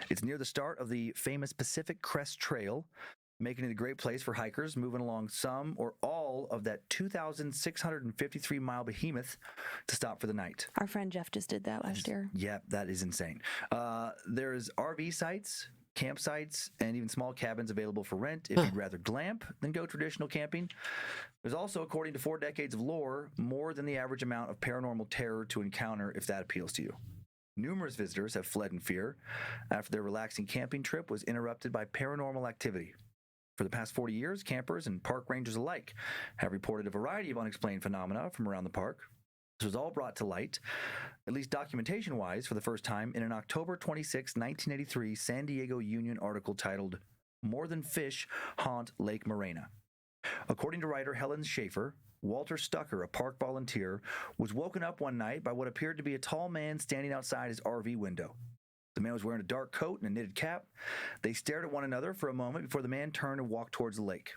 It's near the start of the famous Pacific Crest Trail, making it a great place for hikers moving along some or all of that 2,653-mile behemoth to stop for the night. Our friend Jeff just did that last year. Yeah, that is insane. There's RV sites, campsites, and even small cabins available for rent if you'd rather glamp than go traditional camping. There's also, according to 4 decades of lore, more than the average amount of paranormal terror to encounter if that appeals to you. Numerous visitors have fled in fear after their relaxing camping trip was interrupted by paranormal activity. For the past 40 years, campers and park rangers alike have reported a variety of unexplained phenomena from around the park. This was all brought to light, at least documentation-wise, for the first time in an October 26, 1983 San Diego Union article titled, "More Than Fish Haunt Lake Morena." According to writer Helen Schaefer, Walter Stucker, a park volunteer, was woken up one night by what appeared to be a tall man standing outside his RV window. The man was wearing a dark coat and a knitted cap. They stared at one another for a moment before the man turned and walked towards the lake.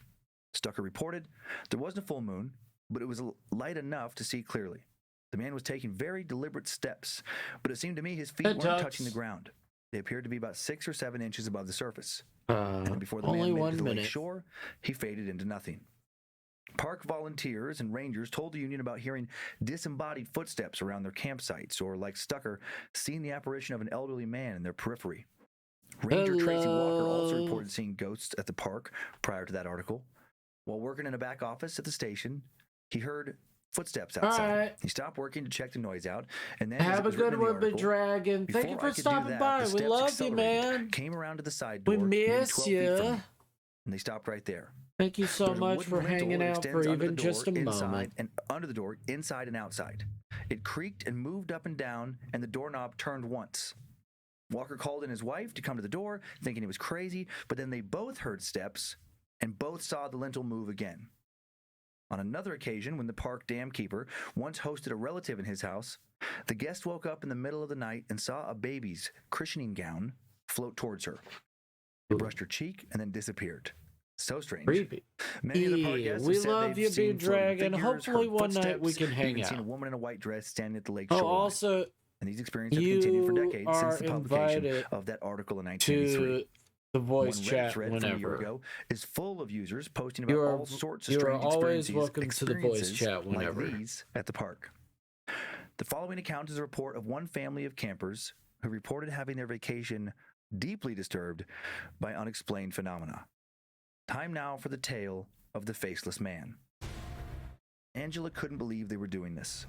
Stucker reported there wasn't a full moon, but it was light enough to see clearly. The man was taking very deliberate steps, but it seemed to me his feet weren't touching the ground. They appeared to be about 6 or 7 inches above the surface. And before the man made it to the lake shore, he faded into nothing. Park volunteers and rangers told the union about hearing disembodied footsteps around their campsites, or, like Stucker, seeing the apparition of an elderly man in their periphery. Ranger Tracy Walker also reported seeing ghosts at the park prior to that article. While working in a back office at the station, he heard footsteps outside. Right. He stopped working to check the noise out, and then have a good one, Big Dragon. Thank you for stopping by. We love you, man. Came around to the side door. We miss you. And they stopped right there. Thank you so much for hanging out for even just a moment. And under the door, inside and outside. It creaked and moved up and down, and the doorknob turned once. Walker called in his wife to come to the door, thinking he was crazy, but then they both heard steps, and both saw the lintel move again. On another occasion, when the park dam keeper once hosted a relative in his house, the guest woke up in the middle of the night and saw a baby's christening gown float towards her. It brushed her cheek and then disappeared. So strange. Creepy. Many of the park guests we have said love they've you, seen Big Dragon. figures, Hopefully heard one night we footsteps, can hang even out. seen a woman in a white dress standing at the lake shore. Also, and these experiences have continued for decades are since the publication invited of that article in 1983. to the voice One Reddit chat thread from a year whenever. ago is full of users posting about all sorts of You are strange always welcome to the voice experiences chat whenever. like these at the park. The following account is a report of one family of campers who reported having their vacation deeply disturbed by unexplained phenomena. Time now for the tale of the faceless man. Angela couldn't believe they were doing this.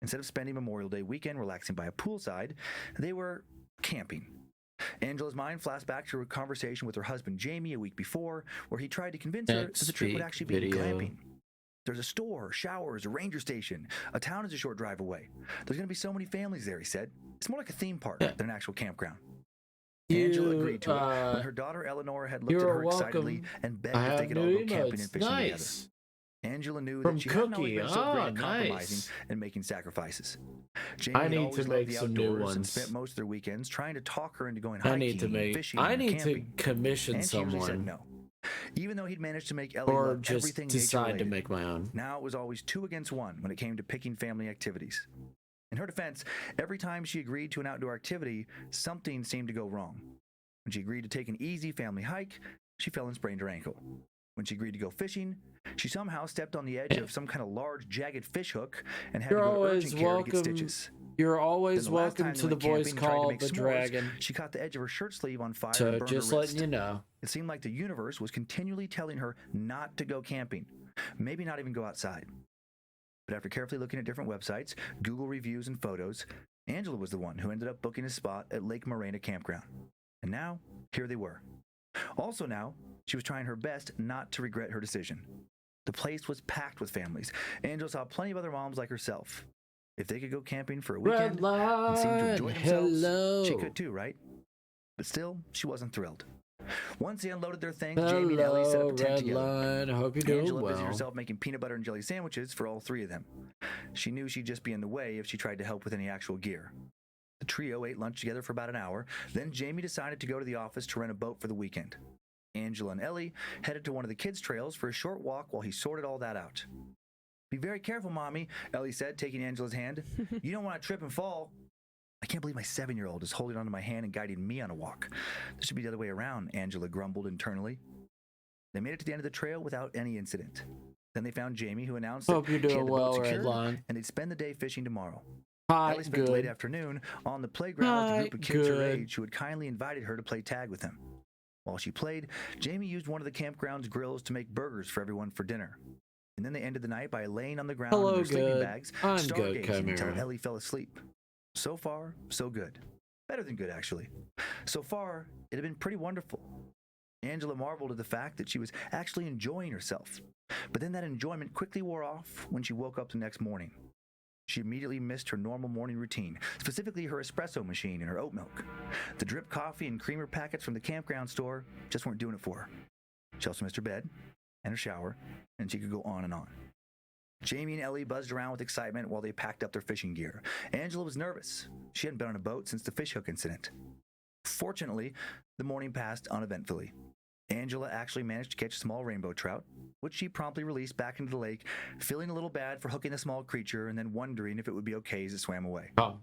Instead of spending Memorial Day weekend relaxing by a poolside, they were camping. Angela's mind flashed back to a conversation with her husband Jamie a week before, where he tried to convince her that the trip would actually be glamping. There's a store, showers, a ranger station. A town is a short drive away. There's going to be so many families there, he said. It's more like a theme park than an actual campground. Angela agreed to it when her daughter Eleanor had looked at her excitedly and begged if they could all go camping and fishing together. Angela knew that she hadn't always been so great at compromising and making sacrifices. Jamie had always loved the outdoors and spent most of their weekends trying to talk her into going hiking, fishing, and camping. to commission and she someone. Said no. Even though he'd managed to make Ellie Or love just everything decide to nature-related, make my own. now it was always 2 against 1 when it came to picking family activities. In her defense, every time she agreed to an outdoor activity, something seemed to go wrong. When she agreed to take an easy family hike, she fell and sprained her ankle. When she agreed to go fishing, she somehow stepped on the edge of some kind of large, jagged fish hook and had to go to urgent care to get stitches. You're always Then the last welcome time to they the went camping voice and tried to call make the s'mores, dragon. She caught the edge of her shirt sleeve on fire So and burned just her letting wrist. you know. It seemed like the universe was continually telling her not to go camping, maybe not even go outside. But after carefully looking at different websites, Google reviews, and photos, Angela was the one who ended up booking a spot at Lake Morena Campground. And now, here they were. Also now, she was trying her best not to regret her decision. The place was packed with families. Angela saw plenty of other moms like herself. If they could go camping for a weekend and seem to enjoy themselves, she could too, right? But still, she wasn't thrilled. Once they unloaded their things, Jamie and Ellie set up a tent together. I hope you're doing Angela well. busied herself making peanut butter and jelly sandwiches for all 3 of them. She knew she'd just be in the way if she tried to help with any actual gear. The trio ate lunch together for about an hour. Then Jamie decided to go to the office to rent a boat for the weekend. Angela and Ellie headed to one of the kids' trails for a short walk while he sorted all that out. "Be very careful, Mommy," Ellie said, taking Angela's hand. "You don't want to trip and fall." I can't believe my 7-year-old is holding onto my hand and guiding me on a walk. This should be the other way around, Angela grumbled internally. They made it to the end of the trail without any incident. Then they found Jamie, who announced Hope that you're she had doing the well, boat secured, Redline. and they'd spend the day fishing tomorrow. Hi, Ellie spent the late good. afternoon on the playground with a Hi, group of kids her good. age who had kindly invited her to play tag with them. While she played, Jamie used one of the campground's grills to make burgers for everyone for dinner. And then they ended the night by laying on the ground Hello, in their sleeping good. bags, I'm good, stargazing until Chimera. Ellie fell asleep. So far, so good. Better than good, actually. So far, it had been pretty wonderful. Angela marveled at the fact that she was actually enjoying herself. But then that enjoyment quickly wore off when she woke up the next morning. She immediately missed her normal morning routine, specifically her espresso machine and her oat milk. The drip coffee and creamer packets from the campground store just weren't doing it for her. She also missed her bed and her shower, and she could go on and on. Jamie and Ellie buzzed around with excitement while they packed up their fishing gear. Angela was nervous. She hadn't been on a boat since the fishhook incident. Fortunately, the morning passed uneventfully. Angela actually managed to catch a small rainbow trout, which she promptly released back into the lake, feeling a little bad for hooking the small creature and then wondering if it would be okay as it swam away. Oh.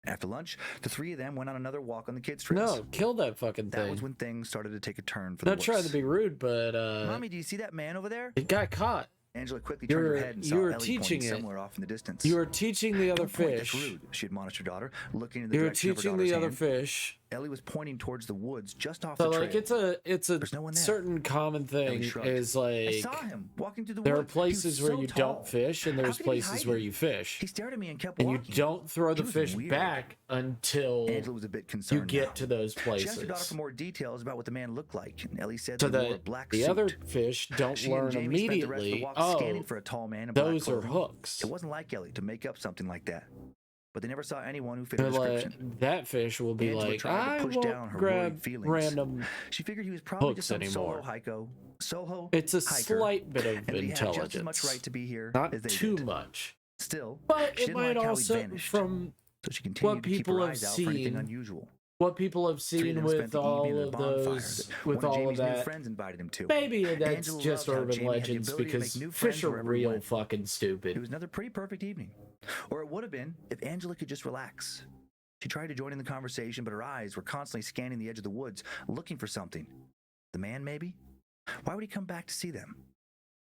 After lunch, the three of them went on another walk on the kids' trails. No, kill that fucking That thing. was when things started to take a turn for the Not worse. trying to be rude, but Mommy, do you see that man over there? it got caught. Angela quickly turned her head and saw you were Ellie teaching pointing it. somewhere off in the distance. You were teaching the other Don't point, that's fish. rude, she admonished her daughter, looking in the You were direction of her teaching daughter's the other hand. fish. Ellie was pointing towards the woods just off So the like trail. it's a There's no one there. certain common thing shrugged. is I like saw him walking through the there are woods. He was places so where you tall. don't fish and How there's could he be places where hiding? you fish. He stared at me and kept And you walking. don't throw the He was fish weird. back until Angela was a bit you concerned get now. to those She asked her daughter places. for more details about what the man looked like, and Ellie said So that he wore a that black the suit. other fish don't She and learn Jamie spent the rest of the immediately, walk scanning oh, for a tall man in black those are clothing. hooks. It wasn't like Ellie to make up something like that, but they never saw anyone who fit They're the like, description. that fish will be Angela like, tried to I push won't down her grab worried feelings. random. She figured he was probably hooks just some anymore. Soho It's a hiker, slight bit of and he had just as intelligence. much right to be here Not as they too did. much. Still, But she it didn't might like how he also, vanished, from so she continued to keep people her have eyes out for anything seen, unusual. what people have Three of seen them spent with the evening all at a of bonfire those, that with one of all of Jamie's new that, friends invited him to. maybe that's Angela just loved how urban Jamie had the legends ability to make because new friends fish are wherever he real went. fucking It stupid. was another pretty perfect evening. Or it would have been if Angela could just relax. She tried to join in the conversation, but her eyes were constantly scanning the edge of the woods, looking for something. The man, maybe? Why would he come back to see them?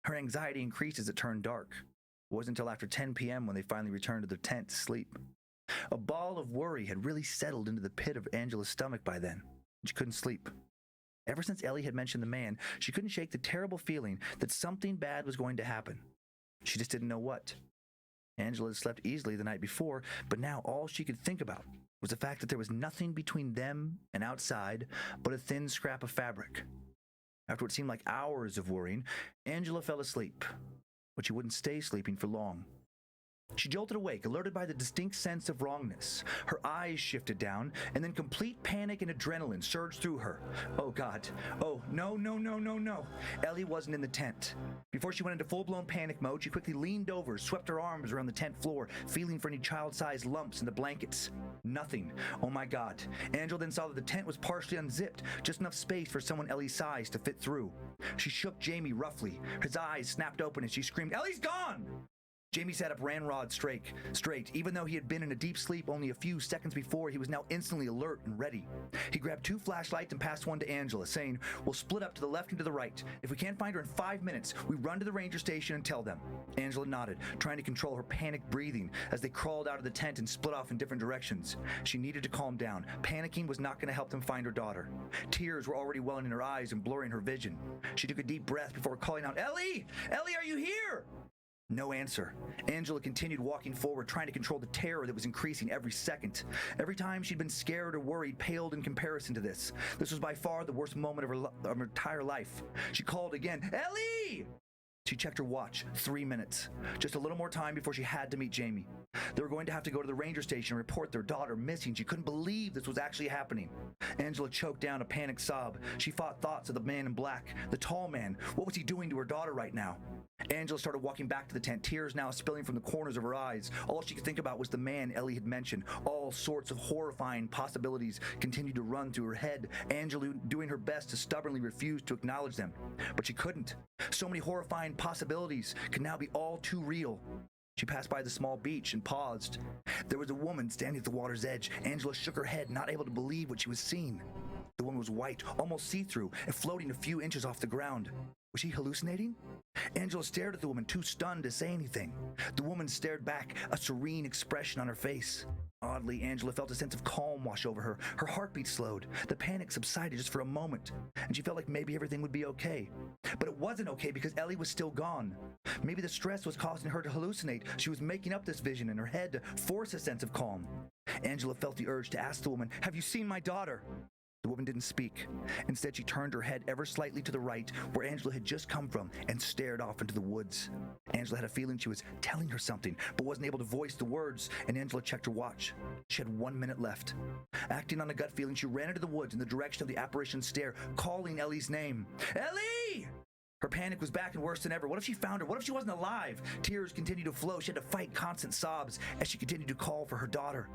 Her anxiety increased as it turned dark. It wasn't until after 10 p.m. when they finally returned to their tent to sleep. A ball of worry had really settled into the pit of Angela's stomach by then. She couldn't sleep. Ever since Ellie had mentioned the man, she couldn't shake the terrible feeling that something bad was going to happen. She just didn't know what. Angela had slept easily the night before, but now all she could think about was the fact that there was nothing between them and outside but a thin scrap of fabric. After what seemed like hours of worrying, Angela fell asleep, but she wouldn't stay sleeping for long. She jolted awake, alerted by the distinct sense of wrongness. Her eyes shifted down, and then complete panic and adrenaline surged through her. Oh, God. Oh, no. Ellie wasn't in the tent. Before she went into full-blown panic mode, she quickly leaned over, swept her arms around the tent floor, feeling for any child-sized lumps in the blankets. Nothing. Oh, my God. Angela then saw that the tent was partially unzipped, just enough space for someone Ellie's size to fit through. She shook Jamie roughly. His eyes snapped open as she screamed, "Ellie's gone!" Jamie sat up ramrod straight. Even though he had been in a deep sleep only a few seconds before, he was now instantly alert and ready. He grabbed 2 flashlights and passed one to Angela, saying, "We'll split up to the left and to the right. If we can't find her in 5 minutes, we run to the ranger station and tell them." Angela nodded, trying to control her panicked breathing as they crawled out of the tent and split off in different directions. She needed to calm down. Panicking was not going to help them find her daughter. Tears were already welling in her eyes and blurring her vision. She took a deep breath before calling out, "Ellie! Ellie, are you here?" No answer. Angela continued walking forward, trying to control the terror that was increasing every second. Every time she'd been scared or worried paled in comparison to this. This was by far the worst moment of her entire life. She called again, "Ellie!" She checked her watch. 3 minutes. Just a little more time before she had to meet Jamie. They were going to have to go to the ranger station and report their daughter missing. She couldn't believe this was actually happening. Angela choked down a panicked sob. She fought thoughts of the man in black, the tall man. What was he doing to her daughter right now? Angela started walking back to the tent, tears now spilling from the corners of her eyes. All she could think about was the man Ellie had mentioned. All sorts of horrifying possibilities continued to run through her head, Angela doing her best to stubbornly refuse to acknowledge them. But she couldn't. So many horrifying possibilities could now be all too real. She passed by the small beach and paused. There was a woman standing at the water's edge. Angela shook her head, not able to believe what she was seeing. The woman was white, almost see-through, and floating a few inches off the ground. Was she hallucinating? Angela stared at the woman, too stunned to say anything. The woman stared back, a serene expression on her face. Oddly, Angela felt a sense of calm wash over her. Her heartbeat slowed. The panic subsided just for a moment, and she felt like maybe everything would be okay. But it wasn't okay because Ellie was still gone. Maybe the stress was causing her to hallucinate. She was making up this vision in her head to force a sense of calm. Angela felt the urge to ask the woman, "Have you seen my daughter?" The woman didn't speak. Instead, she turned her head ever slightly to the right, where Angela had just come from, and stared off into the woods. Angela had a feeling she was telling her something, but wasn't able to voice the words, and Angela checked her watch. She had 1 minute left. Acting on a gut feeling, she ran into the woods in the direction of the apparition's stare, calling Ellie's name. Ellie! Her panic was back and worse than ever. What if she found her? What if she wasn't alive? Tears continued to flow. She had to fight constant sobs as she continued to call for her daughter.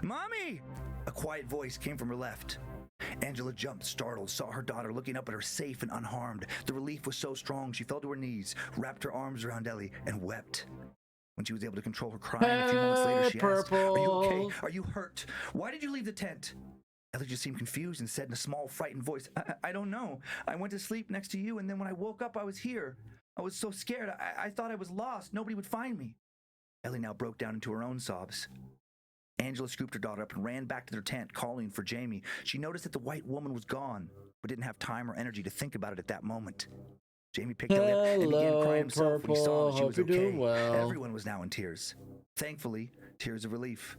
Mommy! A quiet voice came from her left. Angela jumped, startled, saw her daughter looking up at her safe and unharmed. The relief was so strong, she fell to her knees, wrapped her arms around Ellie, and wept. When she was able to control her crying, a few moments later, she asked, "Are you okay? Are you hurt? Why did you leave the tent?" Ellie just seemed confused and said in a small, frightened voice, I don't know. I went to sleep next to you, and then when I woke up, I was here. I was so scared. I thought I was lost. Nobody would find me." Ellie now broke down into her own sobs. Angela scooped her daughter up and ran back to their tent, calling for Jamie. She noticed that the white woman was gone, but didn't have time or energy to think about it at that moment. Jamie picked Ellie up and began crying himself when he saw that she was okay. Well. Everyone was now in tears. Thankfully, tears of relief.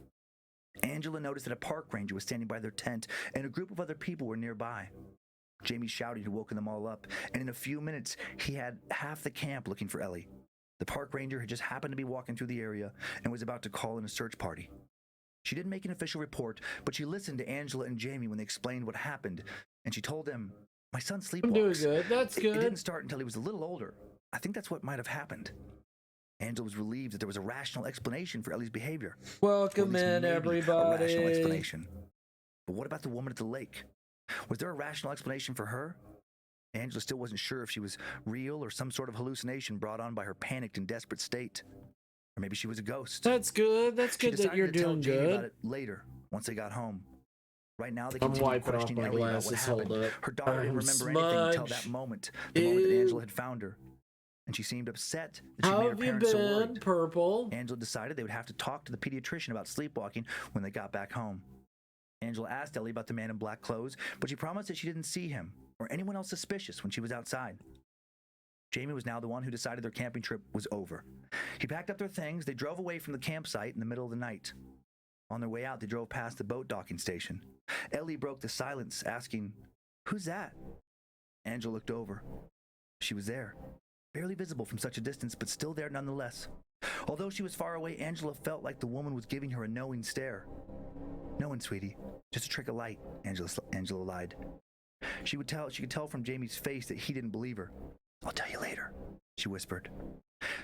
Angela noticed that a park ranger was standing by their tent, and a group of other people were nearby. Jamie shouted and woken them all up, and in a few minutes, he had half the camp looking for Ellie. The park ranger had just happened to be walking through the area and was about to call in a search party. She didn't make an official report, but she listened to Angela and Jamie when they explained what happened, and she told them, "My son sleepwalks. I'm doing good. That's good. It didn't start until he was a little older. I think that's what might have happened." Angela was relieved that there was a rational explanation for Ellie's behavior. Welcome in, everybody. A rational explanation. But what about the woman at the lake? Was there a rational explanation for her? Angela still wasn't sure if she was real or some sort of hallucination brought on by her panicked and desperate state. Or maybe she was a ghost. That's good. That's good that you're doing Jamie good. about it later, once they got home. Right now, they continued questioning Ellie about what happened. Her daughter didn't remember anything until that moment, the moment that Angela had found her. And she seemed upset that she made her parents so worried. Purple? Angela decided they would have to talk to the pediatrician about sleepwalking when they got back home. Angela asked Ellie about the man in black clothes, but she promised that she didn't see him or anyone else suspicious when she was outside. Jamie was now the one who decided their camping trip was over. He packed up their things. They drove away from the campsite in the middle of the night. On their way out, they drove past the boat docking station. Ellie broke the silence, asking, "Who's that?" Angela looked over. She was there, barely visible from such a distance, but still there nonetheless. Although she was far away, Angela felt like the woman was giving her a knowing stare. "No one, sweetie. Just a trick of light," Angela lied. She could tell from Jamie's face that he didn't believe her. "I'll tell you later," she whispered.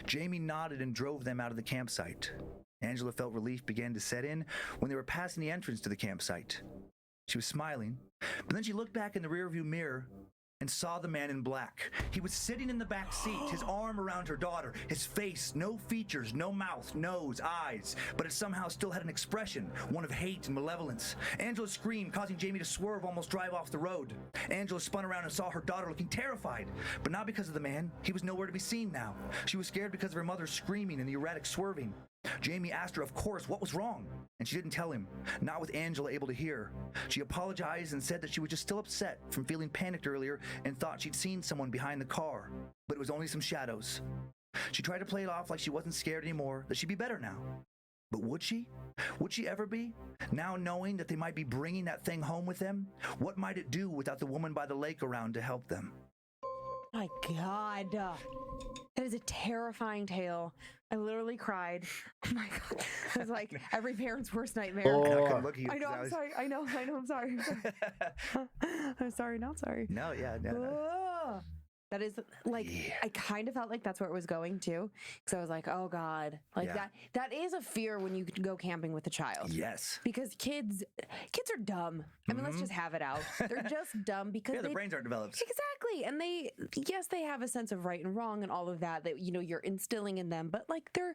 Jamie nodded and drove them out of the campsite. Angela felt relief began to set in when they were passing the entrance to the campsite. She was smiling, but then she looked back in the rearview mirror and saw the man in black. He was sitting in the back seat, his arm around her daughter, his face, no features, no mouth, nose, eyes, but it somehow still had an expression, one of hate and malevolence. Angela screamed, causing Jamie to swerve, almost drive off the road. Angela spun around and saw her daughter looking terrified, but not because of the man. He was nowhere to be seen now. She was scared because of her mother's screaming and the erratic swerving. Jamie asked her, of course, what was wrong, and she didn't tell him, not with Angela able to hear. She apologized and said that she was just still upset from feeling panicked earlier and thought she'd seen someone behind the car, but it was only some shadows. She tried to play it off like she wasn't scared anymore, that she'd be better now. But would she? Would she ever be? Now knowing that they might be bringing that thing home with them? What might it do without the woman by the lake around to help them? My God. That is a terrifying tale. I literally cried. Oh my God. It was like every parent's worst nightmare. I know, I'm sorry. I know, I'm sorry. I'm sorry. I'm sorry, not sorry. No, yeah. No. That is like, I kind of felt like that's where it was going to. Because I was like, oh God. Like that is a fear when you go camping with a child. Yes. Because kids are dumb. I mean, let's just have it out. They're just dumb because their brains aren't developed. Exactly. And they have a sense of right and wrong and all of that you're instilling in them. But like they're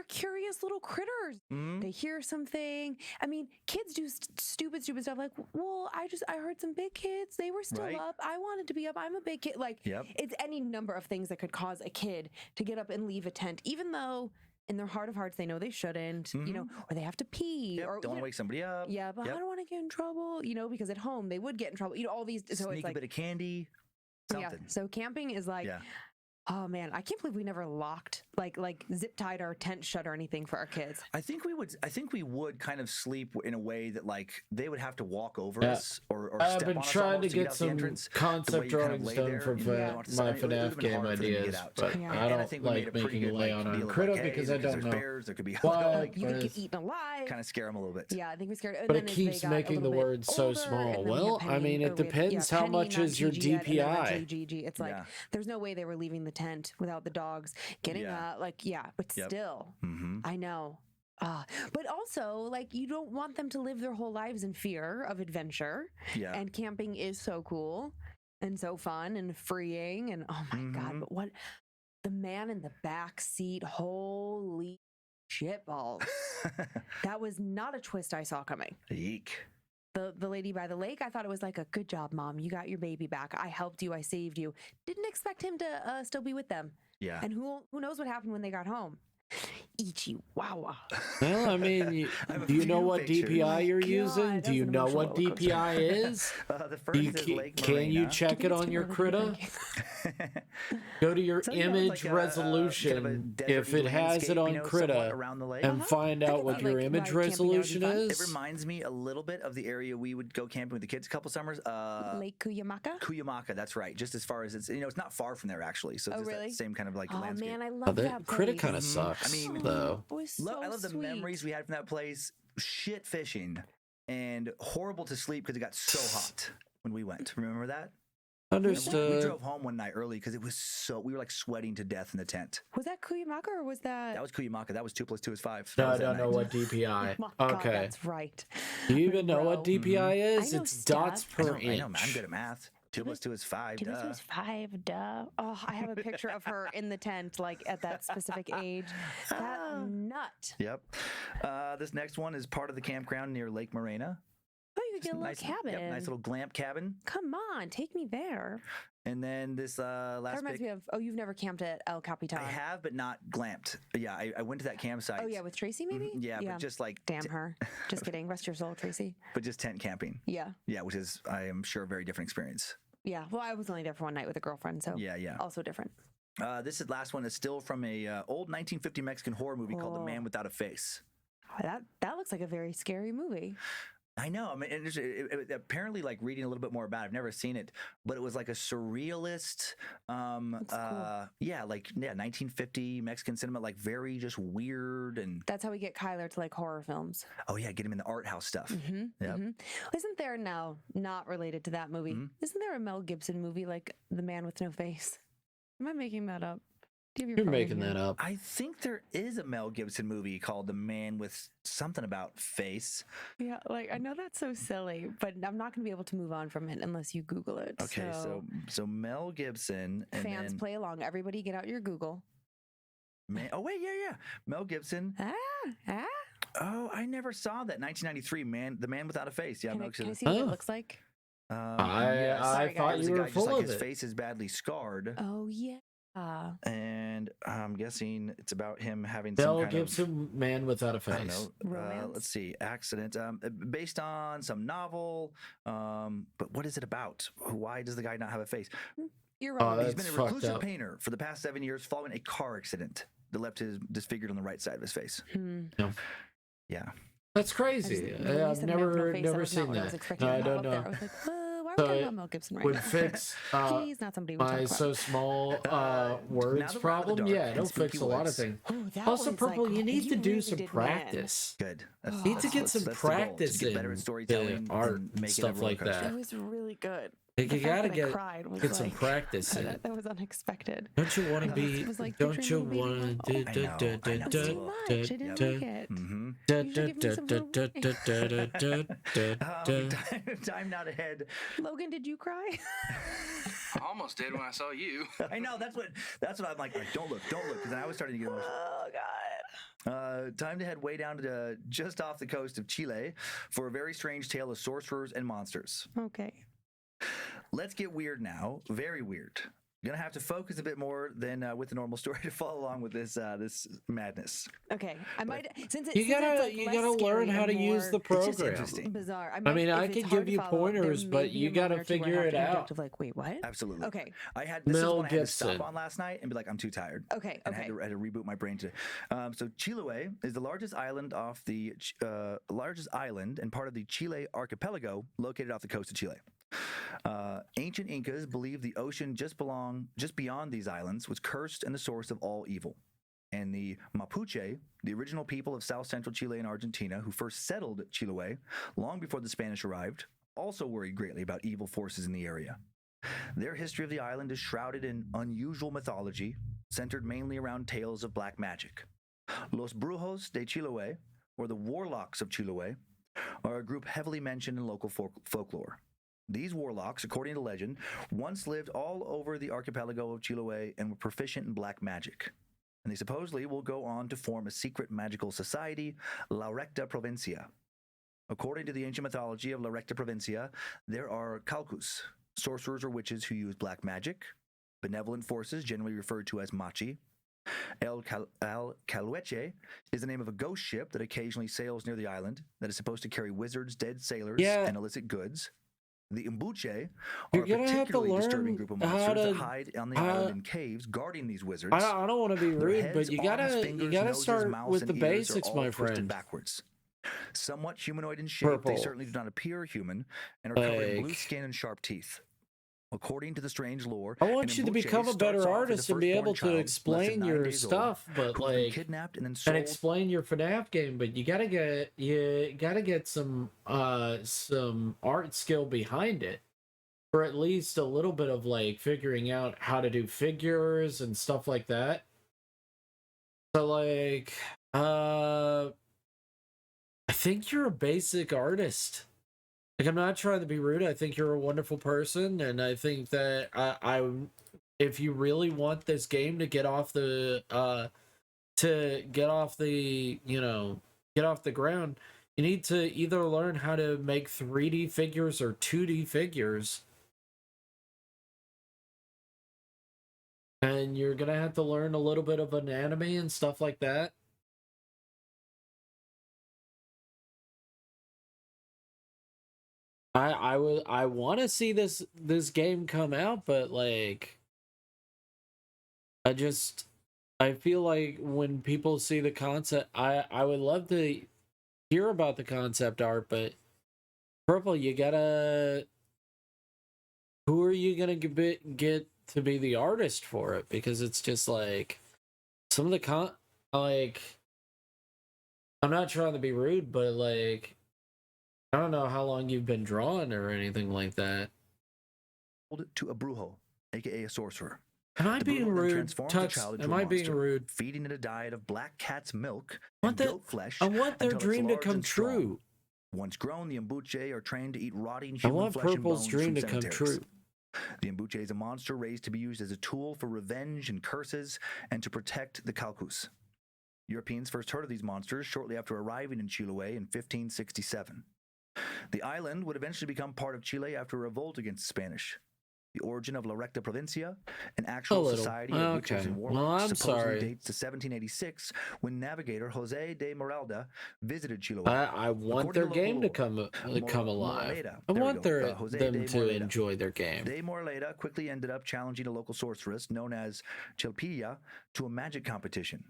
curious little critters. They hear something. I mean, kids do stupid stuff like, well, I heard some big kids. They were still up. I wanted to be up. I'm a big kid. Like, it's any number of things that could cause a kid to get up and leave a tent, even though in their heart of hearts they know they shouldn't, or they have to pee, or don't want to wake somebody up. Yeah, but I don't want to get in trouble, because at home they would get in trouble. All these. So Sneak it's like a bit of candy. Something. Yeah. So camping is like. Yeah. Oh man, I can't believe we never locked like zip tied our tent shut or anything for our kids. I think we would kind of sleep in a way that like they would have to walk over us or step on us. I've been trying to get some concept drawings done for my FNAF game ideas, but I don't like making you lay on a critter because I don't know there could be why you could get eaten alive. Kind of scare them a little bit. Yeah, I think we scared. But it keeps making the word so small. Well, I mean, it depends how much is your DPI. It's like there's no way they were leaving the tent without the dogs getting but still I know but also like you don't want them to live their whole lives in fear of adventure, and camping is so cool and so fun and freeing, and oh my God, but what the man in the back seat, holy shitballs. That was not a twist I saw coming. Eek. The lady by the lake, I thought it was like a good job, Mom. You got your baby back. I helped you. I saved you. Didn't expect him to still be with them. Yeah. And who knows what happened when they got home? Ichiwawa. Well, I mean, do you know what DPI you're using? Do you know what DPI is? The first is Lake Can Marina. you check it on your critter? Go to your image resolution if it has it on critter and find out what your image resolution is. It reminds me a little bit of the area we would go camping with the kids a couple summers. Lake Cuyamaca? Cuyamaca, that's right. Just as far as it's not far from there actually. So it's really? that same kind of like landscape. Oh man, I love that place. Critter kind of sucks. I mean, though. I love the memories we had from that place. Shit fishing and horrible to sleep because it got so hot when we went. Remember that? Understood. We drove home one night early because it was we were like sweating to death in the tent. Was that Cuyamaca or was that? That was Cuyamaca. That was 2 + 2 is 5. No, I don't know what DPI. Oh my God, that's right. Do you even know what DPI is? It's dots per inch. I know, I'm good at math. 2 + 2 is 5. 2 + 2 is 5. Duh. Oh, I have a picture of her in the tent, like at that specific age. That nut. Yep. This next one is part of the campground near Lake Morena. Oh, you could get a little cabin. Yep, nice little glamp cabin. Come on, take me there. And then this last that reminds me of, you've never camped at El Capitan. I have, but not glamped. Yeah, I went to that campsite. Oh, yeah, with Tracy maybe? Yeah, but just like... Damn her. Just kidding. Rest your soul, Tracy. But just tent camping. Yeah. Yeah, which is, I am sure, a very different experience. Yeah, well, I was only there for one night with a girlfriend, so also different. This last one is still from a old 1950 Mexican horror movie called The Man Without a Face. That looks like a very scary movie. I know. I mean, it apparently, like reading a little bit more about it, I've never seen it, but it was like a surrealist, cool. 1950 Mexican cinema, like very just weird. And that's how we get Kyler to like horror films. Oh yeah, get him in the art house stuff. Isn't there now, not related to that movie, isn't there a Mel Gibson movie like The Man with No Face? Am I making that up? You're making that up. I think there is a Mel Gibson movie called The Man with something about face. Yeah, like I know that's so silly, but I'm not going to be able to move on from it unless you Google it. Okay, so Mel Gibson. And fans, play along. Everybody get out your Google. Oh, wait, yeah. Mel Gibson. Oh, I never saw that. 1993, The Man Without a Face. Yeah, Mel Gibson. Can I see what it looks like? I thought you were full of it. His face is badly scarred. Oh, yeah. And I'm guessing it's about him having some Mel Gibson, Man Without a Face. Let's see, accident. Based on some novel. But what is it about? Why does the guy not have a face? You're right. He's been a reclusive painter for the past 7 years following a car accident that left him disfigured on the right side of his face. Yeah. That's crazy. I've never seen that. I don't know. was like, why talking about Mel Gibson right would now. fix He's not somebody we my talk about. so small words problem. Yeah, it'll fix a lot of things. Also, Purple, you need to do some practice. Good. You need to get some practice get better at storytelling, art, make stuff like that. That was really good. You gotta get some practice in. That was unexpected. Don't you want to be? Don't you want to? Time now to head. Logan, did you cry? I almost did when I saw you. I know. That's what I'm like. Don't look, because I was starting to get emotional. Oh God. Time to head way down to just off the coast of Chile for a very strange tale of sorcerers and monsters. Okay. Let's get weird now. Very weird. Gonna have to focus a bit more than with the normal story to follow along with this madness. Okay, I might you gotta learn how to use the program. Bizarre. I mean, I can give you pointers, but you gotta figure it out. Like, wait, what? Absolutely. Okay. This is one I had to stop on last night and be like, I'm too tired. Okay. And I had to reboot my brain today. So Chiloé is the largest island off the and part of the Chile archipelago, located off the coast of Chile. Ancient Incas believed the ocean just beyond these islands was cursed and the source of all evil. And the Mapuche, the original people of South Central Chile and Argentina who first settled Chiloé long before the Spanish arrived, also worried greatly about evil forces in the area. Their history of the island is shrouded in unusual mythology, centered mainly around tales of black magic. Los Brujos de Chiloé, or the Warlocks of Chiloé, are a group heavily mentioned in local folklore. These warlocks, according to legend, once lived all over the archipelago of Chiloé and were proficient in black magic. And they supposedly will go on to form a secret magical society, La Recta Provincia. According to the ancient mythology of La Recta Provincia, there are calcus, sorcerers or witches who use black magic, benevolent forces, generally referred to as machi. El Calueche is the name of a ghost ship that occasionally sails near the island that is supposed to carry wizards, dead sailors, and illicit goods. The Mbuche are a particularly disturbing group of monsters that hide on the island in caves, guarding these wizards. I don't want to be rude, but you gotta start with the basics, my friend. Backwards. Somewhat humanoid in shape, they certainly do not appear human and are covered in blue skin and sharp teeth. According to the strange lore, I want you to become a better artist and be able to explain your stuff, but kidnapped and then sold. And explain your FNAF game. But you gotta get some art skill behind it, or at least a little bit of like figuring out how to do figures and stuff like that. So like, I think you're a basic artist. Like, I'm not trying to be rude. I think you're a wonderful person, and I think that I if you really want this game to get off the ground, you need to either learn how to make 3D figures or 2D figures. And you're gonna have to learn a little bit of anatomy and stuff like that. I want to see this game come out, but like I feel like when people see the concept, I would love to hear about the concept art, but Purple, who are you gonna get to be the artist for it? Because it's just like some of the like, I'm not trying to be rude, but like, I don't know how long you've been drawing or anything like that. To a brujo, aka a sorcerer. Am I being rude? Am I being rude? Feeding it a diet of black cat's milk and goat flesh. I want their dream to come true. Once grown, the Mbuche are trained to eat rotting human flesh and Purple's bones dream from to come cemeteries. true. The Mbuche is a monster raised to be used as a tool for revenge and curses and to protect the calcus. Europeans first heard of these monsters shortly after arriving in Chiloé in 1567. The island would eventually become part of Chile after a revolt against the Spanish. The origin of La Recta Provincia, an actual society of witches and warlocks, supposedly dates to 1786 when navigator Jose de Moralda visited Chiloé. I want their game to come alive. I want them to enjoy their game. De Moraleda quickly ended up challenging a local sorceress known as Chilpilla to a magic competition.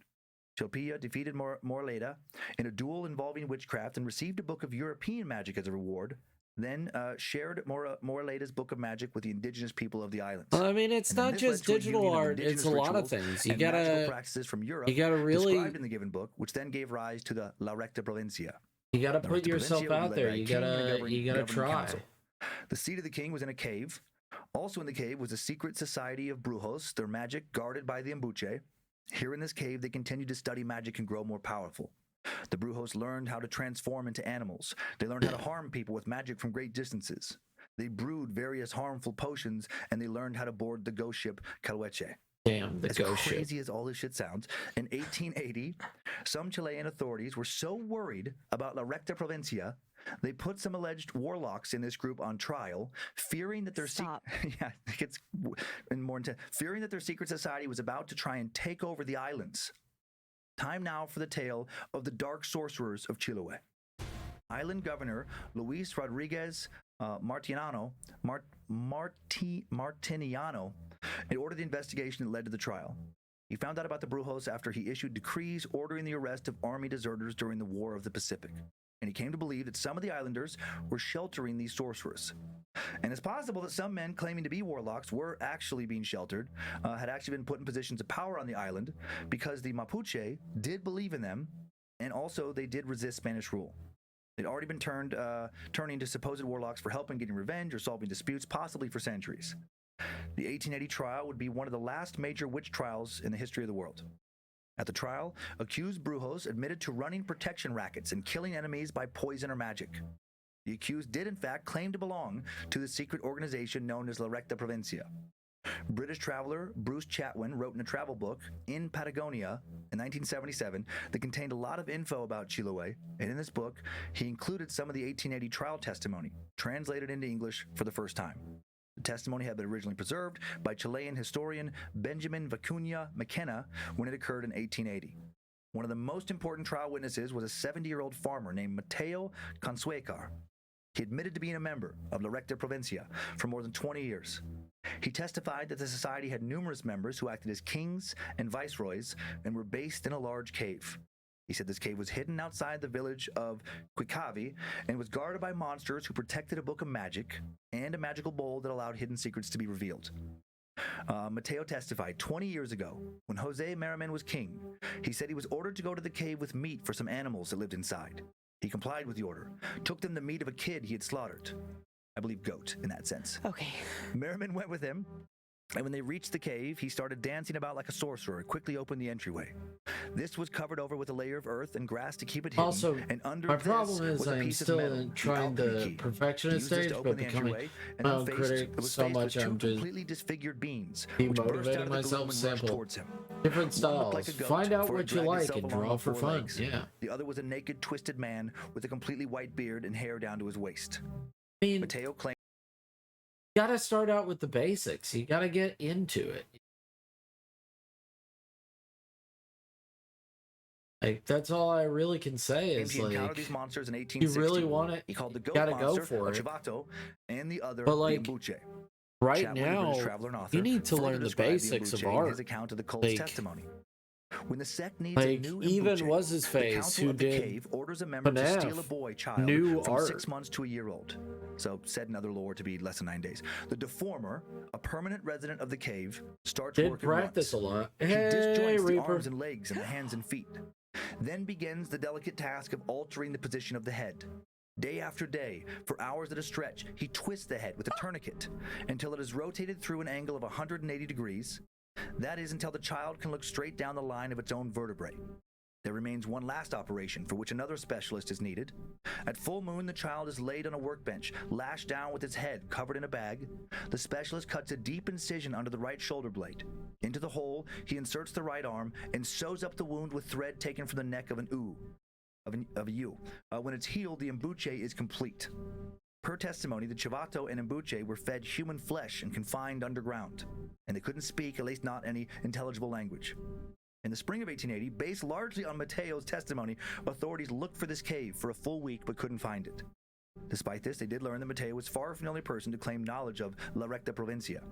Chilpilla defeated Moraleda in a duel involving witchcraft and received a book of European magic as a reward. then shared Moraleda's Book of Magic with the indigenous people of the islands. I mean, it's And then not this led just to a digital union of art; it's indigenous a lot of rituals things. You and magical gotta, practices from Europe you gotta really, described in the given book, which then gave rise to the La Recta Provincia. you gotta La put Recta yourself Provincia would be out led there. by a You king and a gotta, governing- you gotta governing try. council. The seat of the king was in a cave. Also in the cave was a secret society of brujos, their magic guarded by the Embuche. Here in this cave, they continued to study magic and grow more powerful. The brujos learned how to transform into animals. They learned how to harm people with magic from great distances. They brewed various harmful potions, and they learned how to board the ghost ship Calhueche. Damn, the As ghost ship. crazy as all this shit sounds, in 1880, some Chilean authorities were so worried about La Recta Provincia, they put some alleged warlocks in this group on trial, fearing that their Stop. yeah, it gets more intense. Fearing that their secret society was about to try and take over the islands. Time now for the tale of the dark sorcerers of Chiloé. Island Governor Luis Rodriguez Martiniano ordered the investigation that led to the trial. He found out about the brujos after he issued decrees ordering the arrest of army deserters during the War of the Pacific. And he came to believe that some of the islanders were sheltering these sorcerers. And it's possible that some men claiming to be warlocks were actually being sheltered, had actually been put in positions of power on the island because the Mapuche did believe in them, and also they did resist Spanish rule. They'd already been turning to supposed warlocks for help in getting revenge or solving disputes, possibly for centuries. The 1880 trial would be one of the last major witch trials in the history of the world. At the trial, accused brujos admitted to running protection rackets and killing enemies by poison or magic. The accused did in fact claim to belong to the secret organization known as La Recta Provincia. British traveler Bruce Chatwin wrote in a travel book, In Patagonia, in 1977, that contained a lot of info about Chiloé, and in this book, he included some of the 1880 trial testimony, translated into English for the first time. The testimony had been originally preserved by Chilean historian Benjamin Vicuña McKenna when it occurred in 1880. One of the most important trial witnesses was a 70-year-old farmer named Mateo Consuecar. He admitted to being a member of La Recta Provincia for more than 20 years. He testified that the society had numerous members who acted as kings and viceroys and were based in a large cave. He said this cave was hidden outside the village of Quicavi and was guarded by monsters who protected a book of magic and a magical bowl that allowed hidden secrets to be revealed. Mateo testified 20 years ago, when Jose Merriman was king, he said he was ordered to go to the cave with meat for some animals that lived inside. He complied with the order, took them the meat of a kid he had slaughtered. I believe goat in that sense. Okay. Merriman went with him, and when they reached the cave, he started dancing about like a sorcerer and quickly opened the entryway. This was covered over with a layer of earth and grass to keep it hidden. Also, and under my this problem is was a I'm piece of still metal, in trying the alchemy the key. perfectionist He used this stage, to but open the becoming entryway, and my then own faced- critic it was so faced with much two I'm just completely disfigured beings, which burst out demotivating of the gloom myself. and rushed Sample towards him. different One looked styles. like a goat, Find out for it what you dragged like itself and along draw on for 4 fun. legs. Yeah. The other was a naked, twisted man with a completely white beard and hair down to his waist. I mean, Mateo claimed you gotta start out with the basics. You gotta get into it. Like, that's all I really can say is he encountered like, these monsters in you 1860. really want it, He called the you goat gotta go monster, for or it. Chivato, and the other, But, like, the Embuche. right Chatwin, a now, British traveler and author, you need to further learn the described basics of Embuche in art. his account of the cult's Like, testimony. When the sect needs a like new even Embuche, was his the face council who of the did cave orders a member to FNAF, steal a boy child new from art. 6 months to a year old. So, said in other lore to be less than 9 days. The deformer, a permanent resident of the cave, starts did work and practice runs. a lot. He Hey, disjoints the Reaper. arms and legs and the hands and feet. Then begins the delicate task of altering the position of the head. Day after day, for hours at a stretch, he twists the head with a tourniquet until it is rotated through an angle of 180 degrees. That is until the child can look straight down the line of its own vertebrae. There remains one last operation for which another specialist is needed. At full moon, the child is laid on a workbench, lashed down with its head covered in a bag. The specialist cuts a deep incision under the right shoulder blade. Into the hole, he inserts the right arm and sews up the wound with thread taken from the neck of an ewe. Of a ewe. When it's healed, the embuche is complete. Per testimony, the Chivato and embuche were fed human flesh and confined underground, and they couldn't speak, at least not any intelligible language. In the spring of 1880, based largely on Mateo's testimony, authorities looked for this cave for a full week but couldn't find it. Despite this, they did learn that Mateo was far from the only person to claim knowledge of La Recta Provincia.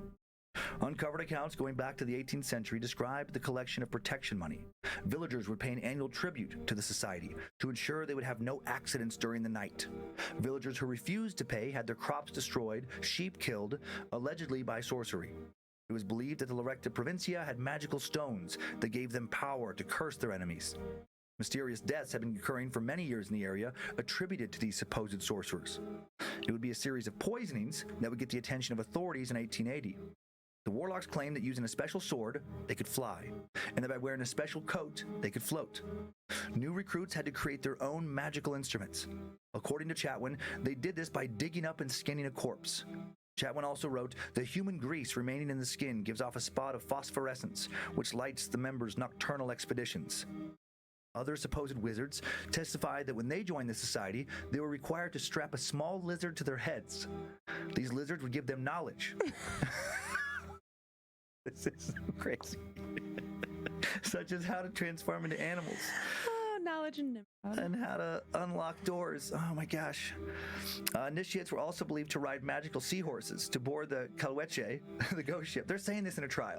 Uncovered accounts going back to the 18th century describe the collection of protection money. Villagers would pay an annual tribute to the society to ensure they would have no accidents during the night. Villagers who refused to pay had their crops destroyed, sheep killed, allegedly by sorcery. It was believed that the Electa Provincia had magical stones that gave them power to curse their enemies. Mysterious deaths have been occurring for many years in the area, attributed to these supposed sorcerers. It would be a series of poisonings that would get the attention of authorities in 1880. The warlocks claimed that using a special sword, they could fly, and that by wearing a special coat, they could float. New recruits had to create their own magical instruments. According to Chatwin, they did this by digging up and skinning a corpse. Chatwin also wrote, the human grease remaining in the skin gives off a spot of phosphorescence, which lights the members' nocturnal expeditions. Other supposed wizards testified that when they joined the society, they were required to strap a small lizard to their heads. These lizards would give them knowledge. This is so crazy. Such as how to transform into animals. Oh, knowledge and how to unlock doors. Oh my gosh. Initiates were also believed to ride magical seahorses to board the Calhueche, the ghost ship. They're saying this in a trial.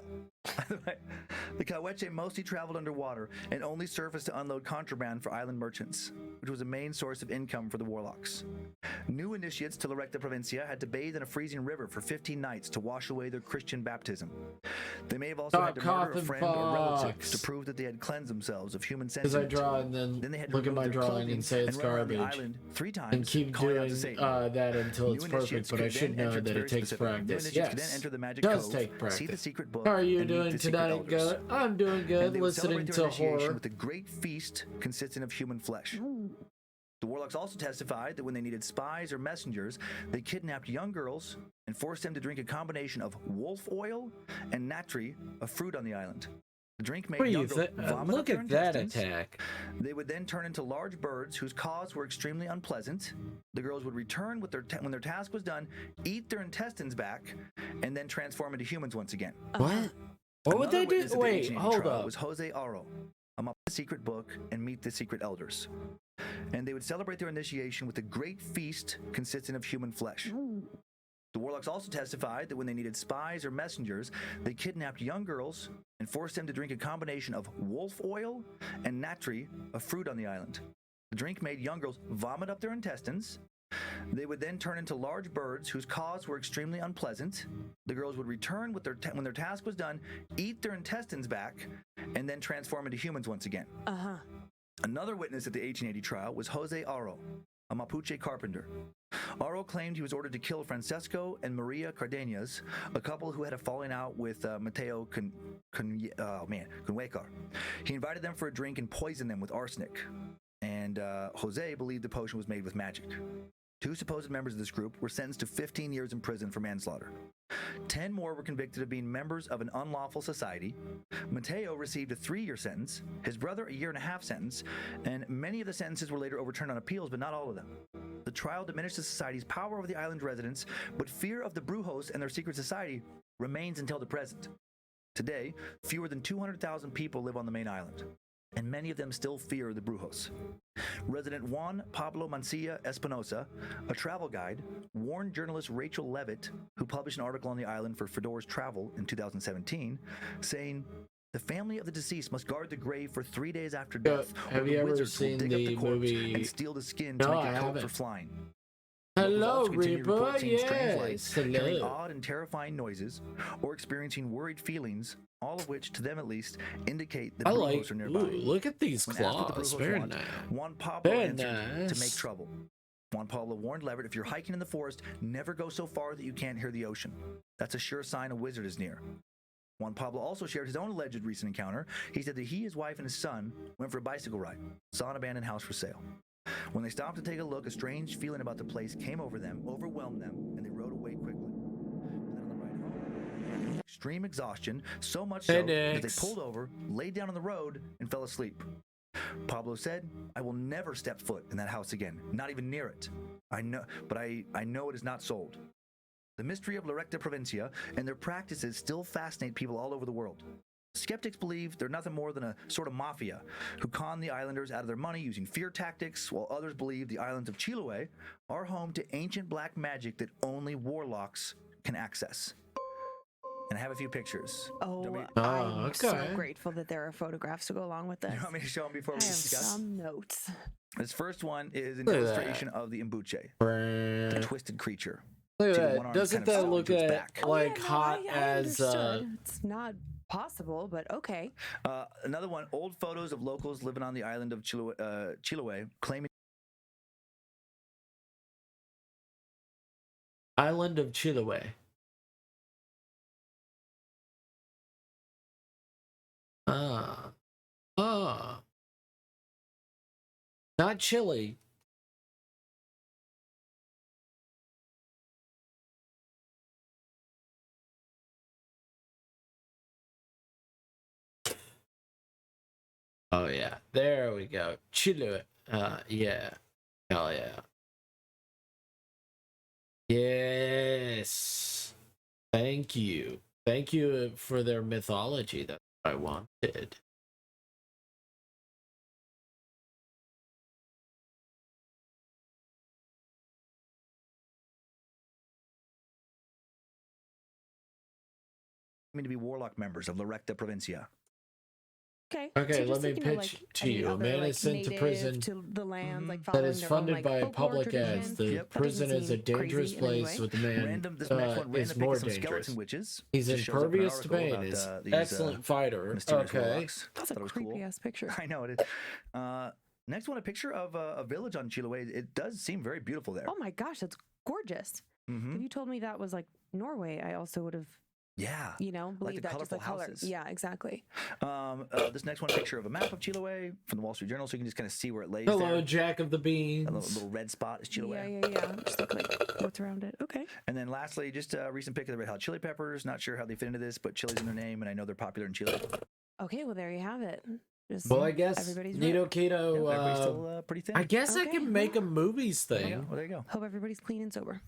The Calhueche mostly traveled underwater and only surfaced to unload contraband for island merchants, which was a main source of income for the warlocks. New initiates to La Recta Provincia had to bathe in a freezing river for 15 nights to wash away their Christian baptism. They may have also had to murder a friend or relative to prove that they had cleansed themselves of human sentiment. Because I draw and then they had to look at my drawing and say it's garbage. Three times and keep doing that until it's perfect, but I should know that it takes practice. Yes, it does take practice. See the secret book. How are you doing tonight? Good. I'm doing good. Listening to horror. With a great feast consisting of human flesh. The warlocks also testified that when they needed spies or messengers, they kidnapped young girls and forced them to drink a combination of wolf oil and natri, a fruit on the island. The drink made young girls vomit look up their at that intestines. attack. They would then turn into large birds whose caws were extremely unpleasant. The girls would return with when their task was done, eat their intestines back, and then transform into humans once again. What? What would they do? Wait, hold up. Was Jose Aro, the secret book, and meet the secret elders. And they would celebrate their initiation with a great feast consisting of human flesh. The warlocks also testified that when they needed spies or messengers, they kidnapped young girls and forced them to drink a combination of wolf oil and natri, a fruit on the island. The drink made young girls vomit up their intestines. They would then turn into large birds whose caws were extremely unpleasant. The girls would return with when their task was done, eat their intestines back, and then transform into humans once again. Another witness at the 1880 trial was Jose Aro, a Mapuche carpenter. Aro claimed he was ordered to kill Francesco and Maria Cardenas, a couple who had a falling out with Mateo Conhuecar. He invited them for a drink and poisoned them with arsenic. And Jose believed the potion was made with magic. 2 supposed members of this group were sentenced to 15 years in prison for manslaughter. 10 more were convicted of being members of an unlawful society. Mateo received a 3-year sentence, his brother a 1.5-year sentence, and many of the sentences were later overturned on appeals, but not all of them. The trial diminished the society's power over the island residents, but fear of the Brujos and their secret society remains until the present. Today, fewer than 200,000 people live on the main island, and many of them still fear the Brujos. Resident Juan Pablo Mancilla Espinosa, a travel guide, warned journalist Rachel Levitt, who published an article on the island for Fedor's Travel in 2017, saying, the family of the deceased must guard the grave for 3 days after death, or the wizards will dig up the corpse and steal the skin to make a coat for flying. Hello, Reaper. Yes. Hearing odd and terrifying noises, or experiencing worried feelings, all of which, to them at least, indicate that Brujos are nearby. Ooh, look at these When asked what the claws. Brujos Very want, nice. Juan Pablo Very answered, nice. to make trouble. Juan Pablo warned Levitt, if you're hiking in the forest, never go so far that you can't hear the ocean. That's a sure sign a wizard is near. Juan Pablo also shared his own alleged recent encounter. He said that he, his wife, and his son went for a bicycle ride, saw an abandoned house for sale. When they stopped to take a look, a strange feeling about the place came over them, overwhelmed them, and they rode away quickly. But then on the ride home, extreme exhaustion, so much so that they pulled over, laid down on the road, and fell asleep. Pablo said, I will never step foot in that house again, not even near it. I know it is not sold. The mystery of La Recta Provincia and their practices still fascinate people all over the world. Skeptics believe they're nothing more than a sort of mafia who con the islanders out of their money using fear tactics, while others believe the islands of Chiloé are home to ancient black magic that only warlocks can access. and I have a few pictures. Oh, Do you I'm so okay. grateful that there are photographs to go along with this. want me to show them before we I have discuss? some notes. This first one is an Look at illustration of the Mbuche, the Brrrr. twisted creature. Look at See, the one that. arm's Doesn't kind of that stuck look to its at back. like Oh, yeah, no, hot I as understood. It's not possible, but okay. Another one, old photos of locals living on the island of Chiloé, claiming island of Chiloé? Ah. Ah. Not Chile. Oh yeah. There we go. Chile. Yeah. Oh yeah. Yes. Thank you. Thank you for their mythology that I wanted. to be warlock members of La Recta Provincia. Okay. Okay, So let just me like, pitch to any you. A other, man like, is sent to native prison to the land, like that following is their own, funded like, by folklore public ads. tradition. The Yep. That doesn't prison is a seem dangerous crazy in any place way. with the man This next one, is random more pick of some dangerous. skeleton witches. He's Just shows up in an impervious to article pain. about, Is these, excellent fighter. mysterious Okay. warlocks. That's a Thought it was creepy cool. ass picture. I know it is. Next one, a picture of a village on Chiloé. It does seem very beautiful there. Oh my gosh, that's gorgeous. Mm-hmm. If you told me that was like Norway, I also would have, Yeah. believed the that just the colorful color. houses. Yeah, exactly. This next one, a picture of a map of Chiloé from the Wall Street Journal, so you can just kind of see where it lays Hello, there. Jack of the Beans. A little red spot is Chiloé. Yeah. Just look like what's around it. Okay. And then lastly, just a recent pick of the Red Hot Chili Peppers. Not sure how they fit into this, but Chili's in their name, and I know they're popular in Chile. Okay, well there you have it. Just Well, I guess everybody's Nito right. Keto. Everybody's still pretty thin. I guess I Okay, can make a movies Yeah, thing. well, there you go. Hope everybody's clean and sober.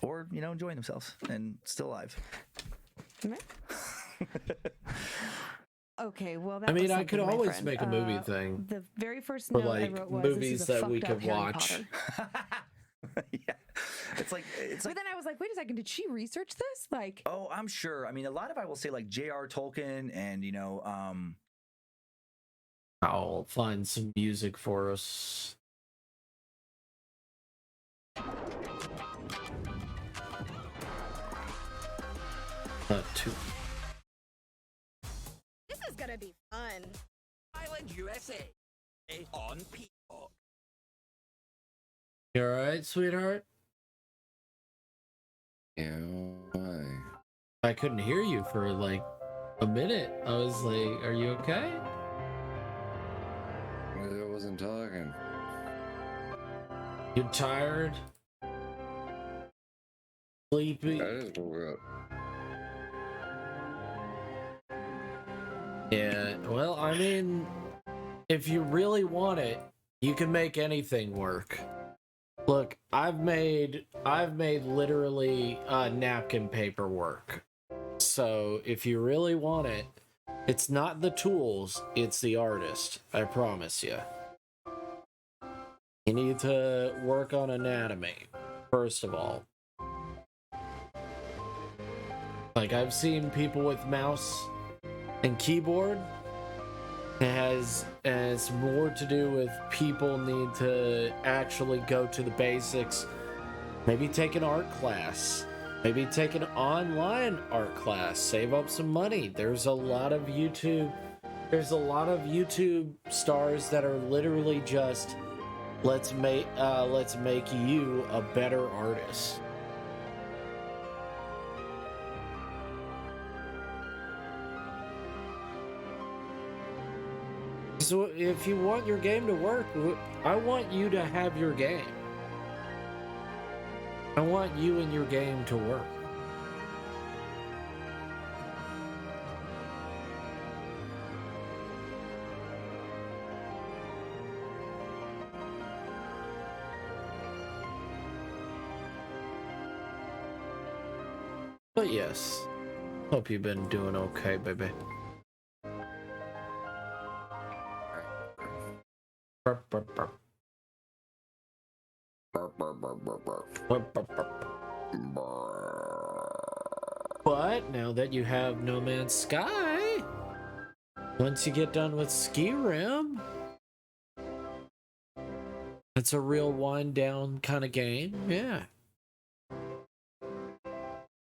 Or, enjoying themselves and still alive. Okay. Okay, well that I mean, was I could something, my always friend. make a movie thing. The very first For, note I like, wrote was movies this is a that we fucked up could Harry watch. Potter. Yeah. It's like But then I was like, wait a second, did she research this? Like, oh, I'm sure. I mean, a lot of I will say like J.R. Tolkien and I'll find some music for us. Not too. This is gonna be fun. Island USA on Peacock. You alright, sweetheart? Yeah, why? I couldn't hear you for like a minute. I was like, are you okay? I wasn't talking. You tired? Sleepy? I just woke up. Yeah, well, I mean, if you really want it, you can make anything work. Look, I've made literally napkin paper work. So if you really want it, it's not the tools, it's the artist. I promise you. You need to work on anatomy, first of all. Like, I've seen people with mouse and keyboard. It's more to do with people need to actually go to the basics. Maybe take an art class. Maybe take an online art class. Save up some money. There's a lot of YouTube stars that are literally just let's make you a better artist. So if you want your game to work, I want you to have your game. I want you and your game to work. But yes, hope you've been doing okay, baby. Burp, burp, burp. Burp, burp, burp. What? But now that you have No Man's Sky, once you get done with Skyrim, it's a real wind down kind of game, yeah.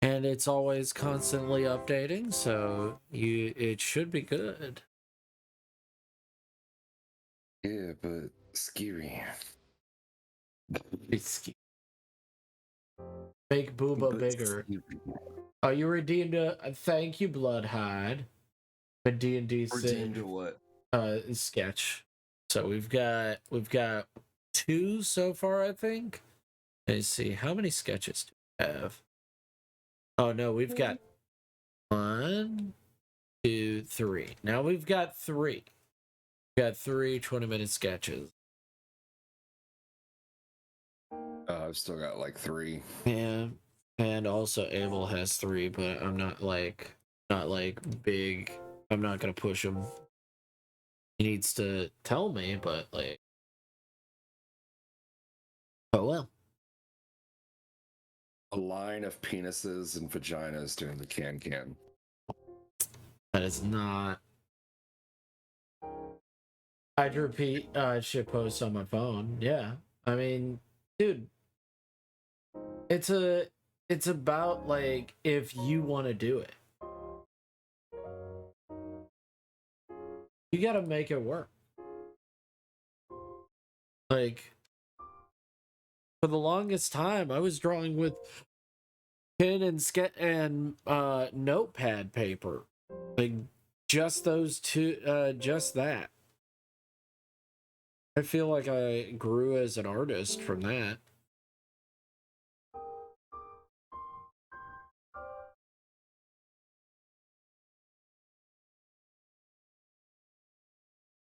And it's always constantly updating, so it should be good. Yeah, but scary. Make Booba bigger. Oh, you redeemed a thank you, Bloodhide. A D&D Redeemed to what? sketch. So we've got 2 so far, I think. Let's see, how many sketches do we have? Oh no, we've got 1, 2, 3. Now we've got 3. We've got 3 20-minute sketches. I've still got like 3. Yeah. And also Abel has 3, but I'm not like big. I'm not gonna push him. He needs to tell me, but like, oh well. A line of penises and vaginas doing the can. That is not. I'd repeat shit posts on my phone. Yeah. I mean, dude, it's about like if you want to do it. You got to make it work. Like for the longest time I was drawing with pen and notepad paper. Like just those two, just that. I feel like I grew as an artist from that.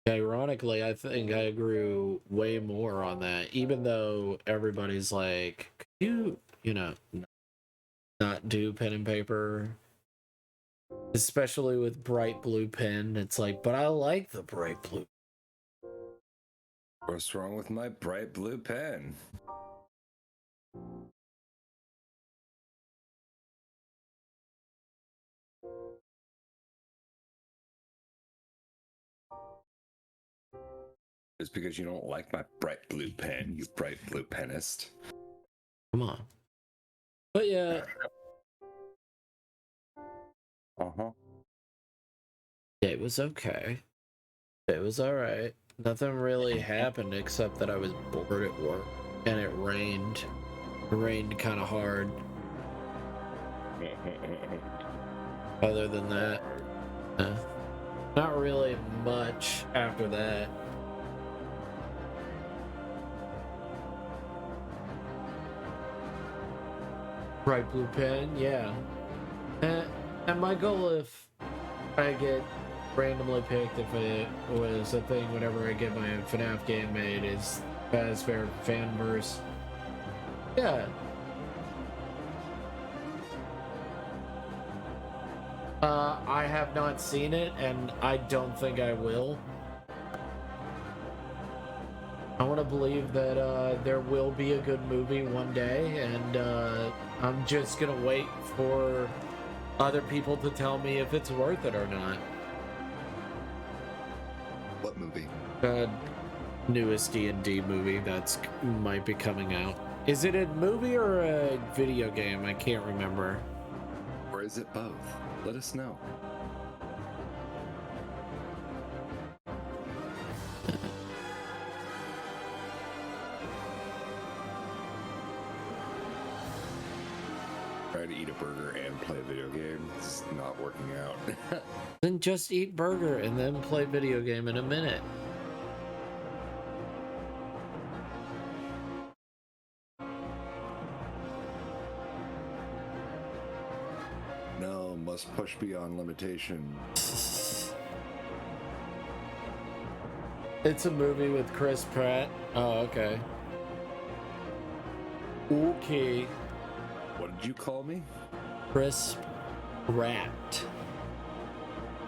Ironically, I think I grew way more on that, even though everybody's like, could you not do pen and paper? Especially with bright blue pen. It's like, but I like the bright blue. What's wrong with my bright blue pen? It's because you don't like my bright blue pen, you bright blue penist. Come on. But yeah. Uh-huh. It was okay. It was alright. Nothing really happened except that I was bored at work. And it rained. It rained kind of hard. Other than that, not really much after that. Bright blue pen, yeah. And my goal, if I get randomly picked, if it was a thing whenever I get my FNAF game made, is Fazbear Fanverse. Yeah. I have not seen it, and I don't think I will. I want to believe that there will be a good movie one day, and I'm just gonna wait for other people to tell me if it's worth it or not. What movie? Newest D&D movie that's might be coming out. Is it a movie or a video game? I can't remember. Or is it both? Let us know. Try to eat a burger and play a video game. It's not working out. Then just eat burger and then play video game in a minute. No, must push beyond limitation. It's a movie with Chris Pratt. Oh, okay. Okay. What did you call me? Chris Pratt.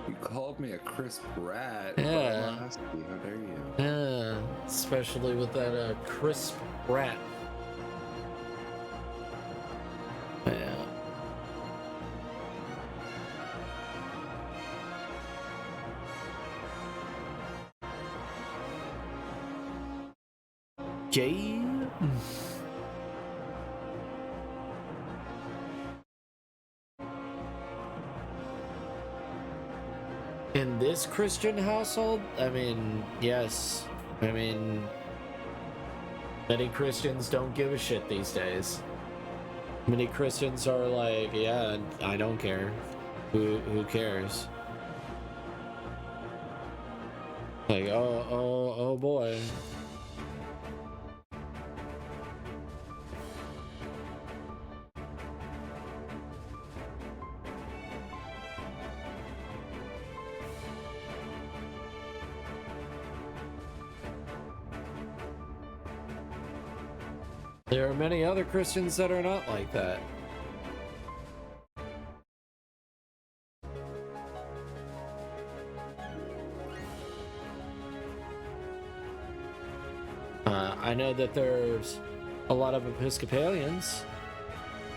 You called me a crisp rat. Yeah. How dare you? Yeah, especially with that crisp rat. Yeah. Yeah. In this Christian household, I mean, yes. I mean, many Christians don't give a shit these days. Many Christians are like, yeah, I don't care. Who cares? Like, oh boy. There are many other Christians that are not like that. I know that there's a lot of Episcopalians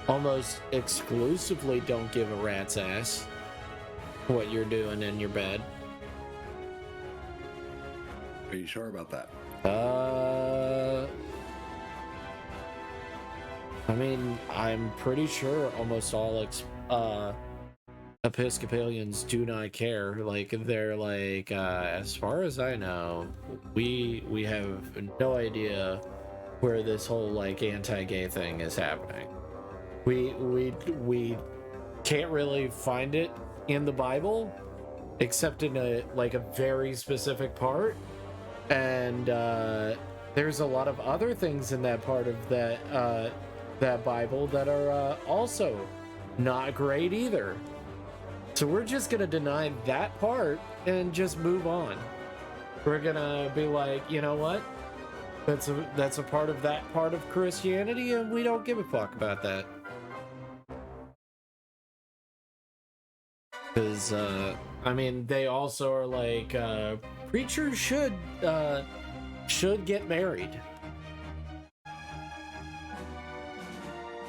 almost exclusively don't give a rat's ass what you're doing in your bed. Are you sure about that? I mean, I'm pretty sure almost all Episcopalians do not care. Like, they're like, as far as I know, we have no idea where this whole like anti-gay thing is happening. We can't really find it in the Bible, except in a very specific part, and there's a lot of other things in that part of that Bible that are also not great either. So we're just gonna deny that part and just move on. We're gonna be like, you know what? That's a part of that part of Christianity, and we don't give a fuck about that. Because I mean, they also are like, preachers should get married.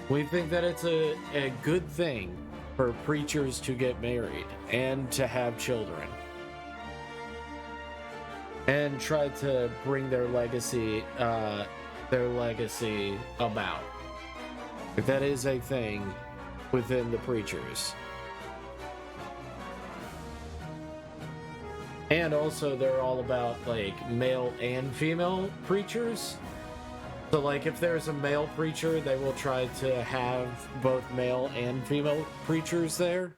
We think that it's a good thing for preachers to get married and to have children and try to bring their legacy about. That is a thing within the preachers. And also they're all about like male and female preachers. So like if there's a male preacher, they will try to have both male and female preachers there.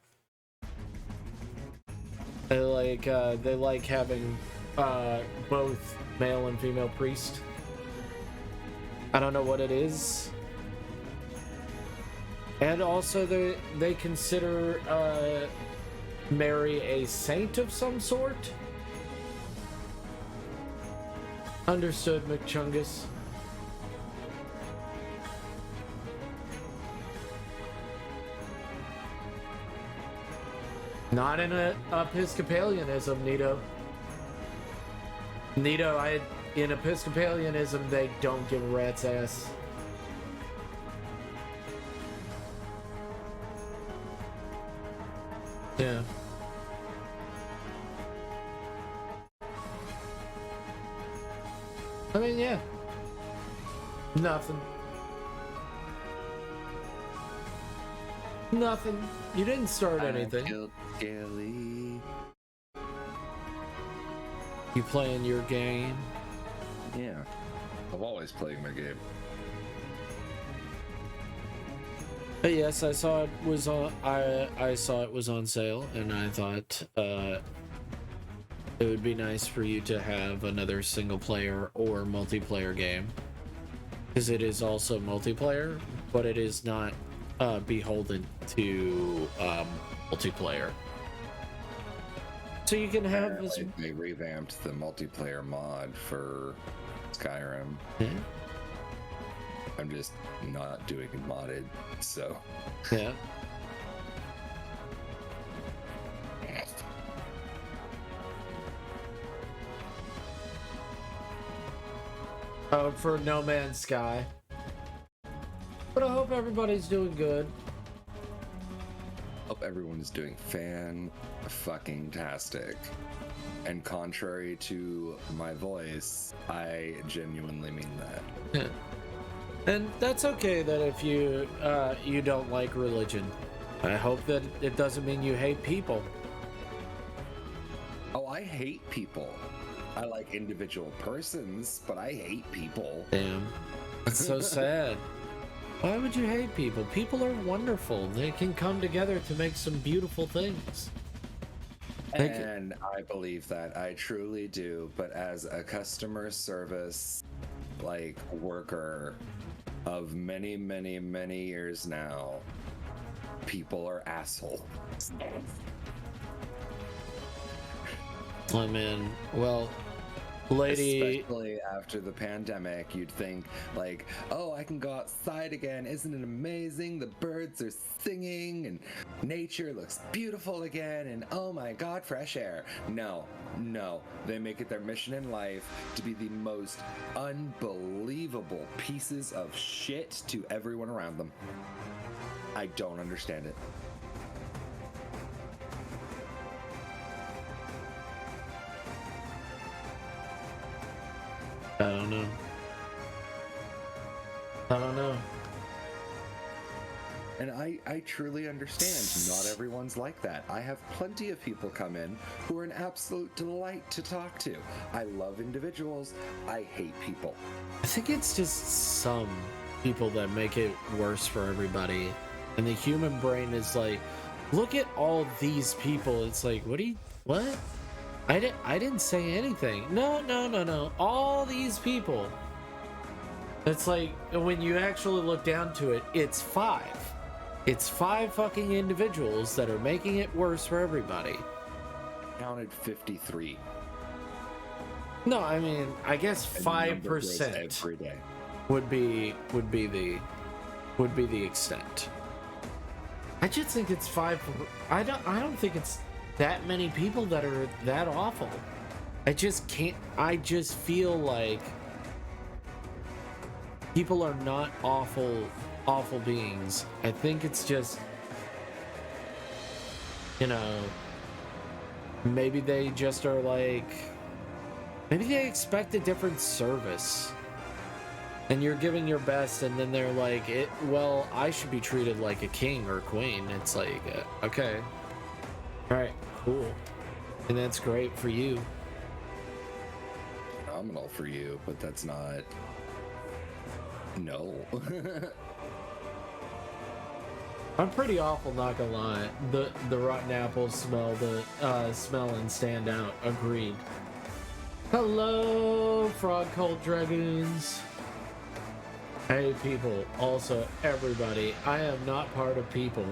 They like having both male and female priests. I don't know what it is. And also they consider Mary a saint of some sort. Understood, McChungus. Not in Episcopalianism, Nito. In Episcopalianism, they don't give a rat's ass. Yeah. I mean, yeah. Nothing. Nothing. You didn't start anything. Killed Skelly. You playing your game? Yeah. I'm always playing my game. But yes, I saw it was on. I saw it was on sale, and I thought it would be nice for you to have another single player or multiplayer game, because it is also multiplayer, but it is not beholden to multiplayer. So you can have this. They revamped the multiplayer mod for Skyrim. Yeah. I'm just not doing it modded, so. Yeah. For No Man's Sky. But I hope everybody's doing good. Hope everyone is doing fan-fucking-tastic. And contrary to my voice, I genuinely mean that. Yeah. And that's okay that if you you don't like religion. I hope that it doesn't mean you hate people. Oh, I hate people. I like individual persons, but I hate people. Damn. It's so sad. Why would you hate people? People are wonderful. They can come together to make some beautiful things. And I believe that. I truly do. But as a customer service, like, worker of many, many, many years now, people are assholes. Oh, man. Well, lady... Especially after the pandemic, you'd think, like, oh, I can go outside again. Isn't it amazing? The birds are singing and nature looks beautiful again. And oh my God, fresh air. No. They make it their mission in life to be the most unbelievable pieces of shit to everyone around them. I don't understand it. I don't know. And I truly understand not everyone's like that. I have plenty of people come in who are an absolute delight to talk to. I love individuals. I hate people. I think it's just some people that make it worse for everybody. And the human brain is like, look at all these people. It's like, what? I didn't say anything. No. All these people. It's like, when you actually look down to it, it's 5. It's 5 fucking individuals that are making it worse for everybody. Counted 53. No, I mean, I guess And the number grows 5% every day. would be the extent. I just think it's 5. I don't think it's that many people that are that awful. I just feel like people are not awful beings. I think it's just, maybe they just are like, maybe they expect a different service. And you're giving your best, and then they're like, well, I should be treated like a king or queen. It's like, okay. All right, cool. And that's great for you. Phenomenal for you, but that's not... No. I'm pretty awful, not gonna lie. The rotten apples smell and stand out. Agreed. Hello, Frog Cult Dragoons. Hey, people. Also, everybody. I am not part of people.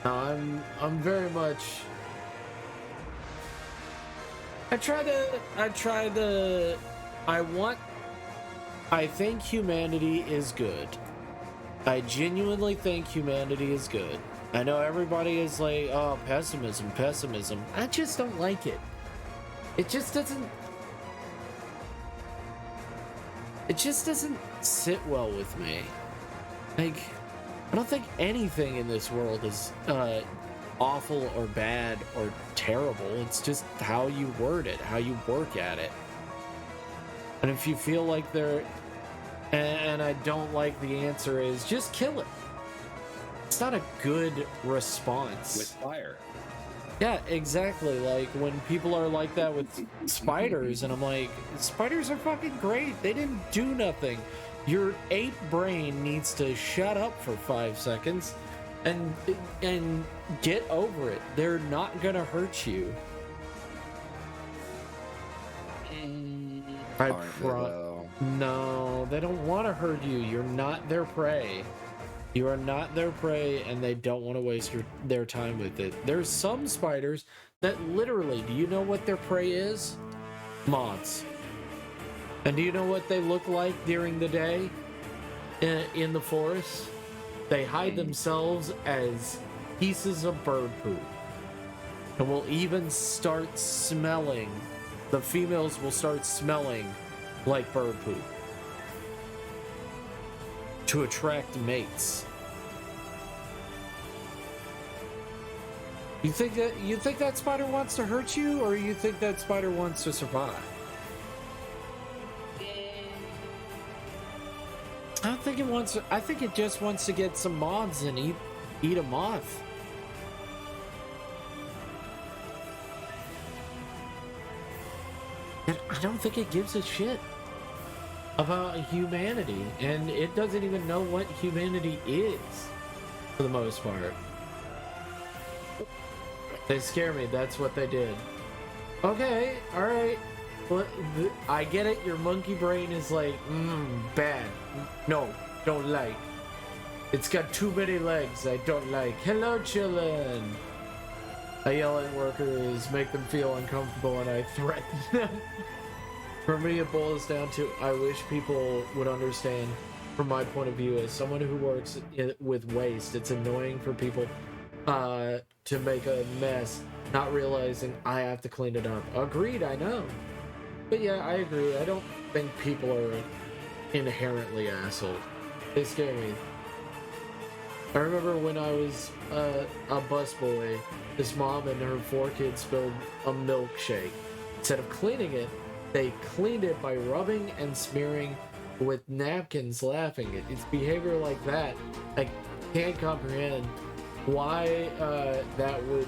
No, I'm very much... I think humanity is good. I genuinely think humanity is good. I know everybody is like, oh, pessimism. I just don't like it. It just doesn't sit well with me. Like, I don't think anything in this world is awful or bad or terrible. It's just how you word it, how you work at it. And if you feel like and I don't like the answer is just kill it. It's not a good response. With fire. Yeah, exactly. Like when people are like that with spiders, and I'm like, spiders are fucking great. They didn't do nothing. Your ape brain needs to shut up for 5 seconds and get over it. They're not gonna hurt you. No, they don't want to hurt you. You're not their prey. You are not their prey, and they don't want to waste their time with it. There's some spiders that literally, do you know what their prey is? Moths. And do you know what they look like during the day in the forest? They hide themselves as pieces of bird poop. And will even start smelling. The females will start smelling like bird poop. to attract mates. You think that spider wants to hurt you, or you think that spider wants to survive? I don't think it wants to, I think it just wants to get some moths and eat a moth. And I don't think it gives a shit about humanity, and it doesn't even know what humanity is for the most part. They scare me. That's what they did. Okay, all right. Well, I get it. Your monkey brain is like, bad. No, don't like. It's got too many legs. I don't like. Hello, children. I yell at workers, make them feel uncomfortable, and I threaten them. For me, it boils down to I wish people would understand from my point of view as someone who works with waste. It's annoying for people to make a mess, not realizing I have to clean it up. Agreed, I know. But yeah, I agree. I don't think people are inherently assholes. They scare me. I remember when I was a busboy, this mom and her 4 kids spilled a milkshake. Instead of cleaning it, they cleaned it by rubbing and smearing with napkins, laughing. It's behavior like that. I can't comprehend why that would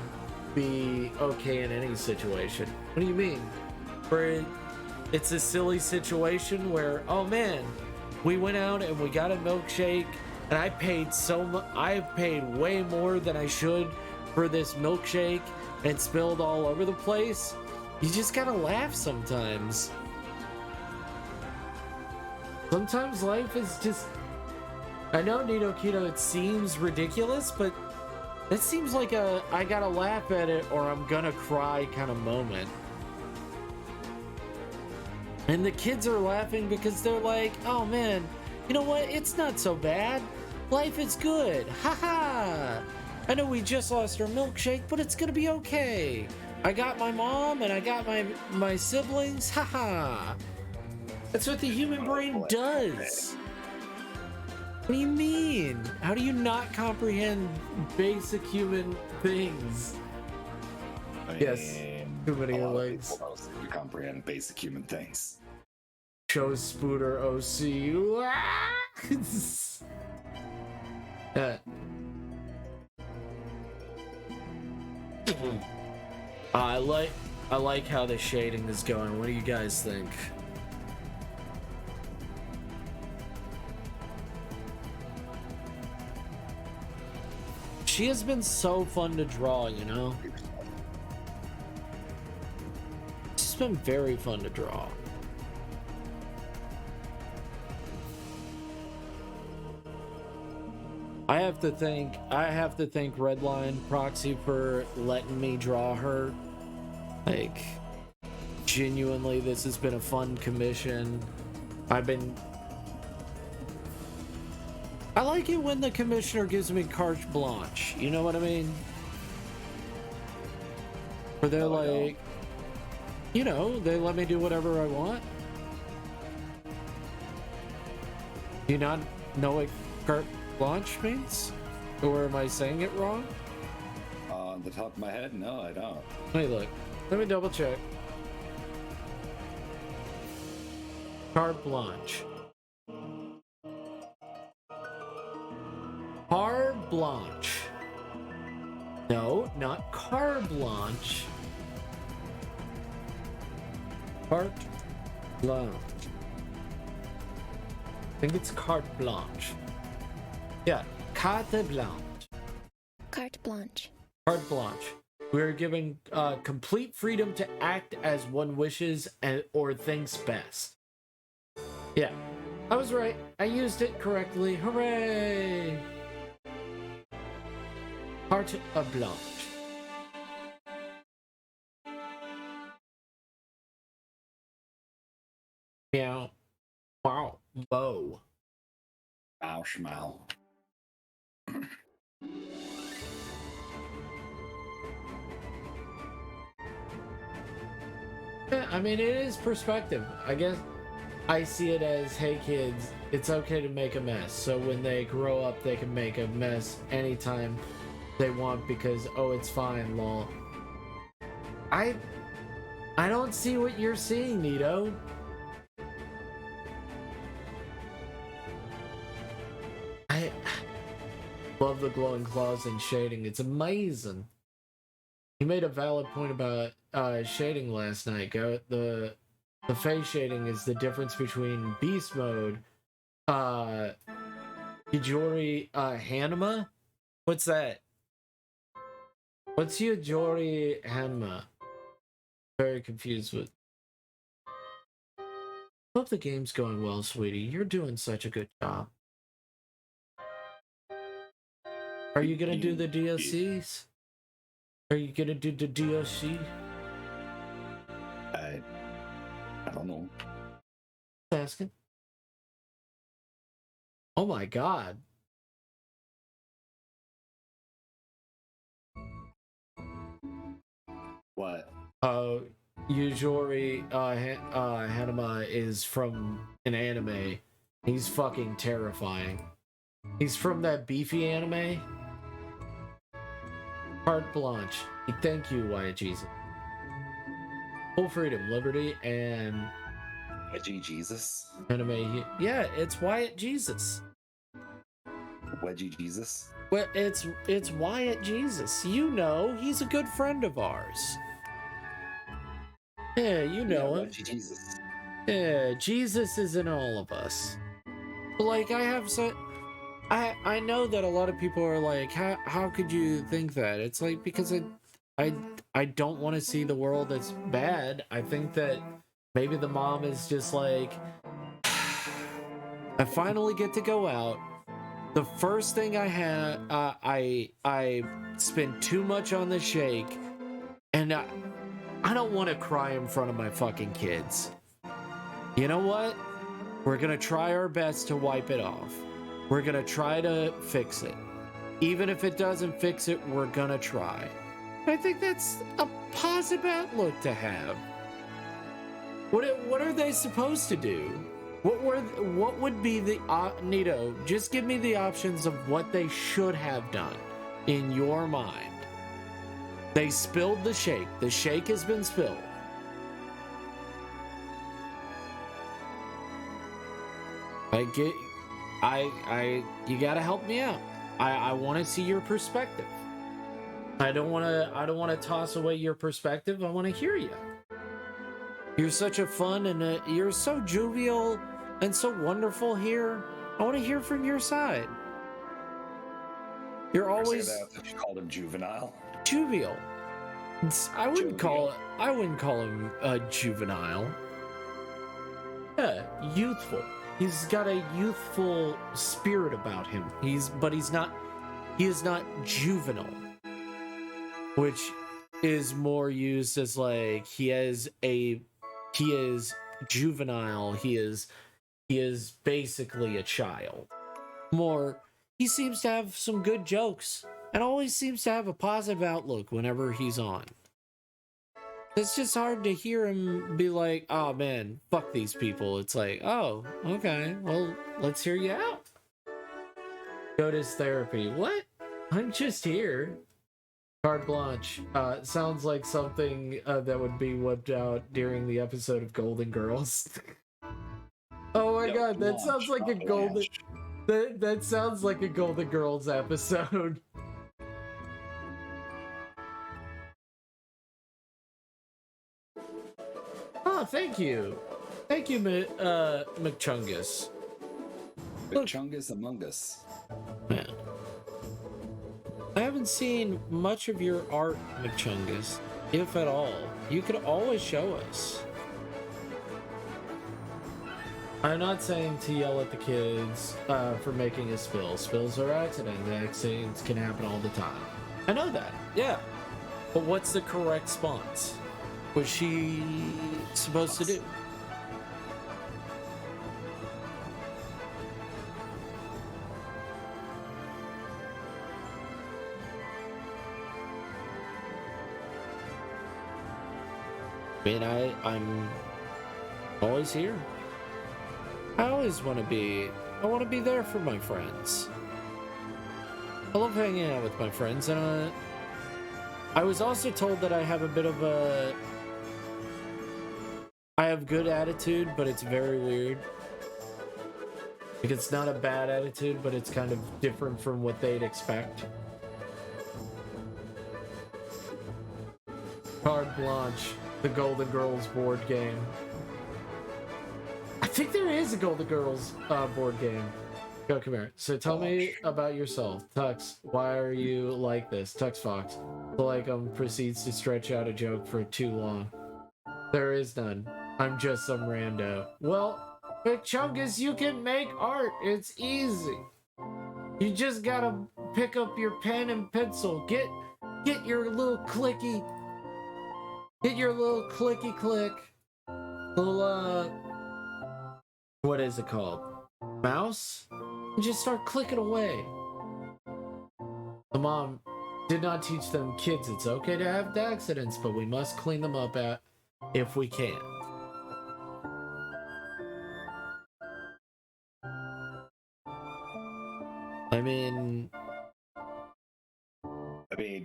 be okay in any situation. What do you mean? It's a silly situation where, oh man, we went out and we got a milkshake, and I paid I paid way more than I should for this milkshake, and it spilled all over the place. You just gotta laugh sometimes. Sometimes life is just... I know, Nito Keto, it seems ridiculous, but that seems like a I gotta laugh at it or I'm gonna cry kind of moment. And the kids are laughing because they're like, oh man, you know what? It's not so bad. Life is good. Haha. I know we just lost our milkshake, but it's gonna be okay. I got my mom and I got my siblings. Haha. That's what the human brain does. What do you mean? How do you not comprehend basic human things? Yes, too many legs. You comprehend basic human things. Show Spooter OC. I like how the shading is going. What do you guys think? She has been so fun to draw, you know? She's been very fun to draw. I have to thank Redline Proxy for letting me draw her. Like, genuinely, this has been a fun commission. I like it when the commissioner gives me carte blanche. You know what I mean? Where they're like, you know, they let me do whatever I want. Do you not know what carte blanche means? Or am I saying it wrong? On the top of my head, no, I don't. Let me look. Let me double check. Carte blanche. Carte blanche. No, not carte blanche. Carte blanche. I think it's carte blanche. Yeah, carte blanche. Carte blanche. Carte blanche. We are given complete freedom to act as one wishes or thinks best. Yeah, I was right. I used it correctly. Hooray! Carte blanche. Meow. Wow. Bow. Ow, schmow. Yeah, I mean, it is perspective. I guess I see it as, hey kids, it's okay to make a mess. So when they grow up, they can make a mess anytime they want because, oh, it's fine, lol. I don't see what you're seeing, Nito. I love the glowing claws and shading. It's amazing. You made a valid point about shading last night. The face shading is the difference between beast mode, Yajori Hanuma? What's that? What's Yajori Hanuma? Very confused with. Hope the game's going well, sweetie. You're doing such a good job. Are you gonna do the DLCs? Are you gonna do the DLC? I don't know. Asking. Oh my god. What? Yujori Hanuma is from an anime. He's fucking terrifying. He's from that beefy anime. Carte Blanche. Thank you, Wyatt Jesus. Full freedom, liberty, and Wedgie Jesus? anime. Yeah, it's Wyatt Jesus. Wedgie Jesus? Well, it's Wyatt Jesus. You know, he's a good friend of ours. Yeah, you know him. Wedgie Jesus. Yeah, Jesus is in all of us. But like, I know that a lot of people are like, how could you think that? It's like, because I don't want to see the world as bad. I think that maybe the mom is just like, I finally get to go out. The first thing I had, I spent too much on the shake, and I don't want to cry in front of my fucking kids. You know what? We're gonna try our best to wipe it off. We're gonna try to fix it. Even if it doesn't fix it, we're gonna try. I think that's a positive outlook to have. What are they supposed to do? What would be the Nito? Just give me the options of what they should have done in your mind. They spilled the shake. The shake has been spilled. You gotta help me out. I want to see your perspective. I don't want to toss away your perspective. I want to hear you. You're such a fun and you're so jovial and so wonderful here. I want to hear from your side. You're always If you called him juvenile. jovial. I wouldn't call him juvenile. Yeah, youthful. He's got a youthful spirit about him. He is not juvenile, which is more used as like he is juvenile. He is basically a child. More, he seems to have some good jokes and always seems to have a positive outlook whenever he's on. It's just hard to hear him be like, oh man, fuck these people. It's like, oh, okay, well, let's hear you out. Goatus therapy. What? I'm just here. Carte Blanche. Sounds like something that would be whipped out during the episode of Golden Girls. Oh my god, that sounds like a Golden... That sounds like a Golden Girls episode. Oh, thank you. Thank you, McChungus. McChungus Among Us. Man. I haven't seen much of your art, McChungus, if at all. You could always show us. I'm not saying to yell at the kids for making a spill. Spills are accidents. Accidents can happen all the time. I know that, yeah. But what's the correct response? What's she supposed to do? I mean, I'm always here. I always want to be. I want to be there for my friends. I love hanging out with my friends, and I was also told that I have a bit of a. I have good attitude, but it's very weird. Like, it's not a bad attitude, but it's kind of different from what they'd expect. Carte Blanche, the Golden Girls board game. I think there is a Golden Girls board game. Go, come here. So tell me about yourself. Tux, why are you like this? Tux Fox. Like proceeds to stretch out a joke for too long. There is none. I'm just some rando. Well, Big Chungus, you can make art. It's easy. You just gotta pick up your pen and pencil. Get your little clicky. Get your little clicky click. Little what is it called? Mouse? And just start clicking away. The mom did not teach them kids it's okay to have accidents, but we must clean them up if we can. I mean,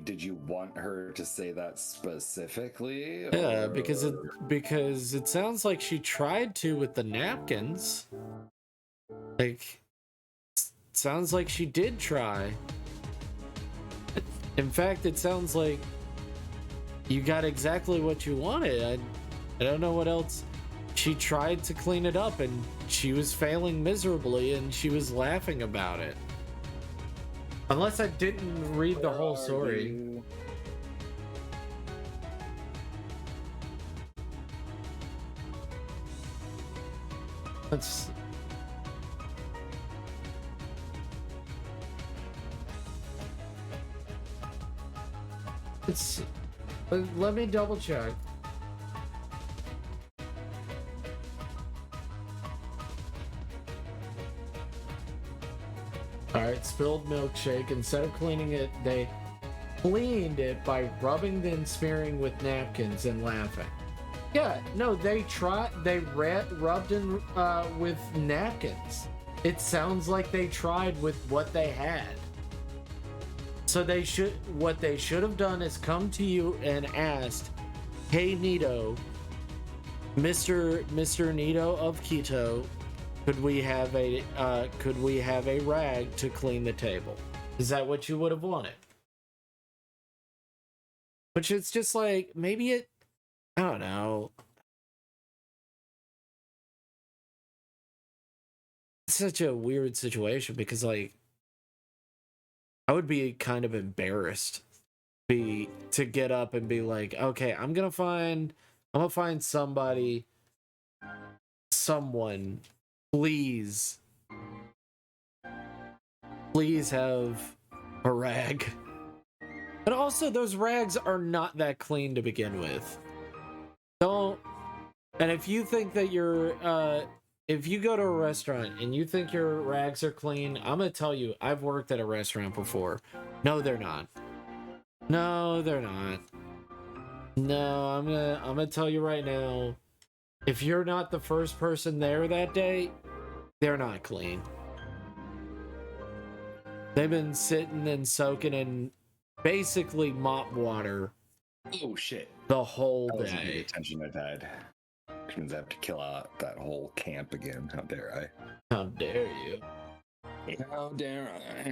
did you want her to say that specifically? yeah, because it sounds like she tried to with the napkins. Like, sounds like she did try. In fact, it sounds like you got exactly what you wanted. I don't know what else. She tried to clean it up, and she was failing miserably, and she was laughing about it. Unless I didn't read the whole story. Let's... Let me double check. Alright, spilled milkshake. Instead of cleaning it, they cleaned it by rubbing and smearing with napkins and laughing. Yeah, no, they rubbed in with napkins. It sounds like they tried with what they had. So what they should have done is come to you and asked, "Hey Nito, Mr. Nito of Quito, could we have a rag to clean the table?" Is that what you would have wanted? Which it's just like, maybe it, I don't know. It's such a weird situation because, like, I would be kind of embarrassed to get up and be like, okay, I'm gonna find someone, please have a rag. But also, those rags are not that clean to begin with. Don't. And if you think that if you go to a restaurant and you think your rags are clean, I'm gonna tell you, I've worked at a restaurant before. No, they're not. No, they're not. No, I'm gonna tell you right now, if you're not the first person there that day, they're not clean. They've been sitting and soaking in basically mop water. Oh shit! The whole that wasn't day. the attention I've had. Which means I have to kill out that whole camp again. How dare I? How dare you? How dare I?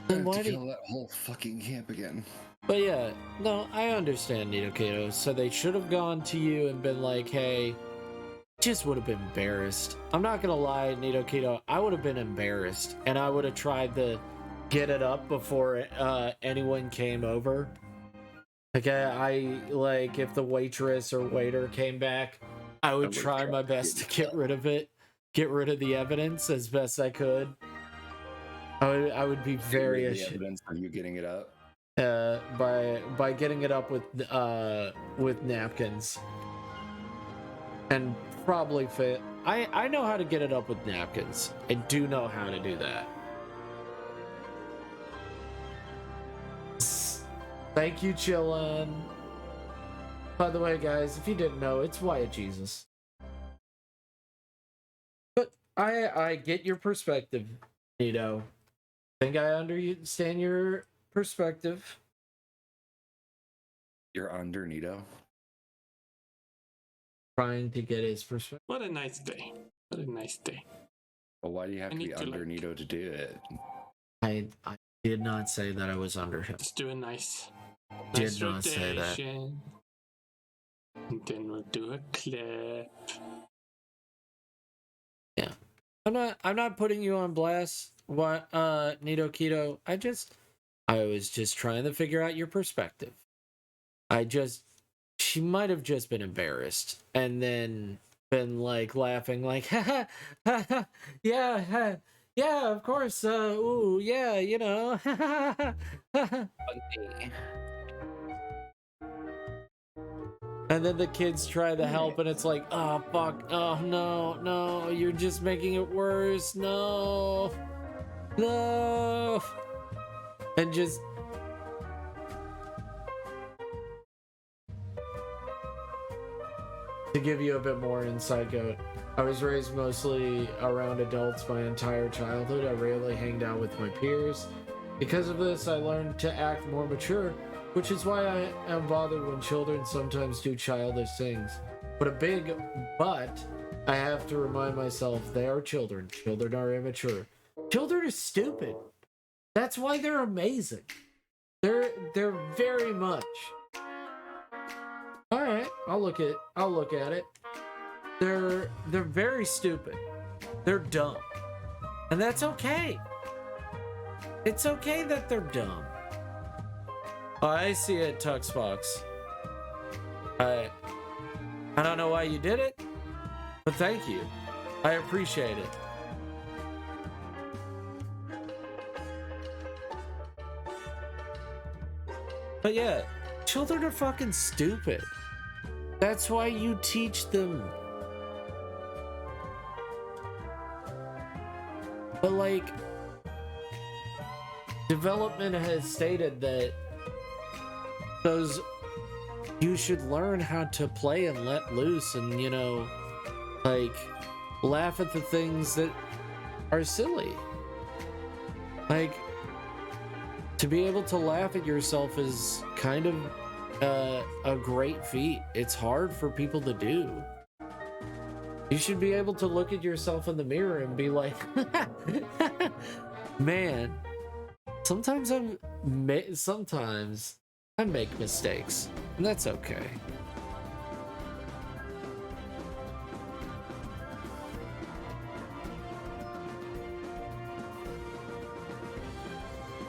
Then I have to kill that whole fucking camp again. But yeah, no, I understand, Nito Kato. So they should have gone to you and been like, hey, just would have been embarrassed. I'm not gonna lie, Nito Kato, I would have been embarrassed, and I would have tried to get it up before anyone came over. Like, I like, if the waitress or waiter came back, I would try my best to get rid of it, get rid of the evidence as best I could. I would be very ashamed. Evidence of you getting it up? By getting it up with napkins, and probably fit. I know how to get it up with napkins. I do know how to do that. Thank you, Chillin. By the way, guys, if you didn't know, it's Wyatt Jesus. I get your perspective, Nito. Think I understand your perspective. You're under Nito. Trying to get his perspective. What a nice day. What a nice day. Well, why do you have I to be need to, under like- Nito to do it? I did not say that I was under him. Let's do a nice Did not say that. rotation. And then we'll do a clip. I'm not putting you on blast. What Nito Keto. I was just trying to figure out your perspective. She might have just been embarrassed and then been like laughing like ha ha ha yeah yeah, of course, ooh, yeah, you know. And then the kids try to help, and it's like, oh, fuck, oh, no, you're just making it worse, no. And just... To give you a bit more insight, Goat, I was raised mostly around adults my entire childhood. I rarely hanged out with my peers. Because of this, I learned to act more mature, which is why I am bothered when children sometimes do childish things. But a big but, I have to remind myself they are children. Children are immature. Children are stupid. That's why they're amazing. They're very much. All right, I'll look at it. They're very stupid. They're dumb. And that's okay. It's okay that they're dumb. Oh, I see it, Tuxbox. I don't know why you did it, but thank you. I appreciate it. But yeah, children are fucking stupid. That's why you teach them. But like, development has stated that you should learn how to play and let loose and, you know, like, laugh at the things that are silly. Like, to be able to laugh at yourself is kind of a great feat. It's hard for people to do. You should be able to look at yourself in the mirror and be like, man, sometimes I make mistakes, and that's okay.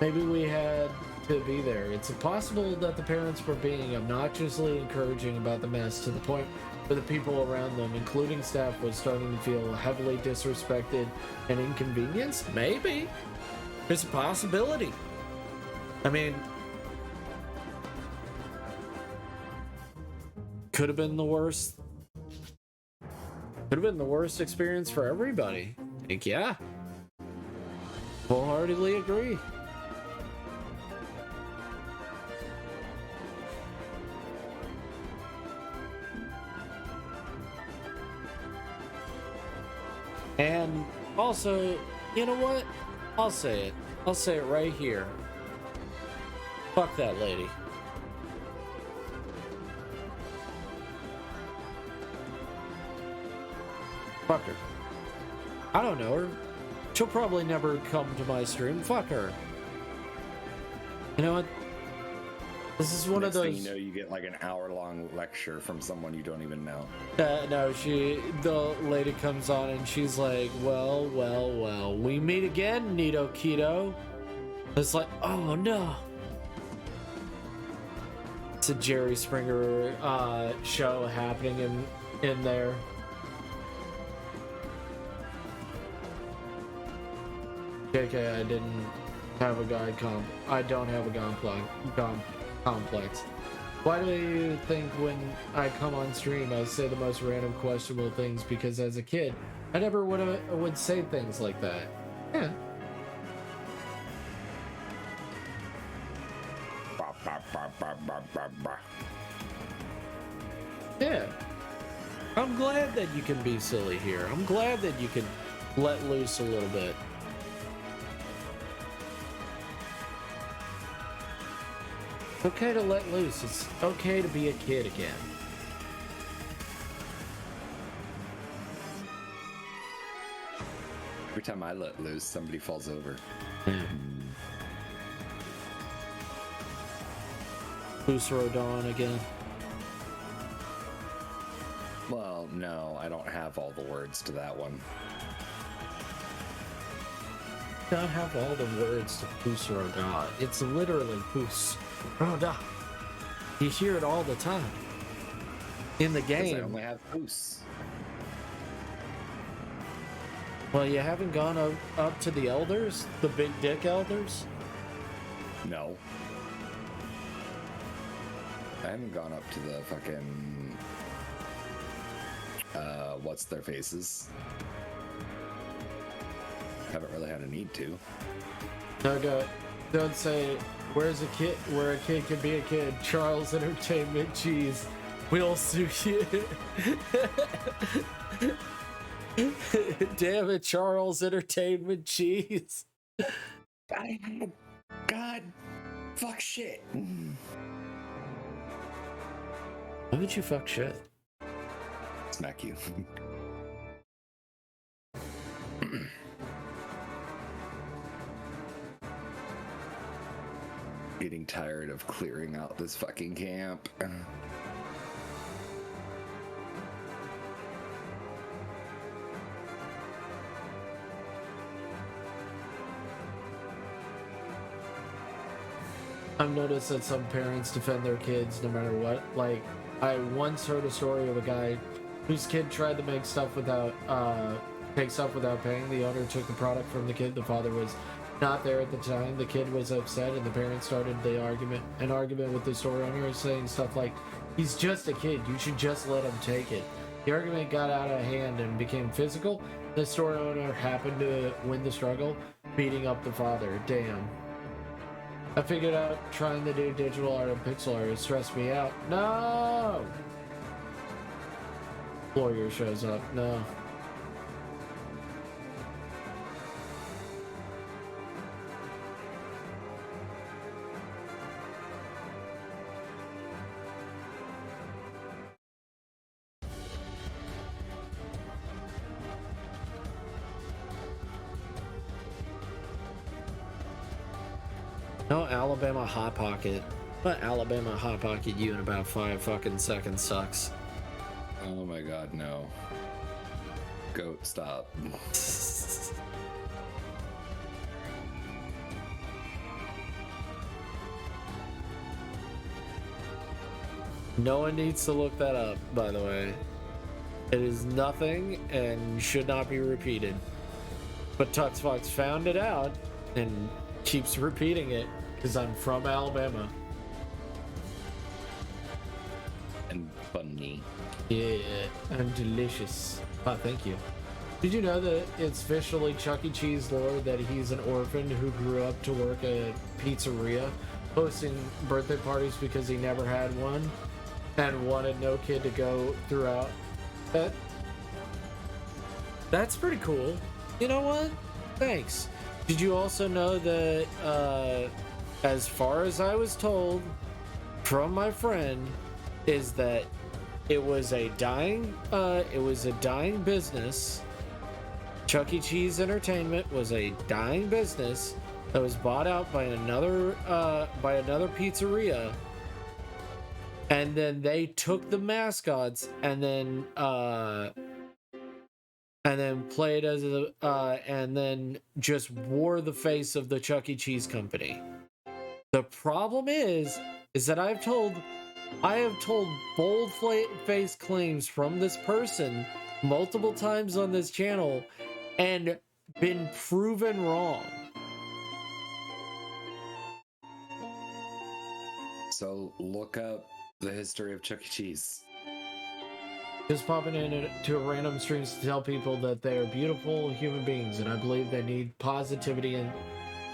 Maybe we had to be there. It's possible that the parents were being obnoxiously encouraging about the mess to the point where the people around them, including staff, was starting to feel heavily disrespected and inconvenienced. Maybe. There's a possibility. I mean, could have been the worst. Could have been the worst experience for everybody. Like, yeah. Wholeheartedly agree. And also, you know what? I'll say it. I'll say it right here. Fuck that lady. Fuck her. I don't know her. She'll probably never come to my stream. Fuck her. You know what? This is one Next of thing those. you know, you get like an hour-long lecture from someone you don't even know. No, the lady comes on and she's like, well, we meet again, Nito Keto. It's like, oh no. It's a Jerry Springer show happening in there. JK, I didn't have a guy I don't have a complex. Why do you think when I come on stream I say the most random questionable things? Because as a kid, I never would say things like that. Yeah. Yeah. I'm glad that you can be silly here. I'm glad that you can let loose a little bit. It's okay to let loose. It's okay to be a kid again. Every time I let loose, somebody falls over. Busrodon again. Well, no, I don't have all the words to that one. Don't have all the words to Busrodon. It's literally Busrodon. You hear it all the time. In the game. I only have Poos. Well, you haven't gone up to the elders? The big dick elders? No. I haven't gone up to the fucking... what's their faces? Haven't really had a need to. No, don't say, where a kid can be a kid. Charles Entertainment Cheese. We'll sue you. Damn it, Charles Entertainment Cheese. God, fuck shit. Why would you fuck shit? Smack you. Getting tired of clearing out this fucking camp. I've noticed that some parents defend their kids no matter what. Like, I once heard a story of a guy whose kid tried to make stuff without paying. The owner took the product from the kid. The father was not there at the time. The kid was upset, and the parents started an argument with the store owner, saying stuff like, "He's just a kid. You should just let him take it." The argument got out of hand and became physical. The store owner happened to win the struggle, beating up the father. Damn. I figured out trying to do digital art and pixel art. It stressed me out. No! Lawyer shows up. No. No, Alabama Hot Pocket. But Alabama Hot Pocket you in about 5 fucking seconds sucks. Oh my god, no. Goat, stop. No one needs to look that up, by the way. It is nothing and should not be repeated. But Tux Fox found it out and keeps repeating it because I'm from Alabama. And funny. Yeah, and delicious. Oh, thank you. Did you know that it's officially Chuck E. Cheese lore that he's an orphan who grew up to work at a pizzeria, hosting birthday parties because he never had one and wanted no kid to go throughout? That's pretty cool. You know what? Thanks. Did you also know that, as far as I was told from my friend, is that it was a dying business. Chuck E. Cheese Entertainment was a dying business that was bought out by another pizzeria, and then they took the mascots and then played as and then just wore the face of the Chuck E. Cheese company. The problem is that I have told bold-faced claims from this person multiple times on this channel and been proven wrong. So look up the history of Chuck E. Cheese. Just popping into random streams to tell people that they are beautiful human beings, and I believe they need positivity and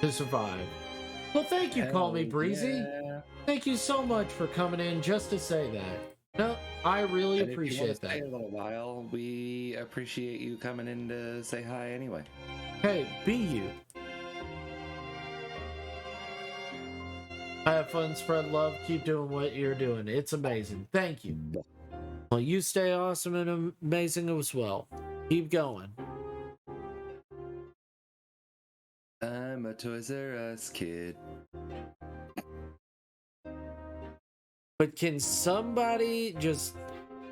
to survive. Well, thank you, Call Me Breezy. Yeah. Thank you so much for coming in just to say that. No, I really And if you want to appreciate stay that. a little while, we appreciate you coming in to say hi anyway. Hey, be you. Have fun, spread love, keep doing what you're doing. It's amazing. Thank you. Well, you stay awesome and amazing as well. Keep going. I'm a Toys R Us kid. But can somebody just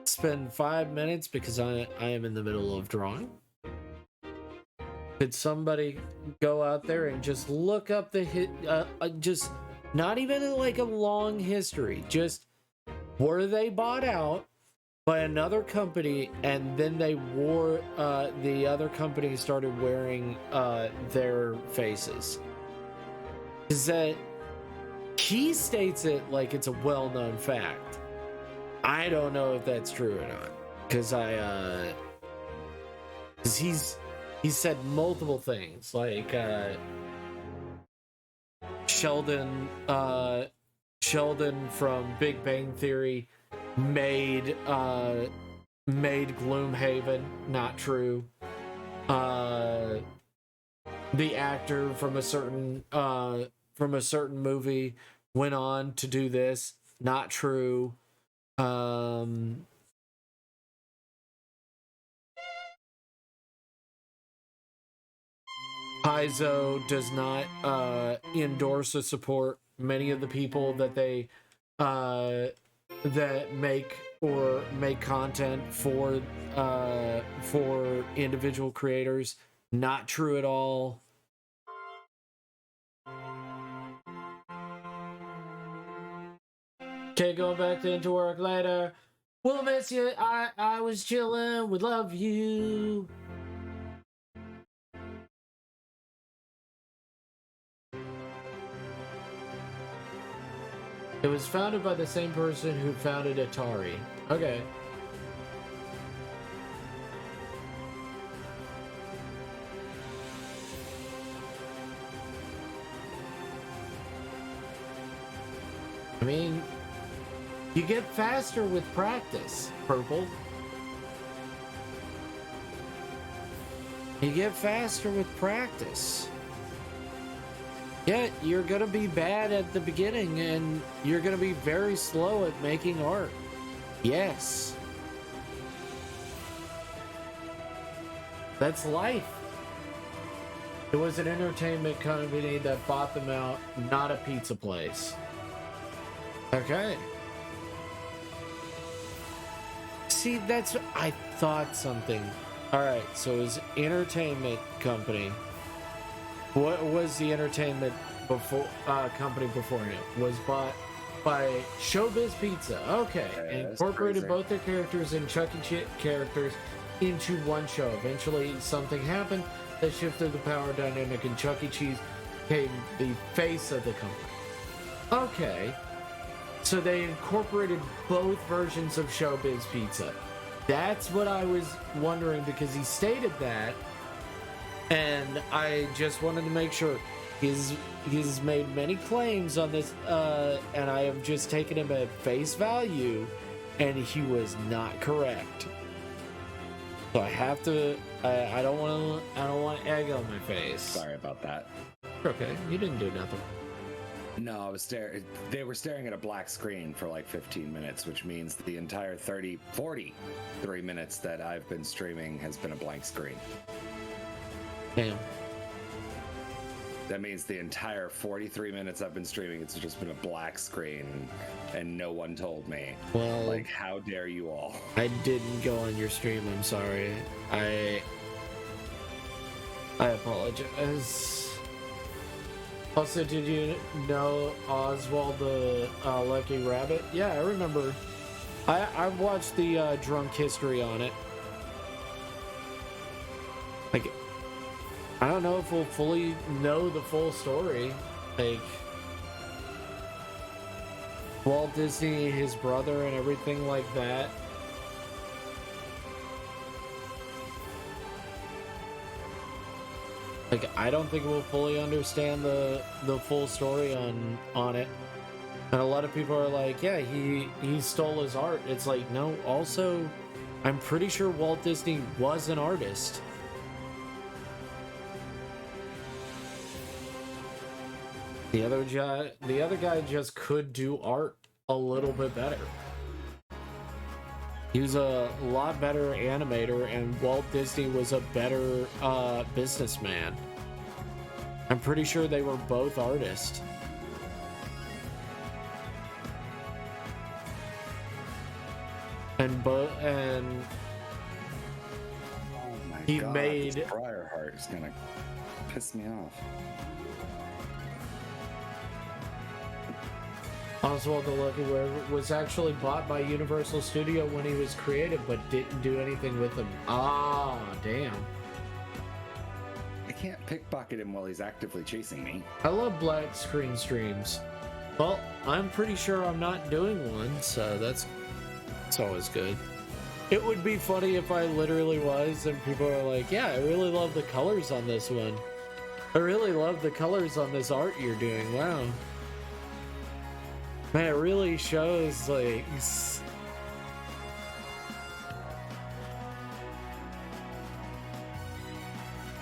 spend 5 minutes, because I am in the middle of drawing? Could somebody go out there and just look up the just not even like a long history, just were they bought out by another company and then they wore the other company started wearing their faces? Is that he states it like it's a well-known fact. I don't know if that's true or not, because he's said multiple things like Sheldon from Big Bang Theory made Gloomhaven. Not true. The actor from a certain movie went on to do this. Not true. Paizo does not endorse or support many of the people that they that make content for individual creators. Not true at all. Okay, going back into work later. We'll miss you. I was chilling. We love you. It was founded by the same person who founded Atari. Okay. I mean, you get faster with practice, Purple. You get faster with practice. Yeah, you're gonna be bad at the beginning and you're gonna be very slow at making art. Yes. That's life. It was an entertainment company that bought them out, not a pizza place. Okay. See, I thought something. Alright, so it was entertainment company. What was the entertainment company beforehand? Was bought by Showbiz Pizza. Okay, Yeah, incorporated crazy. both their characters and Chuck E. Cheese characters into one show. Eventually, something happened that shifted the power dynamic, and Chuck E. Cheese became the face of the company. Okay, so they incorporated both versions of Showbiz Pizza. That's what I was wondering, because he stated that. And I just wanted to make sure. He's made many claims on this, and I have just taken him at face value, and he was not correct. So I have to. I don't want egg on my face. Sorry about that. Okay, you didn't do nothing. No, I was staring. They were staring at a black screen for like 15 minutes, which means the entire 43 minutes that I've been streaming has been a blank screen. Damn. That means the entire 43 minutes I've been streaming, it's just been a black screen, and no one told me. Well, Like, how dare you all? I didn't go on your stream. I'm sorry. I apologize. Also, did you know Oswald the Lucky Rabbit? Yeah, I remember. I watched the drunk history on it. Like, I don't know if we'll fully know the full story. Like, Walt Disney, his brother, and everything like that. Like, I don't think we'll fully understand the full story on it. And a lot of people are like, yeah, he stole his art. It's like, no, also, I'm pretty sure Walt Disney was an artist. The other guy just could do art a little bit better. He was a lot better animator, and Walt Disney was a better businessman. I'm pretty sure they were both artists. And Oh my he God, made this Briarheart is gonna piss me off. Oswald the Lucky Were was actually bought by Universal Studio when he was created, but didn't do anything with them. Ah, damn. I can't pickpocket him while he's actively chasing me. I love black screen streams. Well, I'm pretty sure I'm not doing one, so that's always good. It would be funny if I literally was, and people are like, yeah, I really love the colors on this one. I really love the colors on this art you're doing. Wow. Man, it really shows, like,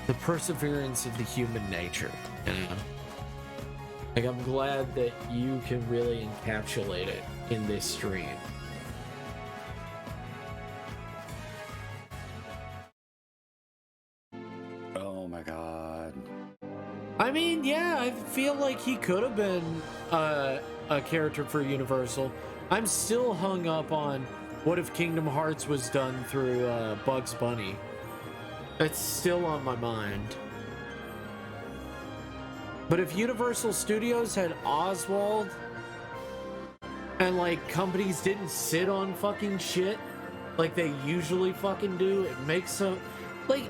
the perseverance of the human nature, you know? Like, I'm glad that you can really encapsulate it in this stream. Oh my God. I mean, yeah, I feel like he could have been a character for Universal. I'm still hung up on what if Kingdom Hearts was done through Bugs Bunny. It's still on my mind. But if Universal Studios had Oswald and like companies didn't sit on fucking shit like they usually fucking do, it makes so like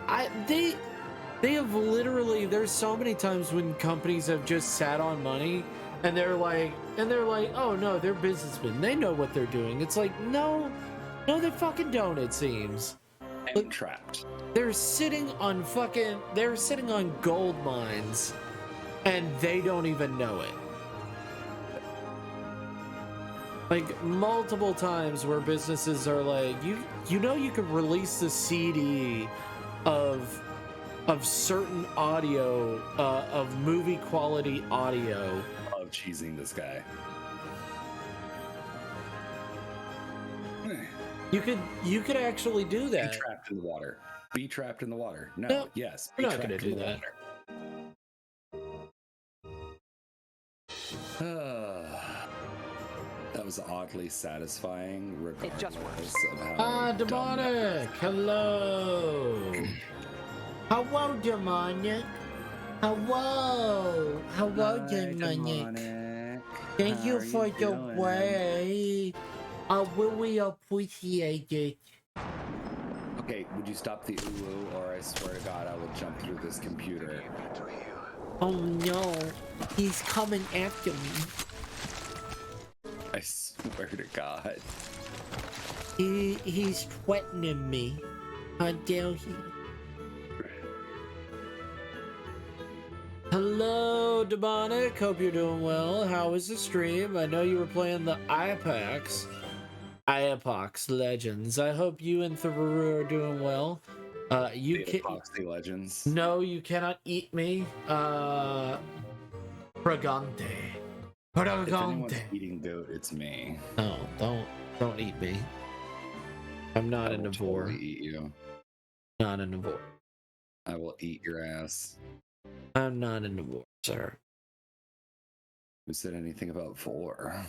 they have literally, there's so many times when companies have just sat on money and they're like, oh no, they're businessmen, they know what they're doing. It's like, no they fucking don't, it seems. I'm trapped. They're sitting on gold mines and they don't even know it. Like multiple times where businesses are like, you know, you could release the CD of certain audio, of movie quality audio. I love cheesing this guy. You could actually do that. Be trapped in the water. Be trapped in the water. No, No, yes. we're Be not gonna trapped in do the that. water. That was oddly satisfying, regardless just works. of how dumb Demonic! Hello! Hello, Demonic! Hello! Hello, Demonic! Thank you for the way. I really appreciate it. Okay, would you stop the ooh or I swear to God I will jump through this computer. Oh no, he's coming after me. I swear to God. He's threatening me. How dare he? Hello, Demonic. Hope you're doing well. How was the stream? I know you were playing the Iapox Legends. I hope you and Tharuru are doing well. You The Epoxy Legends. No, you cannot eat me. Pregante. If anyone's eating goat, it's me. No, don't eat me. I'm not a I will Navore. totally eat you. Not a Navore. I will eat your ass. I'm not a Navore, sir. Who said anything about 4?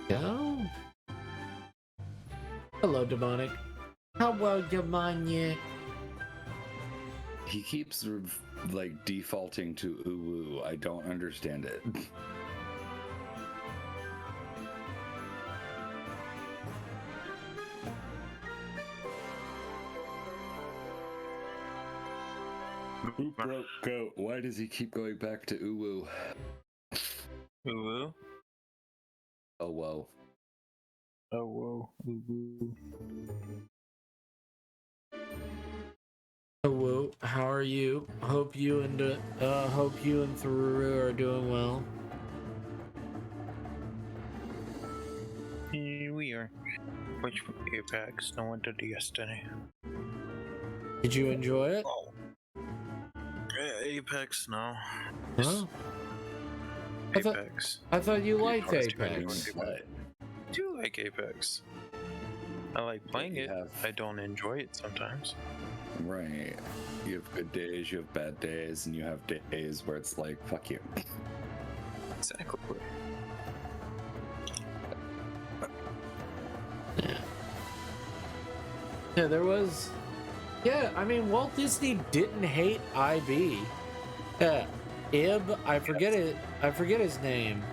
Go. Hello, Demonic. Hello, Demonic. He keeps like defaulting to ooh. I don't understand it. Who broke goat? Why does he keep going back to ooh? Ooh. Oh whoa. Oh whoa. Ooh. Oh, Hope you and Thuru are doing well. We are. Which Apex? No one did yesterday. Did you enjoy it? Oh. Apex, no. Huh? Apex. I thought you liked Honest, Apex. I do like Apex. I like playing it. I don't enjoy it sometimes. Right. You have good days, you have bad days, and you have days where it's like, fuck you. Exactly. Yeah, there was. Yeah, I mean, Walt Disney didn't hate IB. Ib, I forget his name,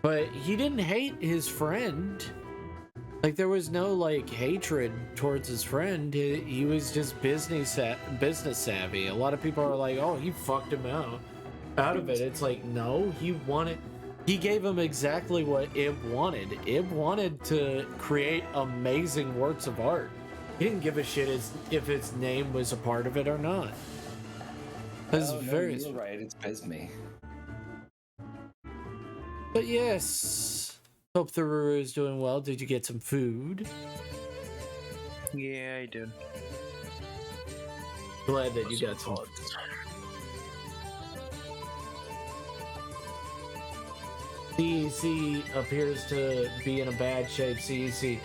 but he didn't hate his friend. Like, there was no like hatred towards his friend. He was just business savvy. A lot of people are like, "Oh, he fucked him out of it." It's like, no, he gave him exactly what Ib wanted. Ib wanted to create amazing works of art. He didn't give a shit if his name was a part of it or not. That's very. You're right. It's Bisme. But yes, hope Thuru is doing well. Did you get some food? Yeah, I did. Glad that you got some. CEC appears to be in a bad shape. CEC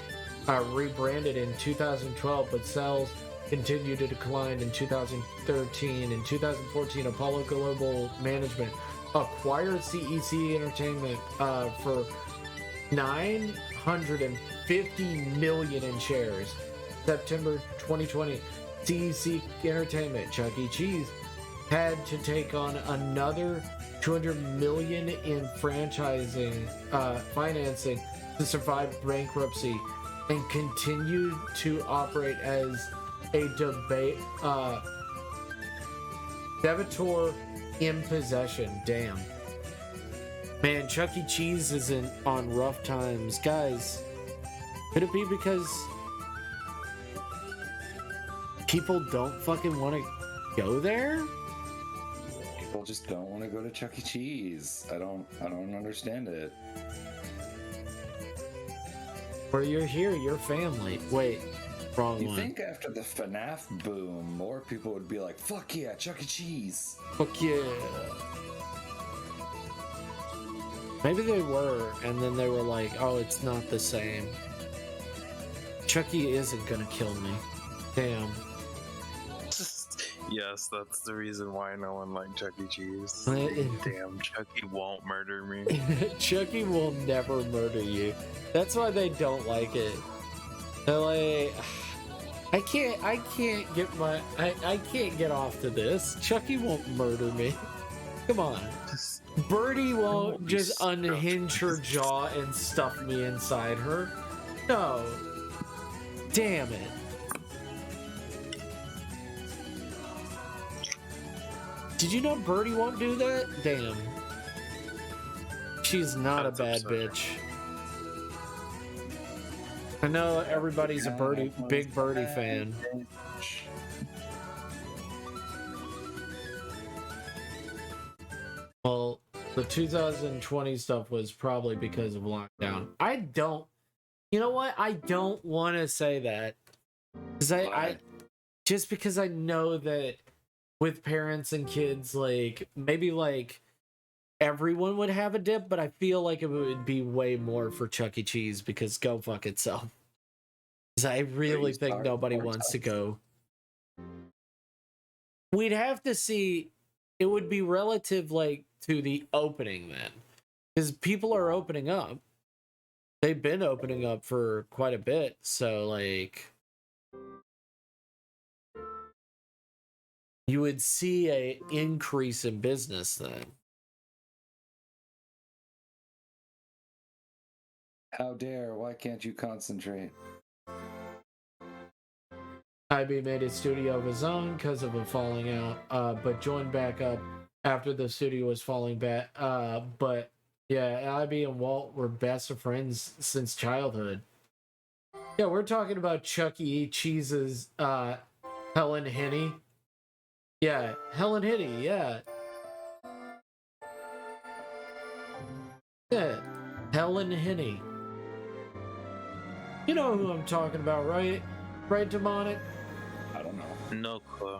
rebranded in 2012, but sales continued to decline in 2013. In 2014, Apollo Global Management acquired CEC Entertainment for $950 million in shares. September 2020, CEC Entertainment, Chuck E. Cheese, had to take on another $200 million in franchising financing to survive bankruptcy and continue to operate as a debitor in possession. Damn. Man, Chuck E. Cheese isn't on rough times. Guys, could it be because people don't fucking want to go there? People just don't want to go to Chuck E. Cheese. I don't understand it. Where you're here, your family. Wait, wrong You one. think after the FNAF boom, more people would be like, fuck yeah, Chuck E. Cheese. Fuck yeah. Maybe they were, and then they were like, oh, it's not the same. Chucky isn't gonna kill me. Damn. Yes, that's the reason why no one liked Chuck E. Cheese. Damn, Chucky won't murder me. Chucky will never murder you. That's why they don't like it. They're like, I can't get off to this. Chucky won't murder me. Come on. Birdie won't just unhinge her jaw and stuff me inside her. No. Damn it. Did you know Birdie won't do that? Damn. She's not a bad bitch. I know everybody's a big Birdie fan. Well, the 2020 stuff was probably because of lockdown. You know what? I don't want to say that. Because just because I know that with parents and kids, like, maybe like everyone would have a dip, but I feel like it would be way more for Chuck E. Cheese because go fuck itself. Because I really think nobody wants to go. We'd have to see. It would be relative, like, to the opening then. Because people are opening up. They've been opening up for quite a bit, so, like, you would see a increase in business then. How dare, why can't you concentrate? IB made a studio of his own because of a falling out, but joined back up after the studio was falling back. But yeah, IB and Walt were best of friends since childhood. Yeah, we're talking about Chuck E. Cheese's Helen Henny. Yeah, Helen Hitty, yeah. Yeah, Helen Hitty. You know who I'm talking about, right? Right, Demonic? I don't know. No clue.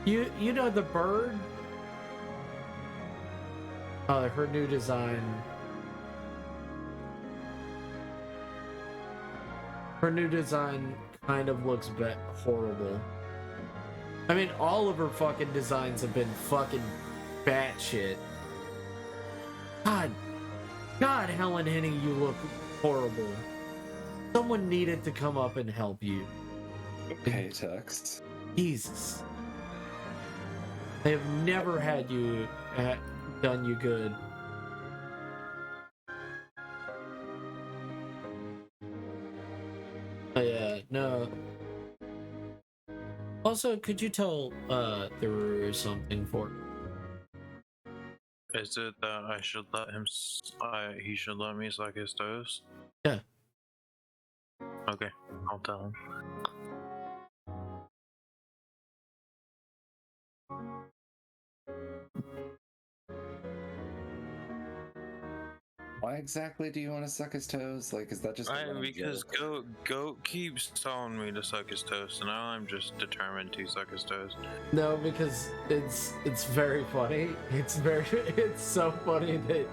You know the bird? Her new design. Her new design kind of looks horrible. I mean, all of her fucking designs have been fucking batshit. God, Helen Henning, you look horrible. Someone needed to come up and help you. Okay, Tux. Jesus. They have never had you done you good. Yeah, no. Also, could you tell Thuru something for? Is it that I should let him? He should let me suck his toes? Yeah. Okay, I'll tell him. Why exactly do you want to suck his toes? Like, is that just Because Goat keeps telling me to suck his toes, and now I'm just determined to suck his toes. No, because it's very funny. It's so funny that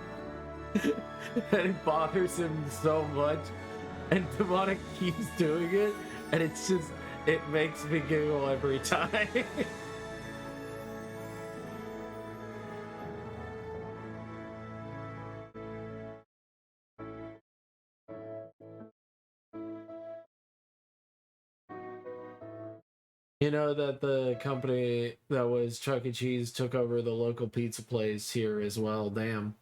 that it bothers him so much, and Demonic keeps doing it, and it makes me giggle every time. You know that the company that was Chuck E. Cheese took over the local pizza place here as well. Damn.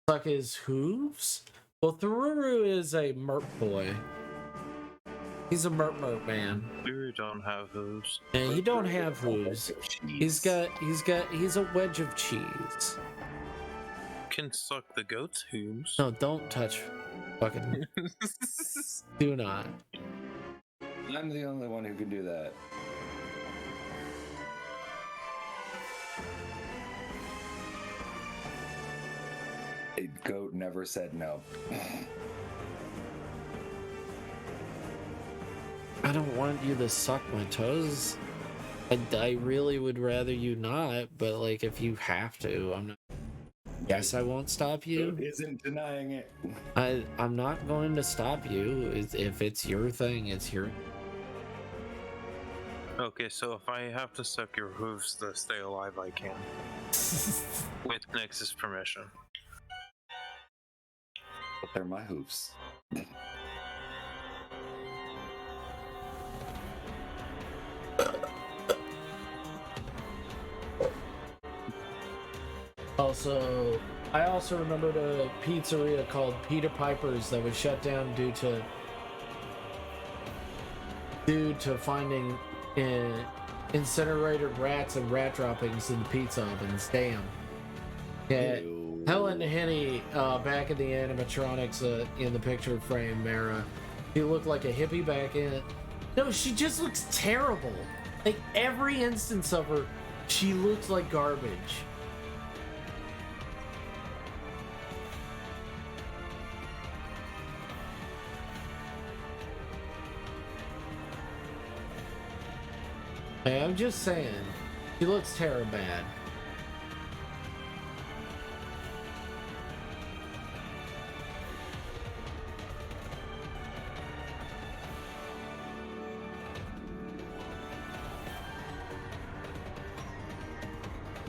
Suck his hooves? Well, Thururu is a merp boy. He's a merp man. You don't have hooves. And he don't have hooves. He's a wedge of cheese. Can suck the goat's hooves. No, don't touch fucking. Do not. I'm the only one who can do that. A goat never said no. I don't want you to suck my toes. I really would rather you not, but like if you have to, I'm not. Yes, I won't stop you. Goat isn't denying it. I'm not going to stop you. If it's your thing, it's your. Okay, so if I have to suck your hooves to stay alive, I can. With Nix's permission. But they're my hooves. I also remembered a pizzeria called Peter Piper's that was shut down due to finding incinerated rats and rat droppings in the pizza ovens. Damn. Yeah. Ew. Helen Henny, back in the animatronics in the picture frame, Mara, she looked like a hippie back in. No, she just looks terrible. Like every instance of her, she looks like garbage. Hey, I'm just saying, she looks terrible bad.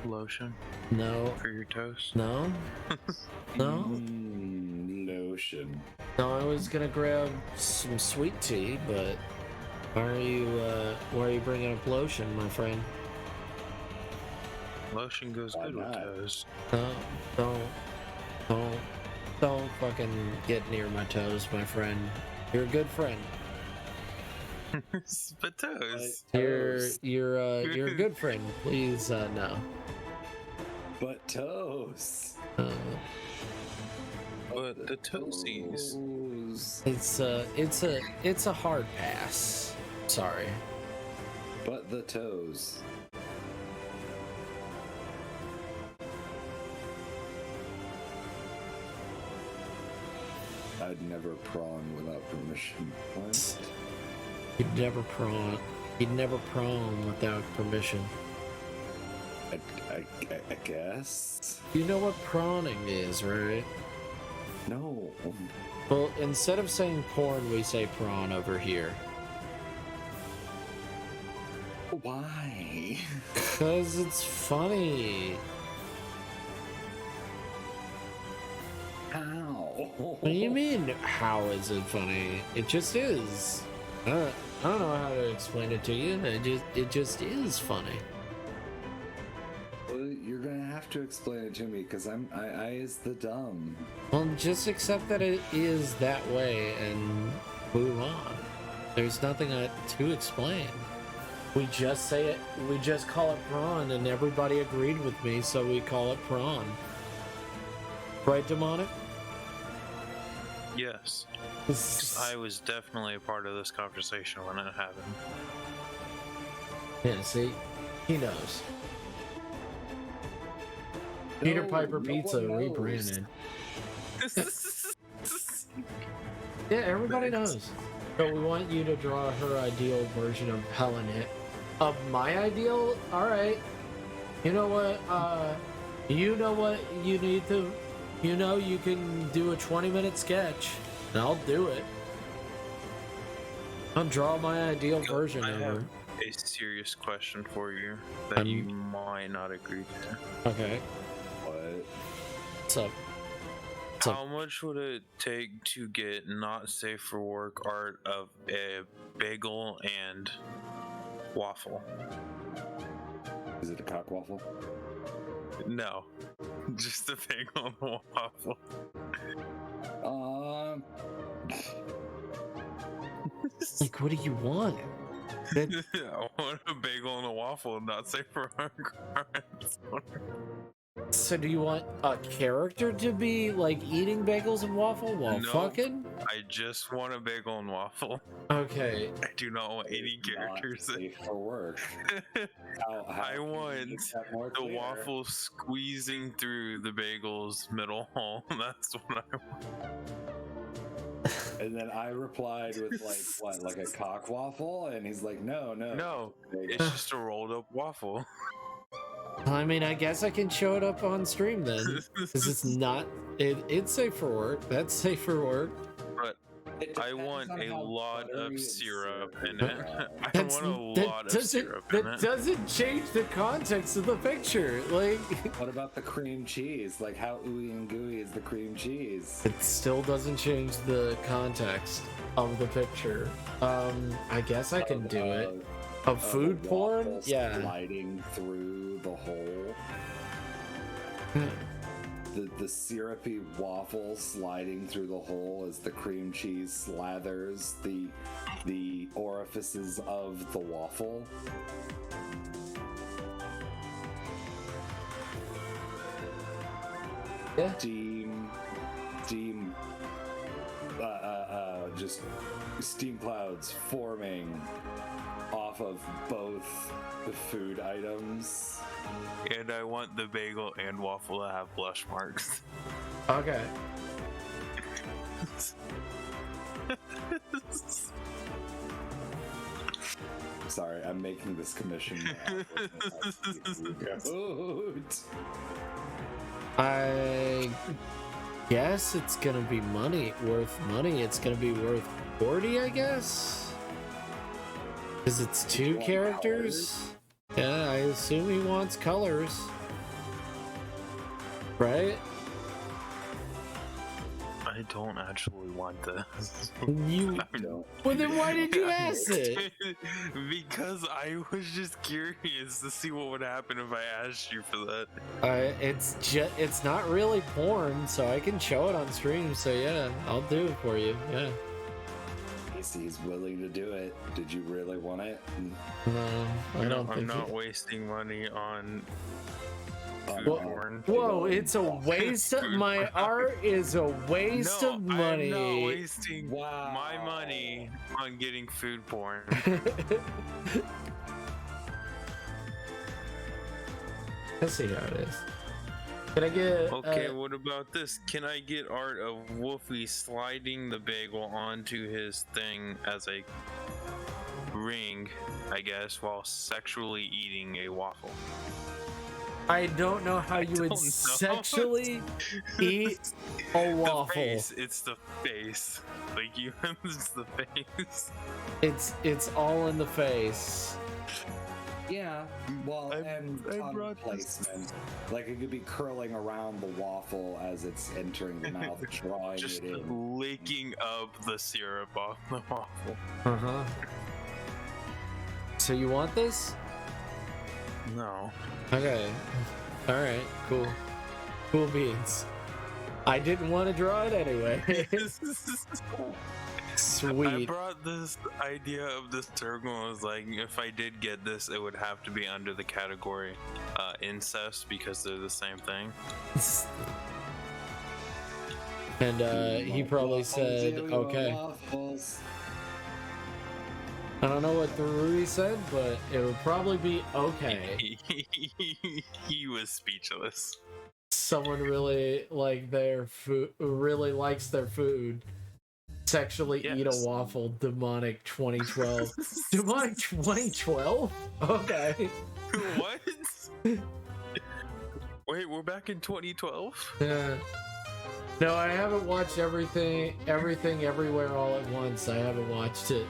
Lotion No. for your toes? No? No? Lotion. No, I was gonna grab some sweet tea, but why are you bringing up lotion, my friend? Lotion goes Why good with not? toes. Don't fucking get near my toes, my friend. You're a good friend. But toes. You're a good friend. Please, no. But toes. But the toesies. It's a hard pass. Sorry. But the toes. never prawn without permission. What? You'd never prawn without permission. I guess. You know what prawning is, right? No. Well, instead of saying porn, we say prawn over here. Why? Because it's funny. How? What do you mean, how is it funny? It just is. I don't know how to explain it to you. It just is funny. Well, you're gonna have to explain it to me because I is the dumb. Well, just accept that it is that way and move on. There's nothing to explain. We just say it. We just call it prawn, and everybody agreed with me, so we call it prawn. Right, Demonic? Yes. I was definitely a part of this conversation when it happened. Yeah, see? He knows. Peter Piper Pizza rebranded. Yeah, everybody knows. So we want you to draw her ideal version of Helen Hit. Of my ideal? Alright. You know what, you know what you need to... You know, you can do a 20-minute sketch, and I'll do it. I'll draw my ideal version I of have her. a serious question for you that you might not agree to. Okay. What? What's up? How much would it take to get not safe for work art of a bagel and waffle? Is it a cock waffle? No, just a bagel and a waffle. Like, what do you want? I want a bagel and a waffle, not safe for work art. So do you want a character to be like eating bagels and waffle while fucking? I just want a bagel and waffle. Okay. I do not want any characters. Not safe for work. I want the waffle squeezing through the bagel's middle hole. That's what I want. And then I replied with like a cock waffle, and he's like, no, it's just a rolled up waffle. I mean, I guess I can show it up on stream then, because it's not. It's safe for work. That's safe for work. But I want a lot of syrup in it. I want a lot of syrup in it. That doesn't change the context of the picture. Like, what about the cream cheese? Like, how ooey and gooey is the cream cheese? It still doesn't change the context of the picture. I guess I can do it. Of food porn? Yeah. Sliding through the hole. The syrupy waffle sliding through the hole as the cream cheese slathers the orifices of the waffle. Yeah. Just steam clouds forming off of both the food items. And I want the bagel and waffle to have blush marks. Okay. Sorry, I'm making this commission now. I guess it's gonna be worth money. It's gonna be worth 40, I guess. Because it's two characters. Colors? Yeah, I assume he wants colors. Right? I don't actually want this. You don't. Well, then why did you ask it? Because I was just curious to see what would happen if I asked you for that. It's not really porn, so I can show it on stream. So yeah, I'll do it for you. Yeah. He's willing to do it. Did you really want it? No, I don't think I'm not wasting money on. Whoa, it's a waste of my art is a waste of money. I'm not wasting my money on getting food porn. Let's see how it is. Can I get Okay, what about this? Can I get art of Wolfie sliding the bagel onto his thing as a ring, I guess, while sexually eating a waffle? I don't know how you would don't know. sexually eat a waffle. The face, it's the face. Like you, it's the face. It's all in the face. Yeah, well, and I tongue brought placement. Like it could be curling around the waffle as it's entering the mouth, drawing Just it in. licking up the syrup off the waffle. Uh-huh. So you want this? No. Okay. Alright, cool. Cool beans. I didn't want to draw it anyway. Sweet. I brought this idea of this circle. I was like, if I did get this, it would have to be under the category incest because they're the same thing. And he probably said, okay. Waffles. I don't know what the Rui said, but it would probably be okay. He was speechless. Someone really like their food, really likes their food. Sexually eat a waffle. Demonic 2012. Demonic 2012? Okay. What? Wait, we're back in 2012? Yeah. No, I haven't watched everything, everywhere, all at once. I haven't watched it.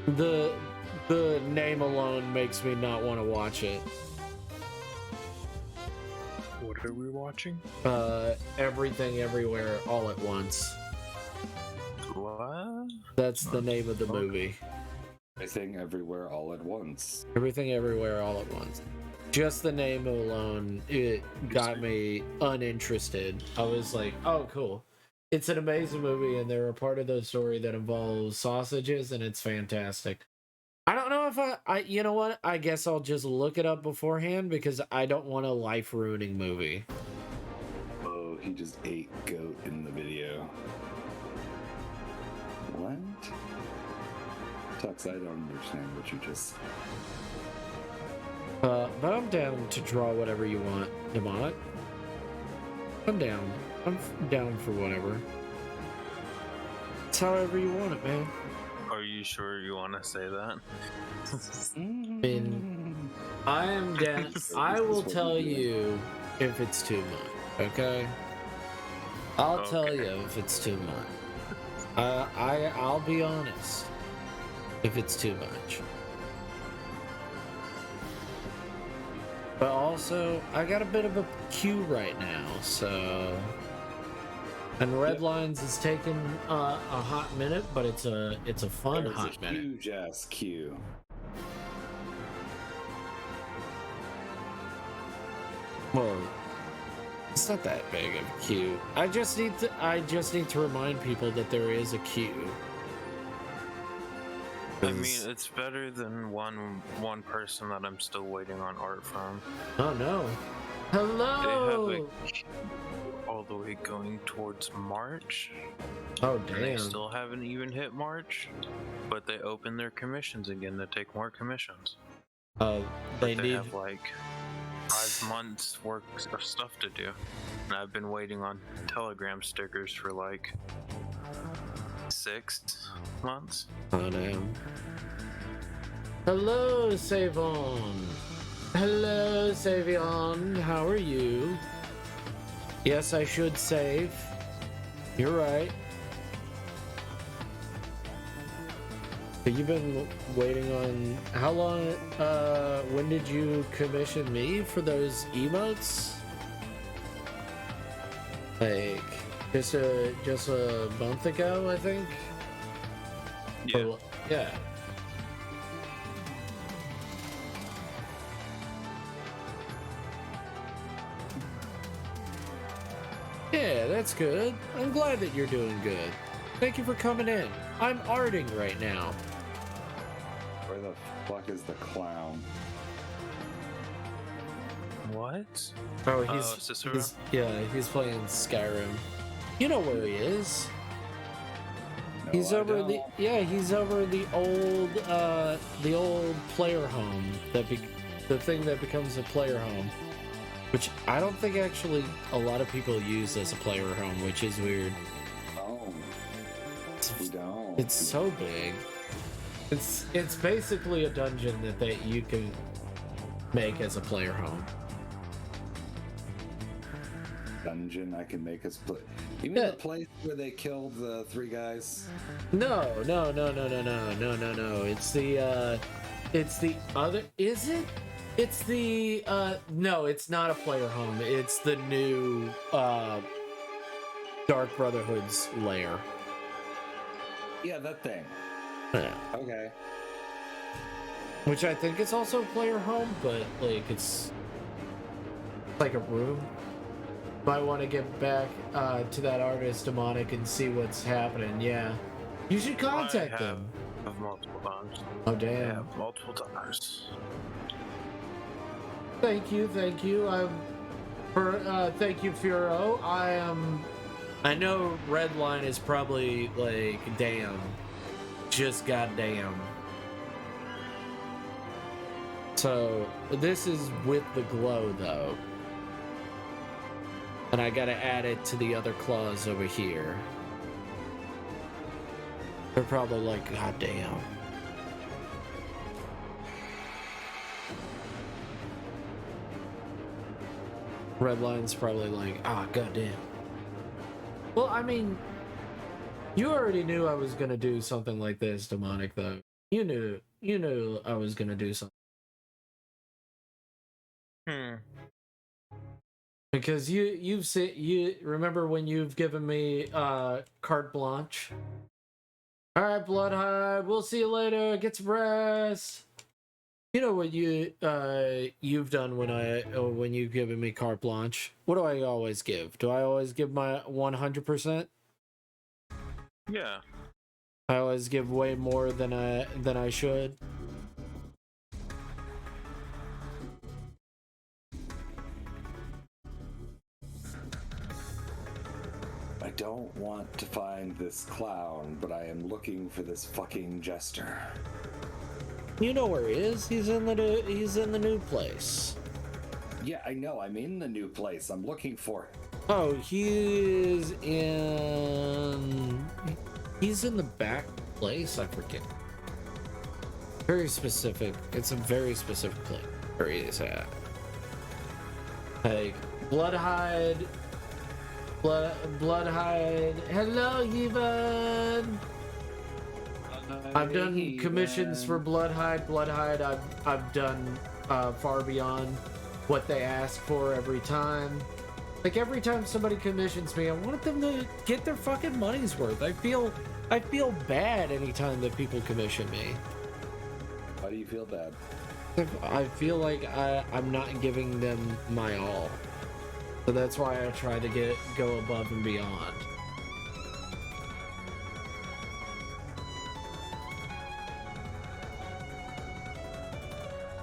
The name alone makes me not want to watch it. What are we watching? Everything, everywhere, all at once. What? That's the name of the movie. Everything, everywhere, all at once. Everything, everywhere, all at once. Just the name alone, it got me uninterested. I was like, oh, cool. It's an amazing movie, and they're a part of the story that involves sausages, and it's fantastic. I don't know if I you know what? I guess I'll just look it up beforehand because I don't want a life-ruining movie. Oh, he just ate goat in the video. What? Tux, I don't understand what you just... But I'm down to draw whatever you want, Demonic. I'm down. I'm down for whatever. It's however you want it, man. Are you sure you want to say that? I mean, I am down. I will tell you if it's too much, okay? I'll tell you if it's too much. I'll be honest if it's too much. But also, I got a bit of a queue right now, so... And Redlines is taking a hot minute, but it's a fun hot minute. Huge ass queue. Well, it's not that big of a queue. I just need to remind people that there is a queue. I mean, it's better than one person that I'm still waiting on art from. Oh no! Hello. They have a all the way going towards March. Oh And they damn! still haven't even hit March, but they opened their commissions again to take more commissions. Oh, they They need. have like 5 months worth of stuff to do, and I've been waiting on Telegram stickers for like 6 months. Oh no! Hello, Savon. Hello, Savion. How are you? Yes, I should save. You're right. But you've been waiting on how long? When did you commission me for those emotes? Like just a month ago, I think. Yeah. Or, yeah. Yeah, that's good. I'm glad that you're doing good. Thank you for coming in. I'm arting right now. Where the fuck is the clown? What? Oh, Cicero? he's playing Skyrim. You know where he is. No, He's I over don't. he's over the old player home the thing that becomes a player home, which I don't think actually a lot of people use as a player home, which is weird. Oh, we don't. It's so big. It's basically a dungeon that you can make as a player home. Dungeon I can make us play. You mean the place where they killed the 3 guys? No. It's the other. Is it? It's the no, it's not a player home. It's the new Dark Brotherhood's lair. Yeah, that thing. Yeah. Okay. Which I think is also a player home, but like it's like a room. Might want to get back to that artist Demonic and see what's happening. Yeah, you should contact them. Of multiple times. Oh damn! Yeah, multiple times. Thank you. Thank you, Furo. I know Redline is probably like, damn, just goddamn. So this is with the glow though. And I gotta add it to the other claws over here. They're probably like, god damn. Redline's probably like, ah, god damn. Well, I mean, you already knew I was gonna do something like this, Demonic, though. You knew I was gonna do something. Because you remember when you've given me carte blanche. All right, Bloodhide, we'll see you later. Get some rest. You know what you've done when you've given me carte blanche. What do I always give? Do I always give my 100%? Yeah. I always give way more than I should. I don't want to find this clown, but I am looking for this fucking jester. You know where he is. He's in the new place. Yeah, I know. I'm in the new place. I'm looking for it. Oh, he's in the back place. I forget. Very specific. It's a very specific place where he is at. Hey, Bloodhide. Bloodhide. Hello, Evan. I've done commissions for Bloodhide. I've done far beyond what they ask for every time. Like every time somebody commissions me, I want them to get their fucking money's worth. I feel bad anytime that people commission me. Why do you feel bad? I feel like I'm not giving them my all. So that's why I try to go above and beyond.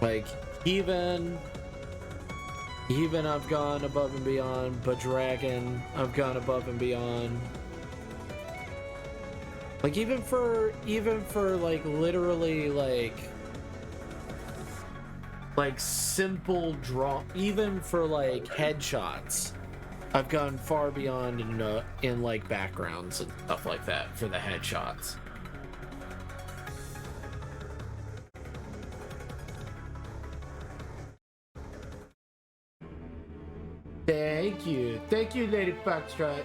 Like, even I've gone above and beyond, but Dragon, I've gone above and beyond. Like, even for like, literally, like simple draw, even for like headshots, I've gone far beyond in like backgrounds and stuff like that for the headshots. Thank you, Lady Foxtrot.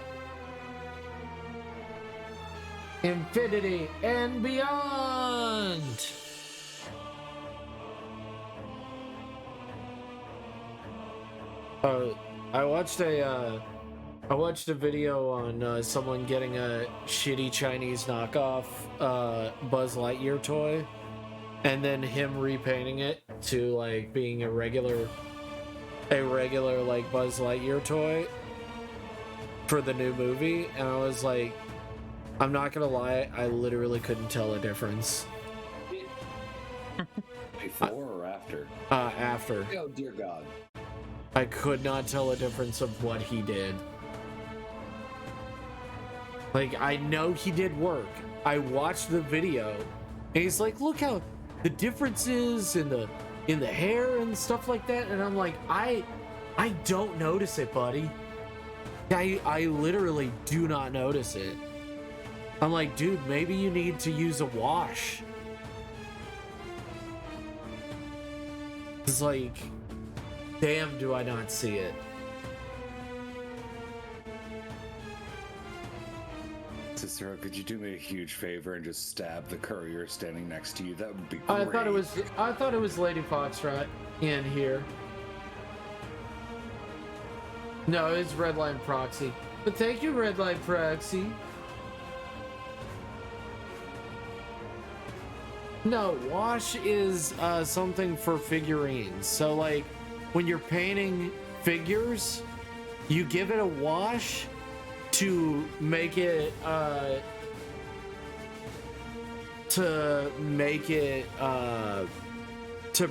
Infinity and beyond. I watched a video on someone getting a shitty Chinese knockoff Buzz Lightyear toy, and then him repainting it to like being a regular like Buzz Lightyear toy for the new movie, and I was like, I'm not gonna lie, I literally couldn't tell a difference. Before or after? After. Oh dear God. I could not tell a difference of what he did. Like, I know he did work. I watched the video, and he's like, look how the differences in in the hair and stuff like that, and I'm like, I don't notice it, buddy. I literally do not notice it. I'm like, dude, maybe you need to use a wash. It's like, damn, do I not see it. Cicero, could you do me a huge favor and just stab the courier standing next to you? That would be great. I thought it was Lady Foxtrot in here. No, it's Redline Proxy. But thank you, Redline Proxy. No, wash is something for figurines. So, like, when you're painting figures, you give it a wash to make it to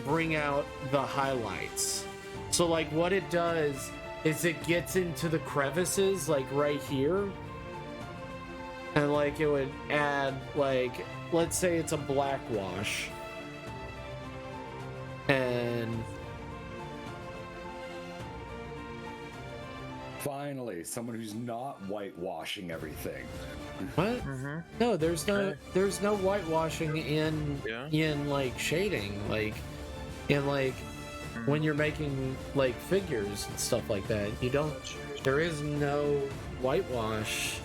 bring out the highlights. So, like, what it does is it gets into the crevices, like right here, and like it would add, like, let's say it's a black wash, and finally someone who's not whitewashing everything. What? No, there's no whitewashing in like shading, like in like when you're making like figures and stuff like that. There is no whitewash.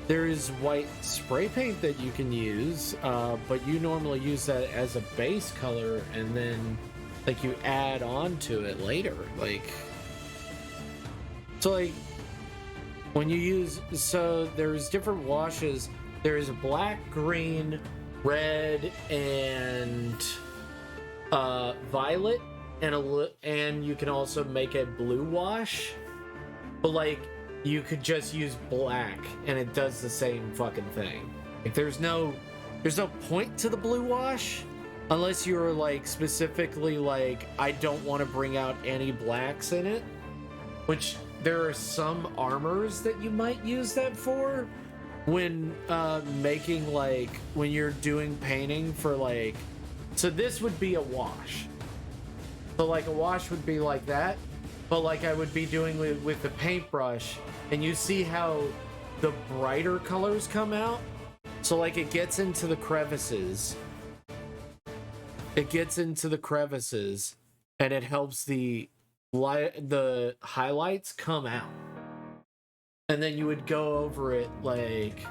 There is white spray paint that you can use, but you normally use that as a base color, and then like you add on to it later. Like, so like when you use, so there's different washes. There's black, green, red, and violet, and you can also make a blue wash, but like you could just use black and it does the same fucking thing. Like there's no point to the blue wash unless you're like specifically like, I don't want to bring out any blacks in it, which there are some armors that you might use that for when making, like, when you're doing painting for like, so this would be a wash. So like a wash would be like that, but like I would be doing with the paintbrush, and you see how the brighter colors come out. So like it gets into the crevices. It gets into the crevices, and it helps the highlights come out. And then you would go over it like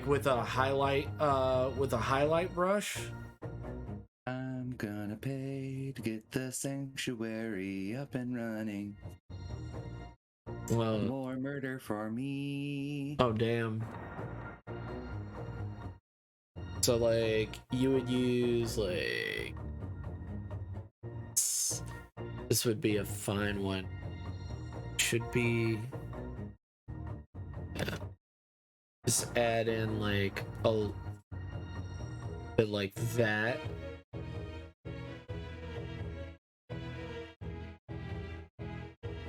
with a highlight brush. I'm gonna pay to get the sanctuary up and running. Well, more murder for me. Oh damn. So like you would use like this would be a fine one. Should be, yeah. Just add in like a bit like that.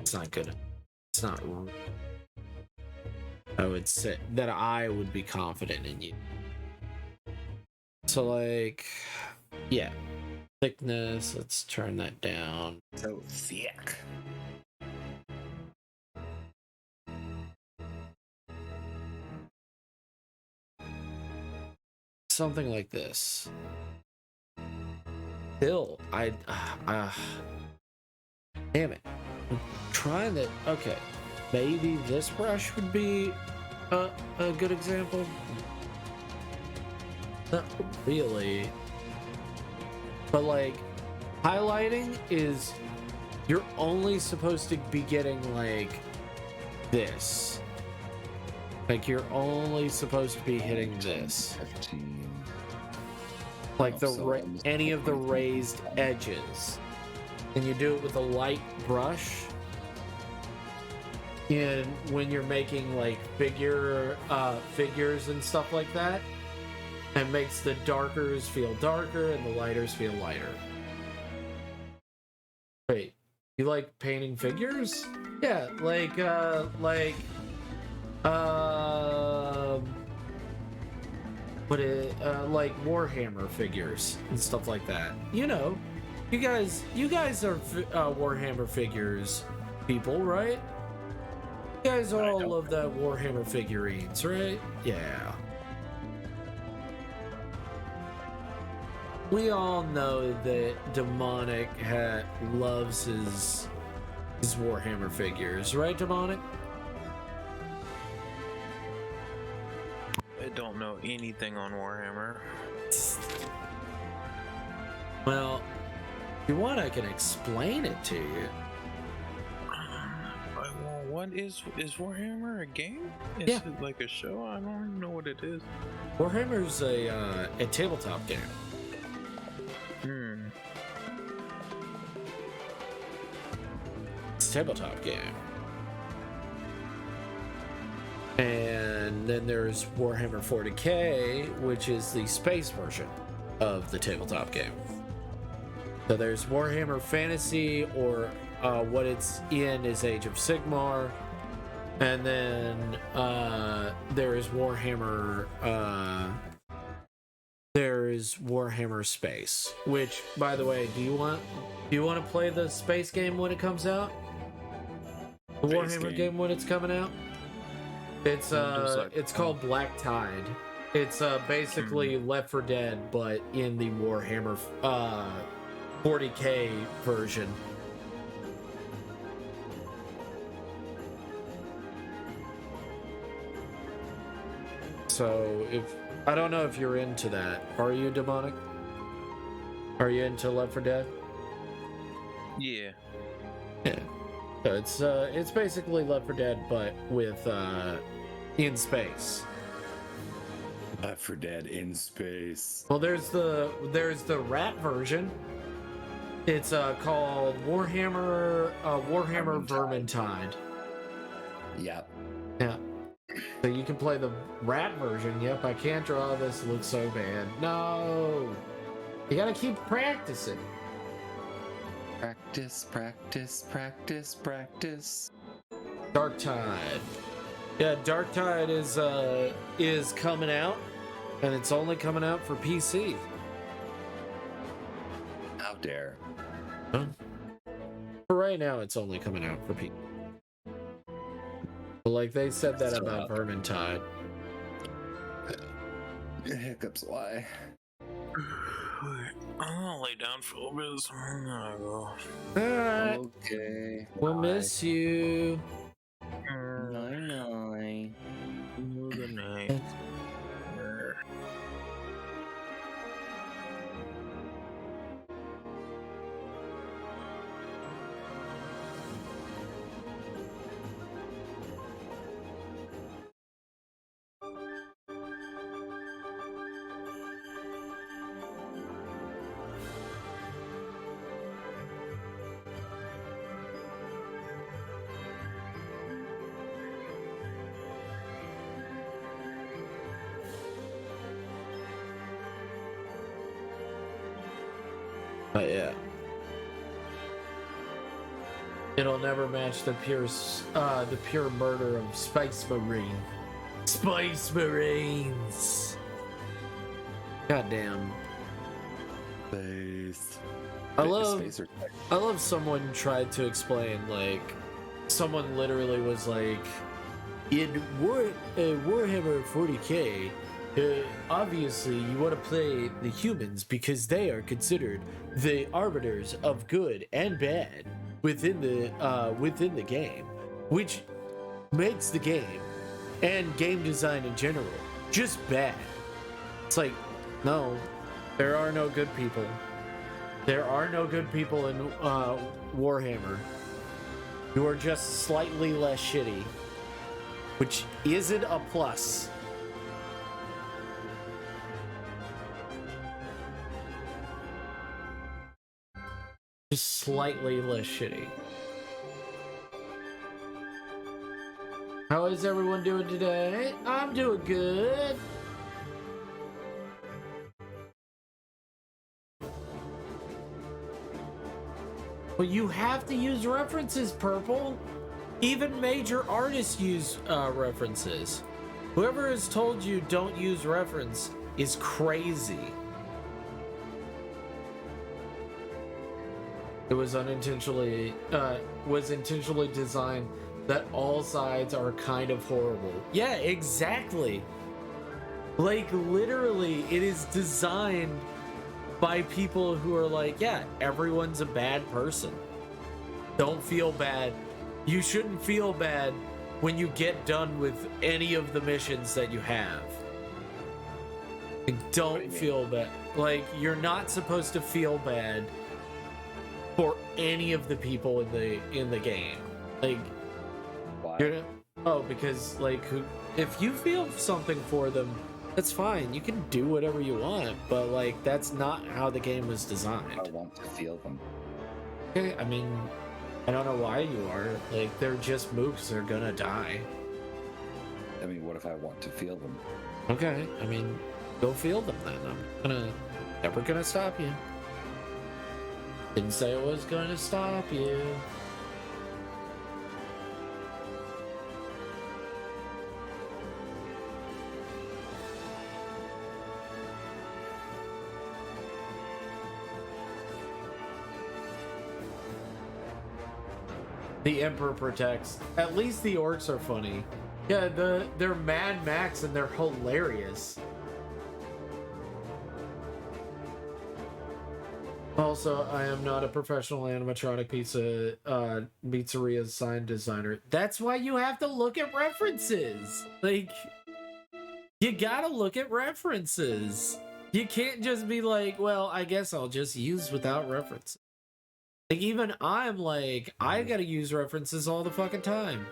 It's not good. It's not. I would say that I would be confident in you. So like, yeah. Thickness, let's turn that down. So thick. Something like this. Still, damn it. I'm trying to, okay. Maybe this brush would be a good example. Not really. But like, highlighting is, you're only supposed to be getting like this. Like you're only supposed to be hitting this. 15. Like any of the raised edges. And you do it with a light brush. And when you're making like figures and stuff like that, it makes the darkers feel darker and the lighters feel lighter. Wait, you like painting figures? Yeah, like Warhammer figures and stuff like that. You know, you guys are Warhammer figures people, right? You guys all love that Warhammer figurines, right? Yeah. We all know that Demonic loves his Warhammer figures, right, Demonic? I don't know anything on Warhammer. Well, if you want, I can explain it to you. Well, what is Warhammer a game? Is Yeah. it like a show? I don't even know what it is. Warhammer's a tabletop game. It's a tabletop game. And then there's Warhammer 40k, which is the space version of the tabletop game. So there's Warhammer Fantasy, or what it's in is Age of Sigmar. And then there is Warhammer Space, which, by the way, do you want to play the space game when it comes out? The Warhammer game when it's coming out? It's called Black Tide. It's basically Left 4 Dead, but in the Warhammer 40k version. So I don't know if you're into that. Are you, Demonic? Are you into Left 4 Dead? Yeah. Yeah. So it's basically Left 4 Dead, but with in space. Left 4 Dead in space. Well, there's the rat version. It's called Warhammer Vermintide. Yep. Yeah. So you can play the rat version. Yep, I can't draw this. It looks so bad. No. You gotta keep practicing. Practice, practice, practice, practice. Dark Tide. Yeah, Dark Tide is coming out, and it's only coming out for PC. How dare. Huh? For right now, it's only coming out for PC. But like they said that about Vermintide. Hiccups, why? I'm gonna lay down for a little bit. So I'm gonna go. Alright. Okay. We'll miss you. Night. Good night. But yeah. It'll never match the pure murder of Space Marine. Space Marines. Goddamn. Space. I love someone tried to explain, like, someone literally was like, in Warhammer 40k, obviously you want to play the humans because they are considered the arbiters of good and bad within the game, which makes the game and game design in general just bad. It's like, no, there are no good people. There are no good people in Warhammer. You are just slightly less shitty, which isn't a plus. Just slightly less shitty. How is everyone doing today? I'm doing good. Well, you have to use references, Purple. Even major artists use references. Whoever has told you don't use reference is crazy. It was intentionally designed that all sides are kind of horrible. Yeah, exactly. Like, literally, it is designed by people who are like, yeah, everyone's a bad person. Don't feel bad. You shouldn't feel bad when you get done with any of the missions that you have. Like, don't feel bad. Like, you're not supposed to feel bad for any of the people in the game. Like, Why? Because like, if you feel something for them, that's fine. You can do whatever you want, but like, that's not how the game was designed. I want to feel them. Okay, I mean, I don't know why you are. Like, they're just mooks. They're gonna die. I mean, what if I want to feel them? Okay, I mean, go feel them then. I'm never gonna stop you. Didn't say I was gonna stop you. The Emperor protects. At least the orcs are funny. Yeah, they're Mad Max and they're hilarious. Also, I am not a professional animatronic pizzeria sign designer. That's why you have to look at references. Like, you gotta look at references. You can't just be like, well, I guess I'll just use without references. Like, even I'm like, I gotta use references all the fucking time.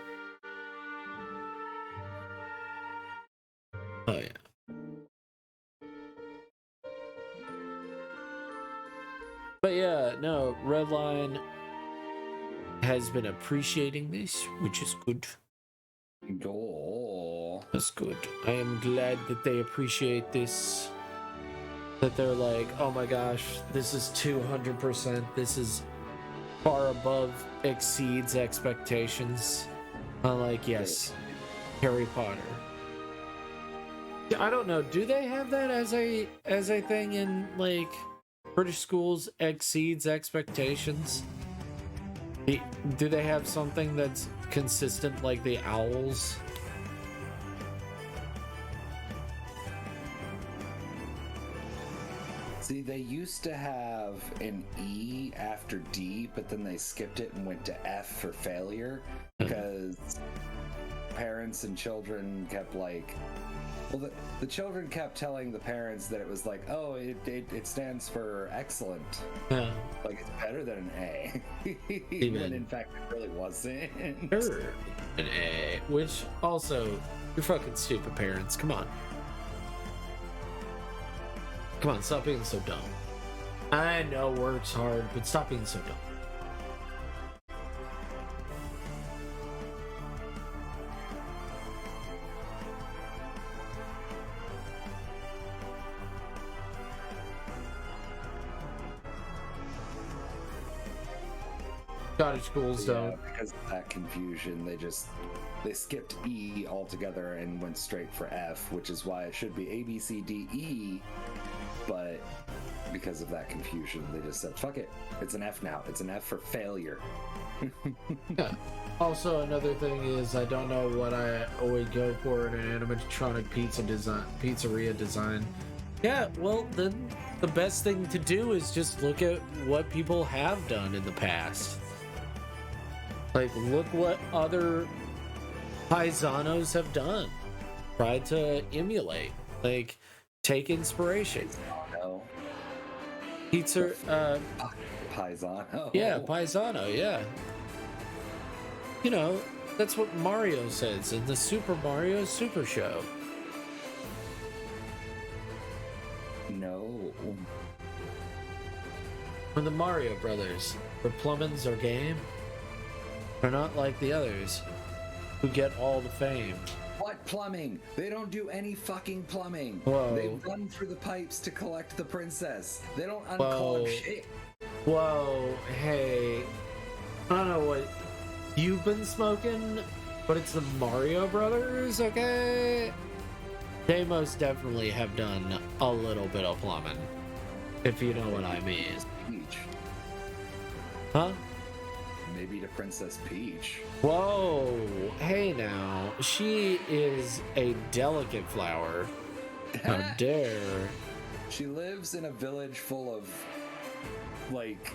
Oh, yeah. But yeah, no, Redline has been appreciating this, which is good. Oh. That's good. I am glad that they appreciate this. That they're like, oh my gosh, this is 200%. This is far above, exceeds expectations. I'm like, yes, Harry Potter. I don't know. Do they have that as a thing in like British schools? Exceeds expectations. Do they have something that's consistent like the owls? See, they used to have an E after D, but then they skipped it and went to F for failure because parents and children kept like, well, the children kept telling the parents that it was like, oh, it stands for excellent. Yeah. Like, it's better than an A. When in fact it really wasn't. Sure. An A. Which also, you're fucking stupid parents. Come on. Come on, stop being so dumb. I know work's hard, but stop being so dumb. Scottish schools don't. Because of that confusion, they skipped E altogether and went straight for F, which is why it should be A, B, C, D, E, but because of that confusion, they just said, fuck it, it's an F now. It's an F for failure. Yeah. Also, another thing is, I don't know what I would go for in an animatronic pizzeria design. Yeah, well, then the best thing to do is just look at what people have done in the past. Like, look what other paisanos have done. Try to emulate. Like, take inspiration. No. Pizza, Paisano. Yeah, paisano, yeah. You know, that's what Mario says in the Super Mario Super Show. No. When the Mario Brothers, where plumbings are game, are not like the others, who get all the fame. What plumbing? They don't do any fucking plumbing. Whoa. They run through the pipes to collect the princess. They don't unclog shit. Whoa, hey. I don't know what you've been smoking, but it's the Mario Brothers, okay? They most definitely have done a little bit of plumbing, if you know what I mean. Peach. Huh? Maybe to Princess Peach. Whoa, hey now. She is a delicate flower. How dare. She lives in a village full of, like,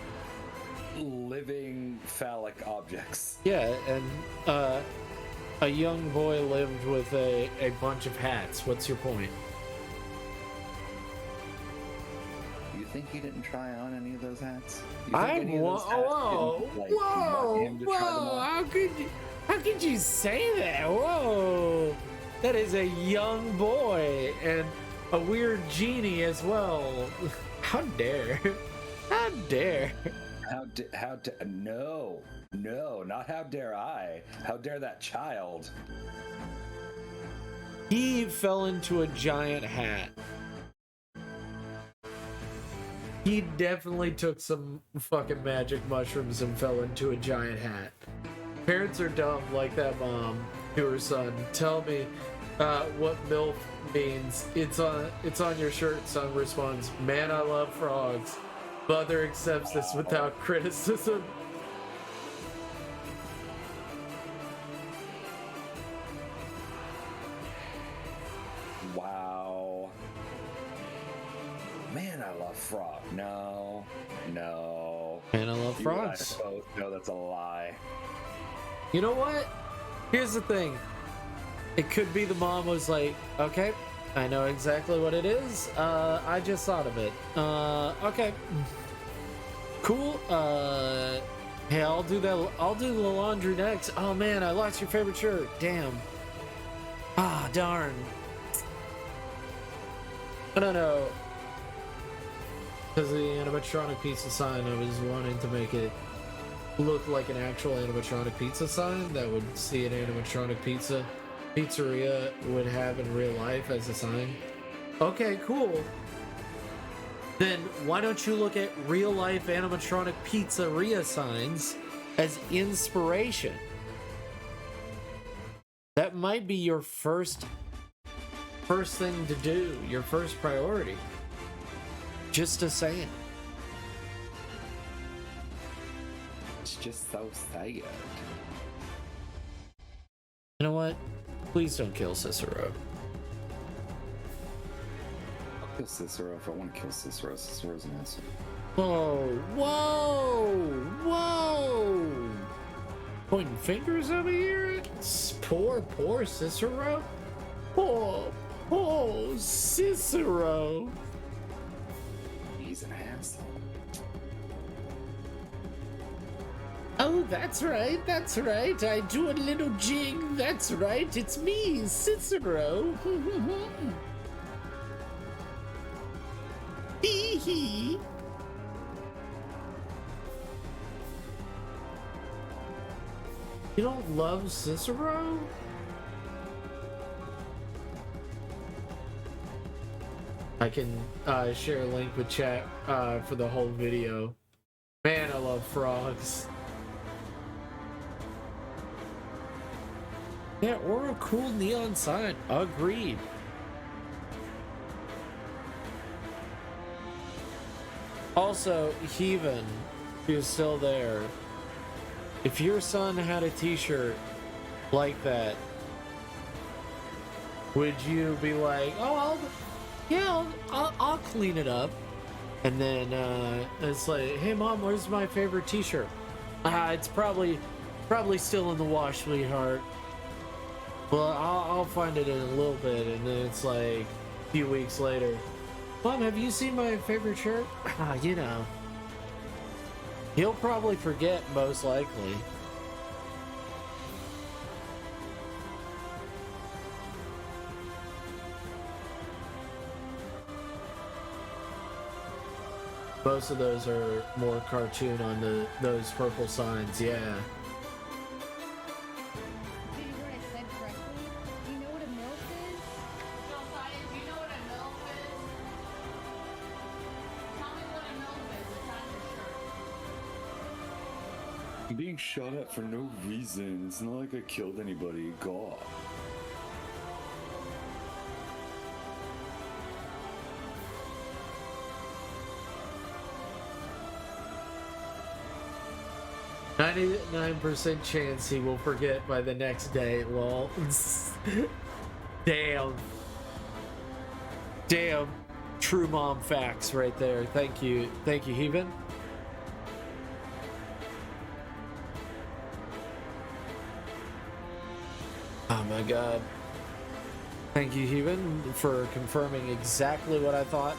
living phallic objects. Yeah, and a young boy lived with a bunch of hats. What's your point? You think he didn't try on any of those hats? Whoa, how could you say that? Whoa, that is a young boy and a weird genie as well. How dare? How dare? No, not how dare I. How dare that child? He fell into a giant hat. He definitely took some fucking magic mushrooms and fell into a giant hat. Parents are dumb like that mom to her son. Tell me what MILF means. It's on your shirt. Son responds, man, I love frogs. Mother accepts this without criticism. Wow. Man, I love frog. No. Man, I love frogs. You and I both know that's a lie. You know what? Here's the thing. It could be the mom was like, okay, I know exactly what it is. I just thought of it. Okay. Cool. Hey, I'll do that. I'll do the laundry next. Oh man, I lost your favorite shirt. Damn. Ah, darn. I don't know. Because of the animatronic pizza sign, I was wanting to make it look like an actual animatronic pizza sign that would see an animatronic pizzeria would have in real life as a sign. Okay, cool. Then why don't you look at real life animatronic pizzeria signs as inspiration? That might be your first thing to do, your first priority. Just a saying. It's just so sad. You know what? Please don't kill Cicero. I'll kill Cicero if I want to kill Cicero. Cicero's an asshole. Whoa! Pointing fingers over here? Poor Cicero? Poor Cicero. He's an asshole. Oh, that's right. I do a little jig. That's right. It's me, Cicero. Hee hee. You don't love Cicero? I can share a link with chat for the whole video. Man, I love frogs. Yeah, or a cool neon sign. Agreed. Also, Heaven, who's still there, if your son had a t-shirt like that, would you be like, oh, I'll clean it up? And then it's like, hey mom, where's my favorite t-shirt? It's probably still in the wash, sweetheart. Well, I'll find it in a little bit. And then it's like a few weeks later, Mom, have you seen my favorite shirt? You know. He'll probably forget, most likely. Most of those are more cartoon on those purple signs, yeah. Did you hear what I said correctly? Do you know what a MILF is? No, Science, do you know what a MILF is? Tell me what a MILF is. It's on your shirt. I'm being shot at for no reason. It's not like I killed anybody. God. 99% chance he will forget by the next day. Lol. Damn. Damn. True mom facts right there. Thank you. Thank you, Heaven. Oh my god. Thank you, Heaven, for confirming exactly what I thought.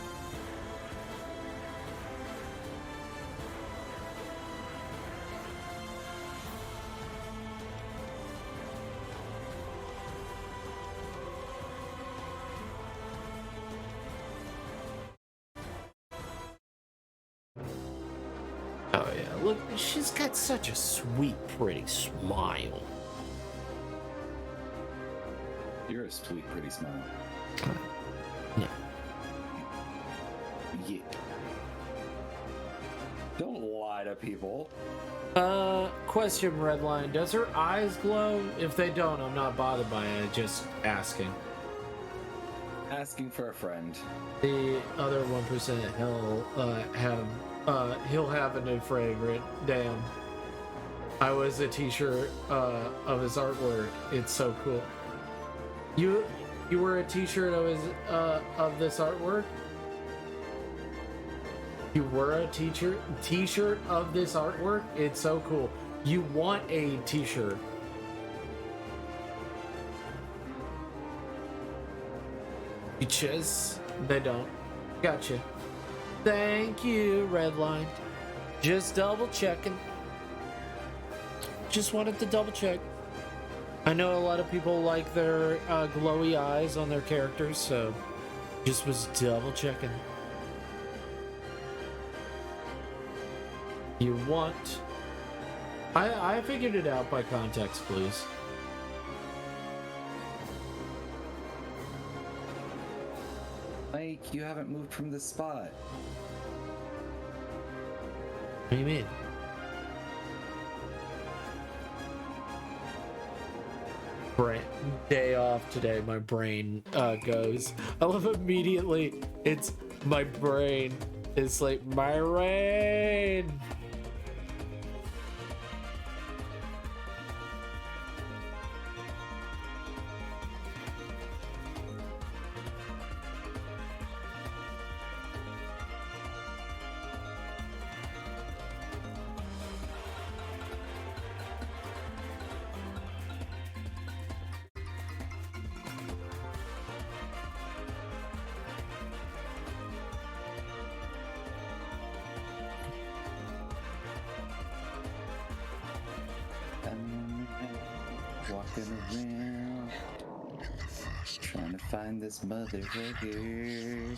Oh yeah, look, she's got such a sweet, pretty smile. You're a sweet, pretty smile. No. Yeah. Don't lie to people. Question, Redline. Does her eyes glow? If they don't, I'm not bothered by it. Just asking. Asking for a friend. The other 1%, he'll have a new favorite. Damn. I was a t-shirt of his artwork. It's so cool. You were a t-shirt of his of this artwork? You were a t-shirt of this artwork? It's so cool. You want a t-shirt. Bitches. They don't. Gotcha. Thank you, Redline. Just double checking. Just wanted to double check. I know a lot of people like their glowy eyes on their characters, so just was double checking. You want... I figured it out by context, please. Mike, you haven't moved from the spot. What do you mean? Day off today, my brain goes. I love immediately. It's my brain. It's like my rain. Walking around, trying to find this motherfucker.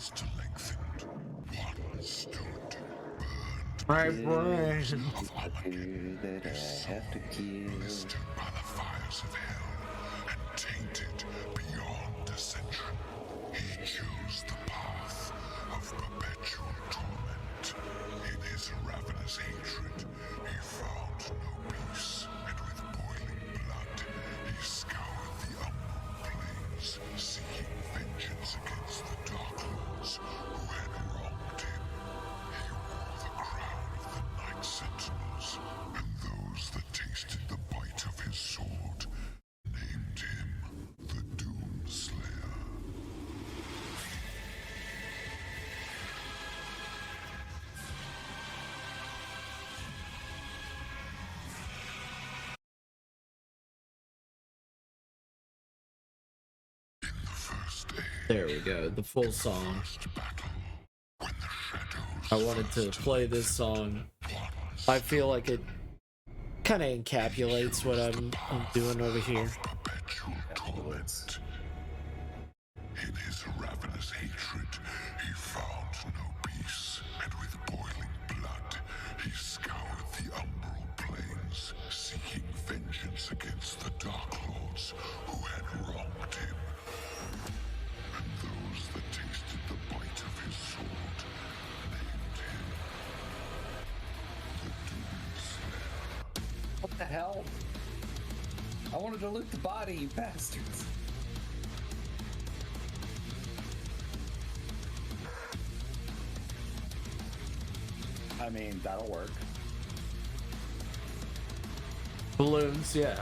My brain. That I have to kill. By the fires of hell and tainted beyond ascension, he chose the path of perpetual torment. In his ravenous hatred, he found no peace, and with boiling blood, he scoured the unknown plains, seeking vengeance against the Dark Lords who had wronged him. He wore the crown of the Night Sentinels, and those that tasted the bite of his sword named him the Doomslayer. There we go, the full song. I wanted to play this song. I feel like it kind of encapsulates what I'm doing over here. In his ravenous hatred, he found no peace, and with boiling blood, he scoured the umbral plains, seeking vengeance against the Dark Lords who had wronged him. And those that tasted the bite of his sword named him the Doomslayer. What the hell? I wanted to loot the body, you bastards. I mean, that'll work. Balloons, yeah.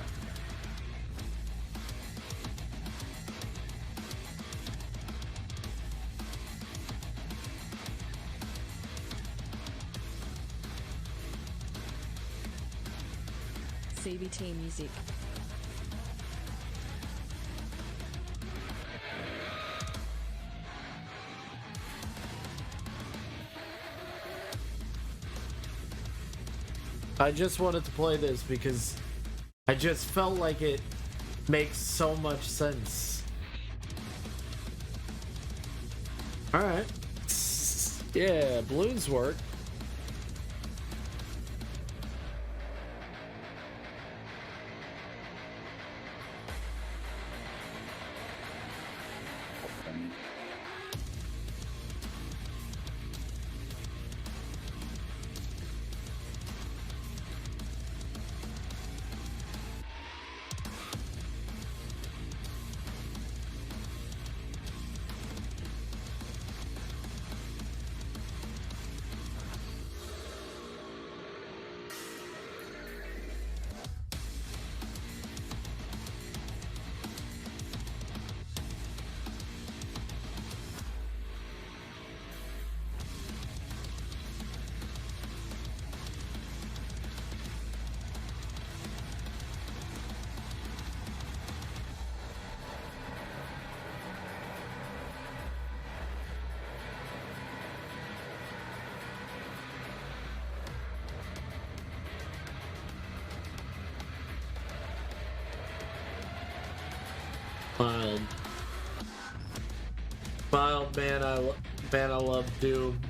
CBT music. I just wanted to play this because I just felt like it makes so much sense. Alright. Yeah, balloons work. Mild. Mild, man, I love Doom.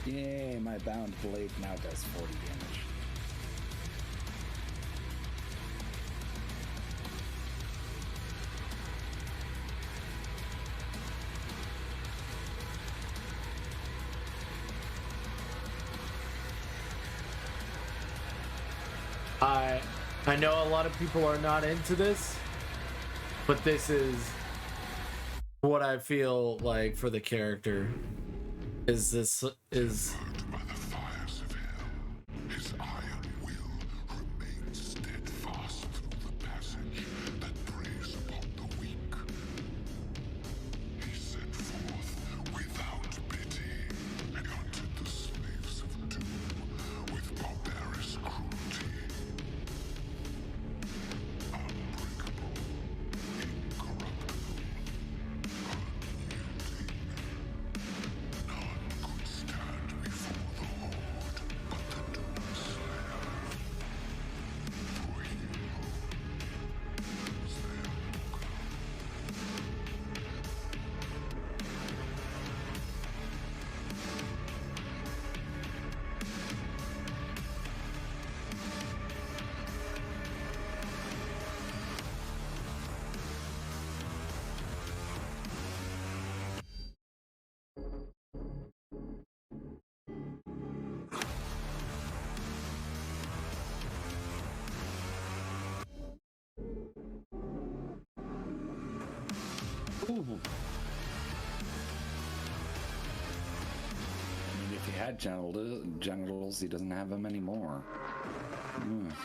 Yay, my bound blade now does 40 damage. I know a lot of people are not into this, but this is what I feel like for the character. Is this is By the fires of hell, his iron will remains steadfast through the passage that preys upon the weak. He set forth without pity and hunted the slaves of doom with barbarous cruelty. Unbreakable, incorruptible, unyielding. None could stand before the Horde but the Doom Slayer. For he alone is their looker. Ooh. I mean, if he had genitals, he doesn't have them anymore. Alright.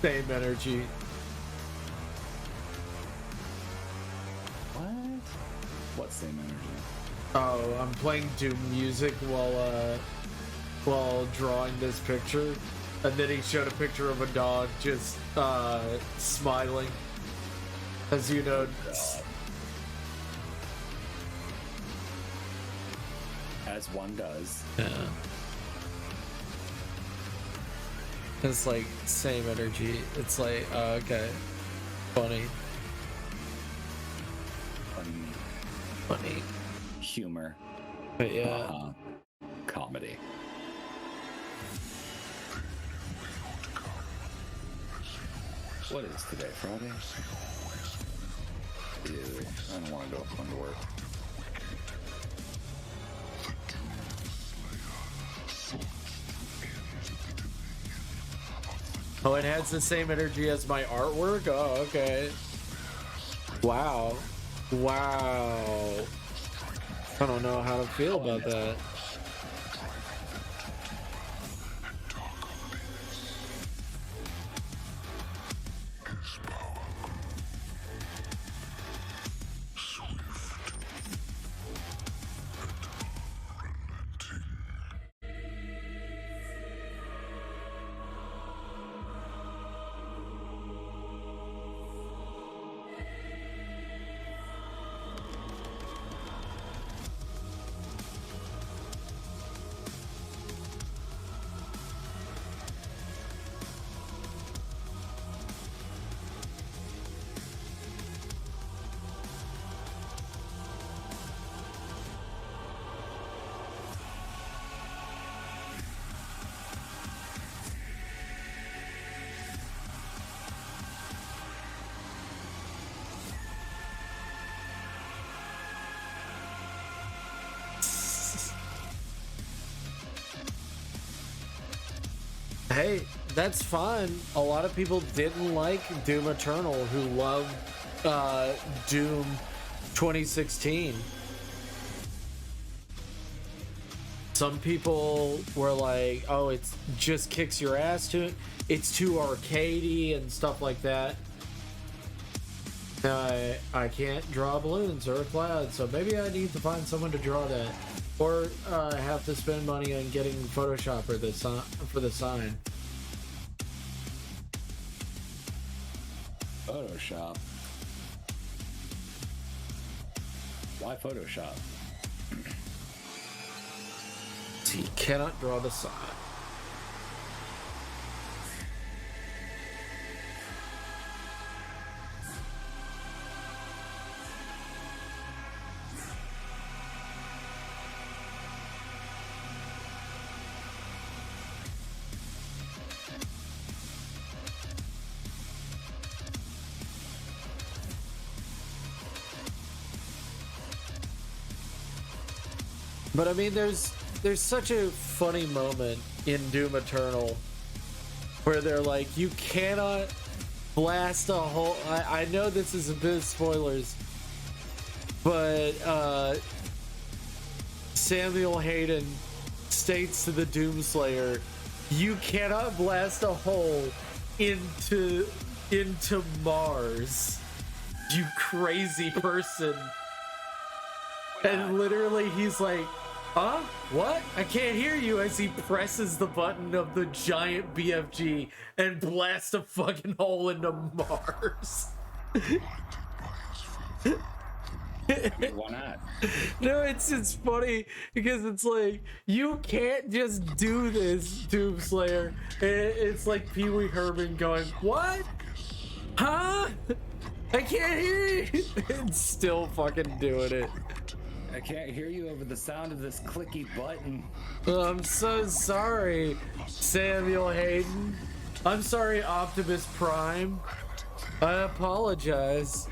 same energy. What? What same energy? Oh, I'm playing Doom music while drawing this picture, and then he showed a picture of a dog just smiling. As you know, as one does. Yeah. It's like same energy. It's like, okay, funny. Funny. Funny. humor. But yeah. Comedy. What is today, Friday? Ew, I don't want to go to work. Oh, it has the same energy as my artwork? Oh, okay. Wow. Wow. I don't know how to feel about that. Hey, that's fine. A lot of people didn't like Doom Eternal who loved Doom 2016. Some people were like, oh, it's just kicks your ass to it. It's too arcadey and stuff like that. I can't draw balloons or a cloud, so maybe I need to find someone to draw that. Or have to spend money on getting Photoshop for the sign. Photoshop? Why Photoshop? So you cannot draw the sign. But I mean, there's such a funny moment in Doom Eternal where they're like, you cannot blast a hole. I know this is a bit of spoilers, but Samuel Hayden states to the Doomslayer, you cannot blast a hole into Mars, you crazy person. And literally he's like, huh? What? I can't hear you, as he presses the button of the giant BFG and blasts a fucking hole into Mars. Why not? No, it's funny because it's like, you can't just do this, Doomslayer. It's like Pee Wee Herman going, what? Huh? I can't hear you. And still fucking doing it. I can't hear you over the sound of this clicky button. I'm so sorry, Samuel Hayden. I'm sorry, Optimus Prime. I apologize.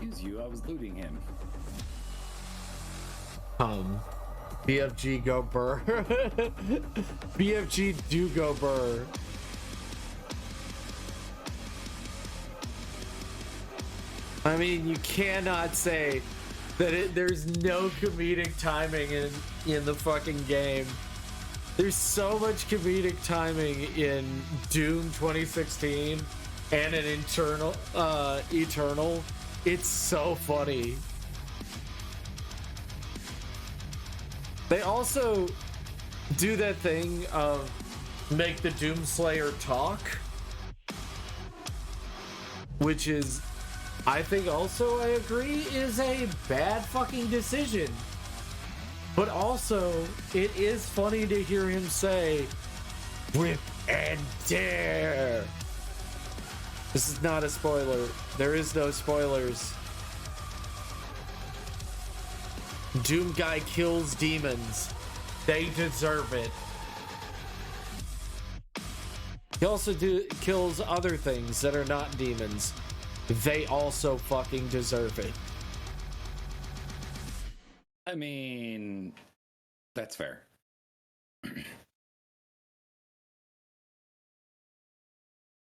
excuse you, I was looting him. BFG go burr. BFG do go burr. I mean, you cannot say that there's no comedic timing in the fucking game. There's so much comedic timing in Doom 2016 and in Eternal. It's so funny. They also do that thing of make the Doomslayer talk, which is, I think also I agree, is a bad fucking decision. But also, it is funny to hear him say, "Whip and dare." This is not a spoiler. There is no spoilers. Doom guy kills demons. They deserve it. He also kills other things that are not demons. They also fucking deserve it. I mean, that's fair.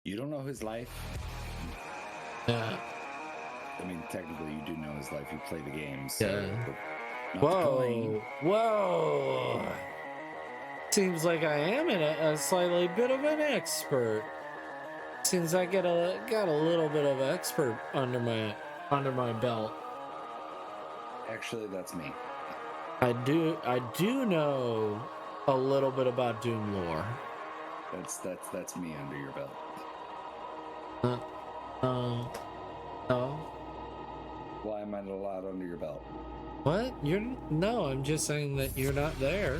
You don't know his life? Yeah. I mean, technically, you do know his life. You play the games. Yeah. So Whoa. Whoa. Seems like I am a slightly bit of an expert. Seems I got a little bit of expert under my belt. Actually, that's me. I do know a little bit about Doom lore. That's me under your belt. No. Why am I not allowed under your belt? What? No, I'm just saying that you're not there.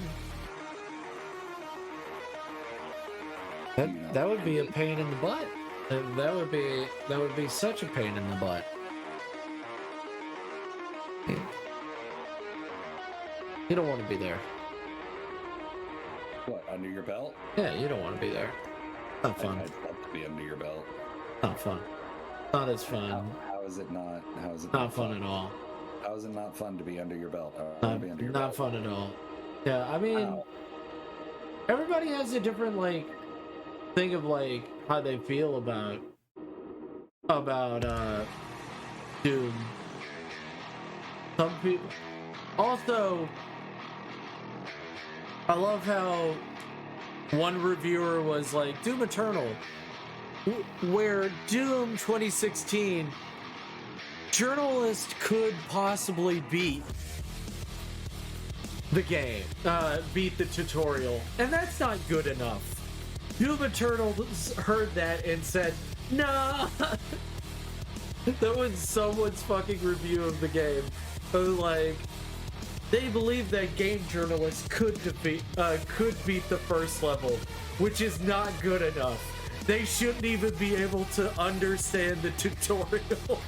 That would be a pain in the butt. That would be such a pain in the butt. You don't want to be there. What, under your belt? Yeah, you don't want to be there. Not fun. I'd love to be under your belt. Not fun. Not as fun. How is it not? How is it not fun at all? How is it not fun to be under your belt? Not fun at all. Yeah, I mean, everybody has a different thing of how they feel about Doom. Some people also, I love how one reviewer was like, Doom Eternal, where Doom 2016 journalist could possibly beat the game, beat the tutorial, and that's not good enough. Doom Eternal heard that and said, nah. That was someone's fucking review of the game. They believe that game journalists could beat the first level, which is not good enough. They shouldn't even be able to understand the tutorial.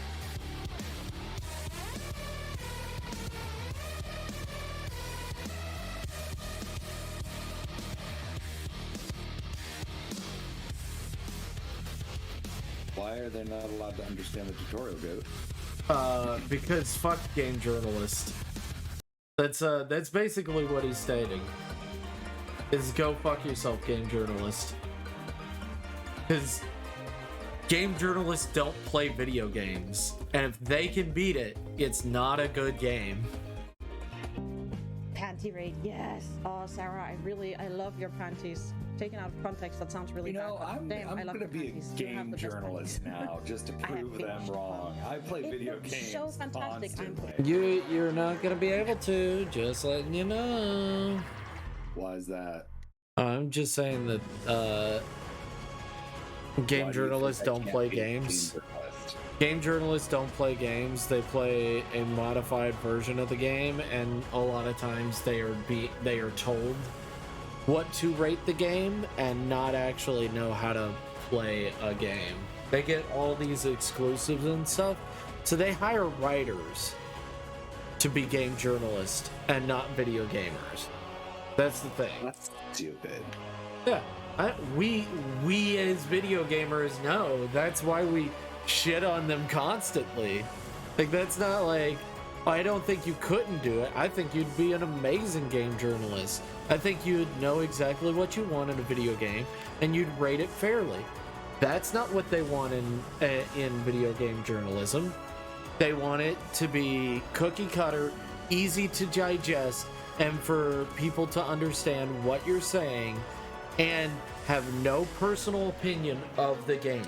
Why are they not allowed to understand the tutorial, Goat? Because fuck game journalist. That's basically what he's stating. Is go fuck yourself, game journalist. Because game journalists don't play video games. And if they can beat it, it's not a good game. Panty raid, yes. Oh, Sarah, I love your panties. Taken out of context, that sounds really bad. I'm going to be a game journalist now, just to prove them wrong. I play video games so fantastic. constantly. You're not going to be able to, just letting you know. Why is that? I'm just saying that game journalists don't play games. Game journalists don't play games. They play a modified version of the game, and a lot of times they are told what to rate the game and not actually know how to play a game. They get all these exclusives and stuff, so they hire writers to be game journalists and not video gamers. That's the thing. That's stupid. Yeah, we as video gamers know. That's why we shit on them constantly. Like, that's not like, I don't think you couldn't do it. I think you'd be an amazing game journalist. I think you'd know exactly what you want in a video game, and you'd rate it fairly. That's not what they want in video game journalism. They want it to be cookie cutter, easy to digest, and for people to understand what you're saying and have no personal opinion of the game.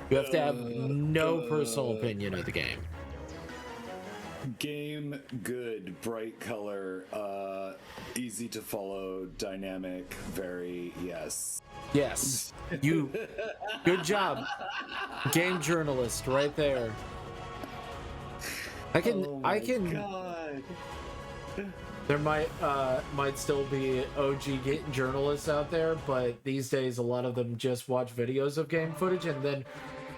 You have to have no personal opinion of the game. Game good, bright color, easy to follow, dynamic, very yes. Yes. You good job. Game journalist right there. I can God. There might still be OG journalists out there, but these days a lot of them just watch videos of game footage and then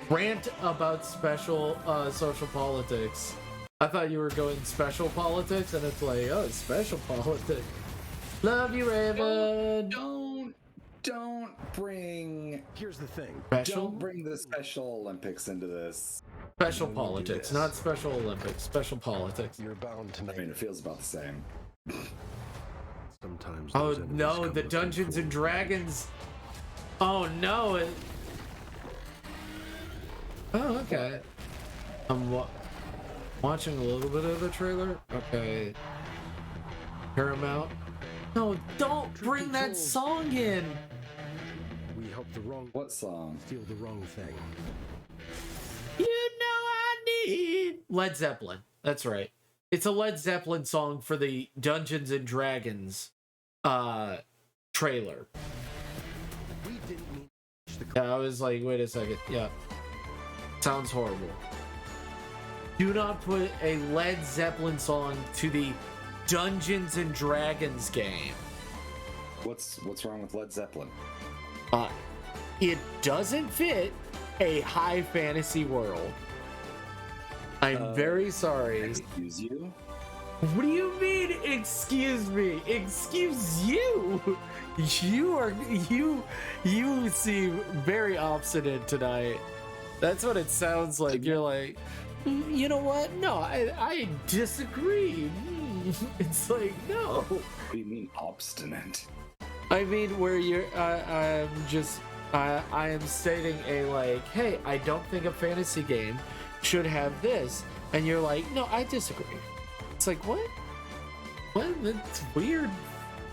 rant about special social politics. I thought you were going special politics, and it's like, oh, it's special politics. Love you, Raven. Don't bring. Here's the thing. Special? Don't bring the Special Olympics into this. Special politics, not Special Olympics. Special politics. You're bound to. I mean, it feels about the same. Sometimes. Oh no, the Dungeons and Dragons. Oh no. Oh, okay. I'm watching a little bit of the trailer. Okay. Paramount. No, don't bring that song in. We helped the wrong. What song? Steal the wrong thing. You know I need Led Zeppelin. That's right. It's a Led Zeppelin song for the Dungeons and Dragons trailer. We didn't mean Yeah, I was like, wait a second. Yeah. Sounds horrible. Do not put a Led Zeppelin song to the Dungeons and Dragons game. What's wrong with Led Zeppelin? It doesn't fit a high fantasy world. I'm very sorry. Excuse you? What do you mean, excuse me? Excuse you? You seem very obstinate tonight. That's what it sounds like. You're like, you know what? No, I disagree. It's like, no. What do you mean obstinate? I mean, where you're, I am stating a like, hey, I don't think a fantasy game should have this. And you're like, no, I disagree. It's like, what? What? That's weird.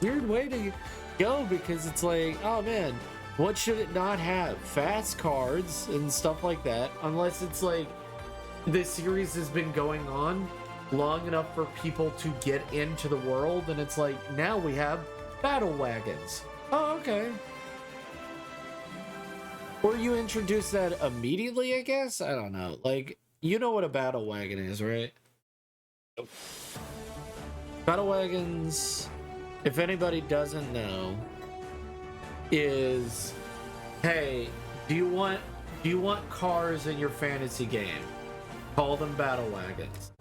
Weird way to go, because it's like, oh man, what should it not have? Fast cards and stuff like that, unless it's like this series has been going on long enough for people to get into the world, and it's like, now we have battle wagons. Oh, okay. Or you introduce that immediately, I guess? I don't know. Like, you know what a battle wagon is, right? Battle wagons, if anybody doesn't know, is, hey, do you want cars in your fantasy game? Call them battle wagons.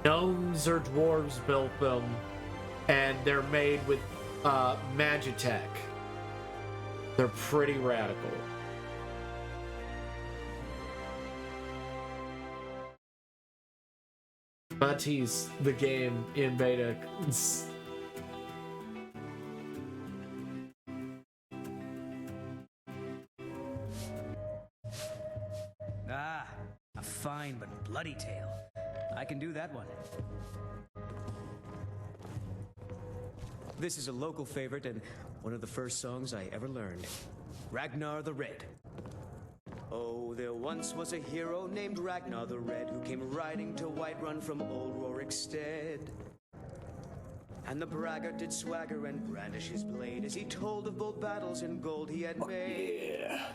Gnomes or dwarves built them, and they're made with Magitech. They're pretty radical. Matisse, the game in beta. Ah, a fine but bloody tale. I can do that one. This is a local favorite and one of the first songs I ever learned. Ragnar the Red. Oh, there once was a hero named Ragnar the Red who came riding to Whiterun from old Rorikstead. And the braggart did swagger and brandish his blade as he told of bold battles and gold he had made. Yeah.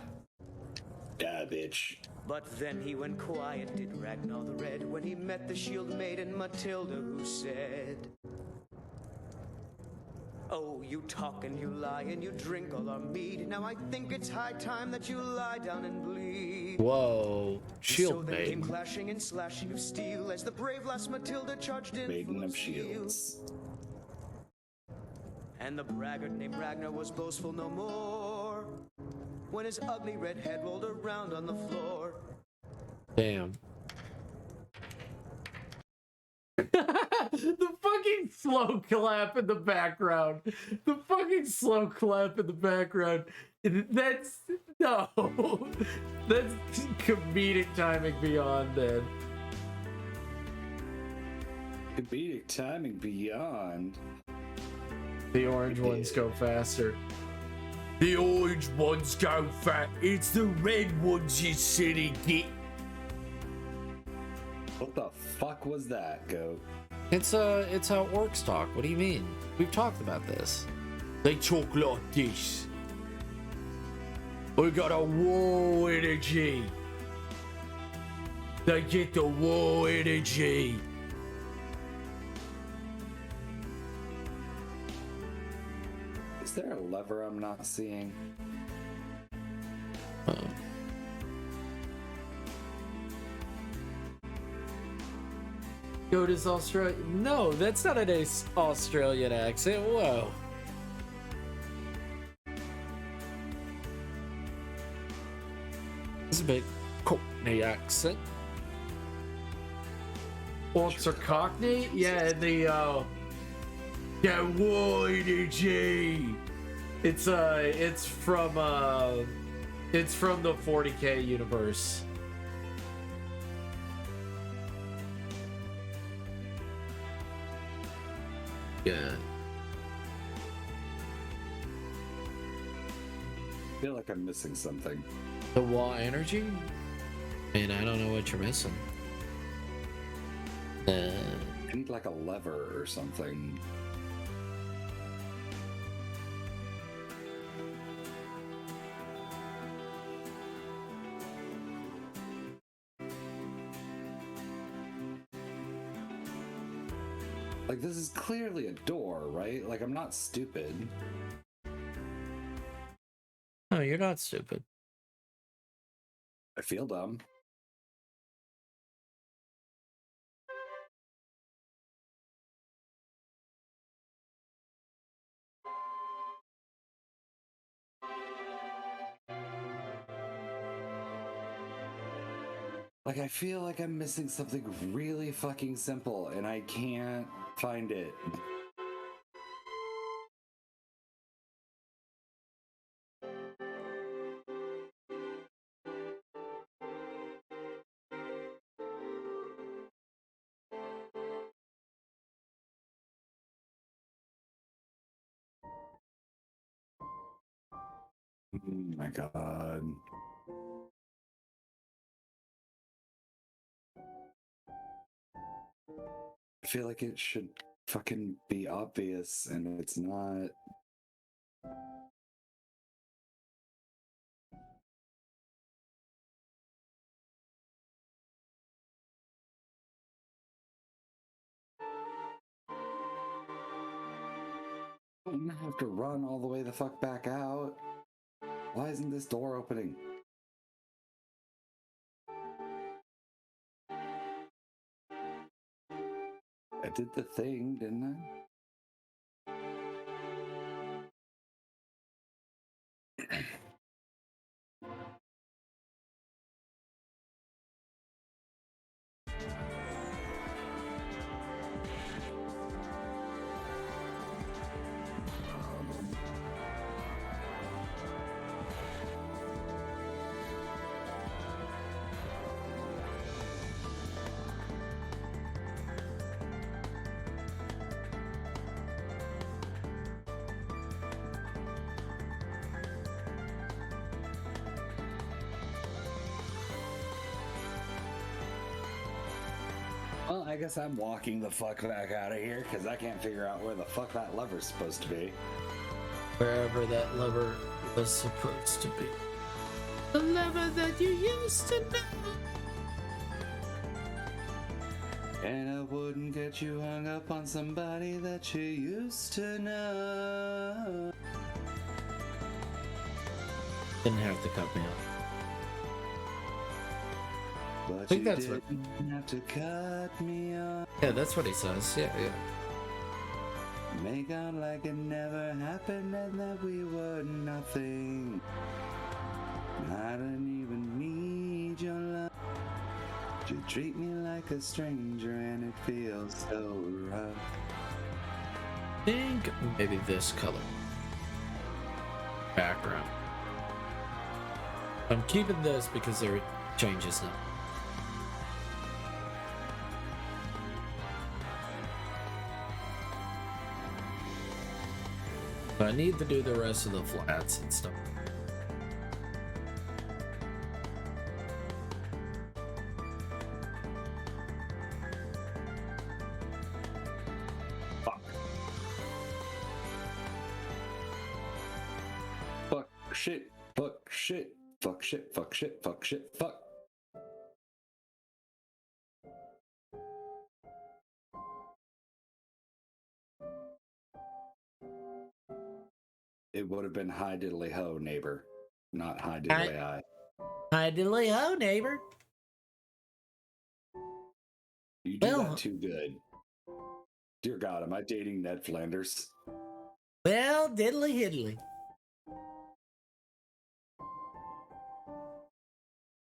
Die, bitch. But then he went quiet, did Ragnar the Red, when he met the shield maiden Matilda, who said, oh, you talk and you lie and you drink all our mead. Now I think it's high time that you lie down and bleed. Whoa, shield so then maiden. Came clashing and slashing of steel as the brave lass Matilda charged in. Maiden of shields. And the braggart named Ragnar was boastful no more when his ugly red head rolled around on the floor. Damn. The fucking slow clap in the background. The fucking slow clap in the background. That's no. That's comedic timing beyond then. Comedic timing beyond. The orange ones go faster. The orange ones go fast. It's the red ones you silly git. What the fuck was that, Goat? It's how orcs talk. What do you mean? We've talked about this. They talk like this. We got a war energy. They get the war energy. Is there a lever I'm not seeing? Goat is Australian. No, that's not an Australian accent. Whoa. It's a bit Cockney accent. Orcs are Cockney? Yeah, the war energy. It's from the 40K universe. Yeah. I feel like I'm missing something. The Wa energy? Man, I don't know what you're missing. I need like a lever or something. Like, this is clearly a door, right? Like, I'm not stupid. No, you're not stupid. I feel dumb. Like, I feel like I'm missing something really fucking simple, and I can't find it. Oh my god. I feel like it should fucking be obvious, and it's not. I'm gonna have to run all the way the fuck back out. Why isn't this door opening? I did the thing, didn't I? Well, I guess I'm walking the fuck back out of here because I can't figure out where the fuck that lever's supposed to be. Wherever that lever was supposed to be. The lever that you used to know. And I wouldn't get you hung up on somebody that you used to know. Didn't have to cut me off. But I think you that's what. didn't have to cut me off. Yeah, that's what he says. Yeah, yeah. Make out like it never happened and that we were nothing. I didn't even need your love. You treat me like a stranger and it feels so rough. I think maybe this color. Background. I'm keeping this because there are changes now. But I need to do the rest of the flats and stuff. Fuck shit, fuck shit, fuck shit, fuck shit, fuck shit, fuck. It would have been hi diddly ho, neighbor, not hi diddly I. Hi diddly ho, neighbor. You do that too good. Dear God, am I dating Ned Flanders? Well, diddly hiddly.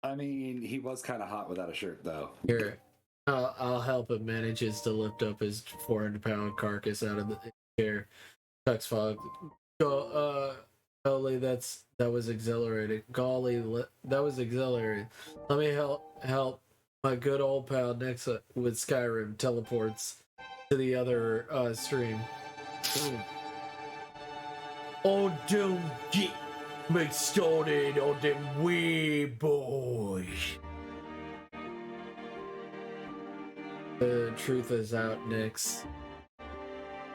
I mean, he was kind of hot without a shirt, though. Here, I'll help him. Manages to lift up his 400-pound carcass out of the chair. Tux Fog. Golly, that was exhilarating. Golly, that was exhilarating. Let me help my good old pal next with Skyrim teleports to the other stream. Oh, don't get me started on them weird boys. The truth is out, Nix.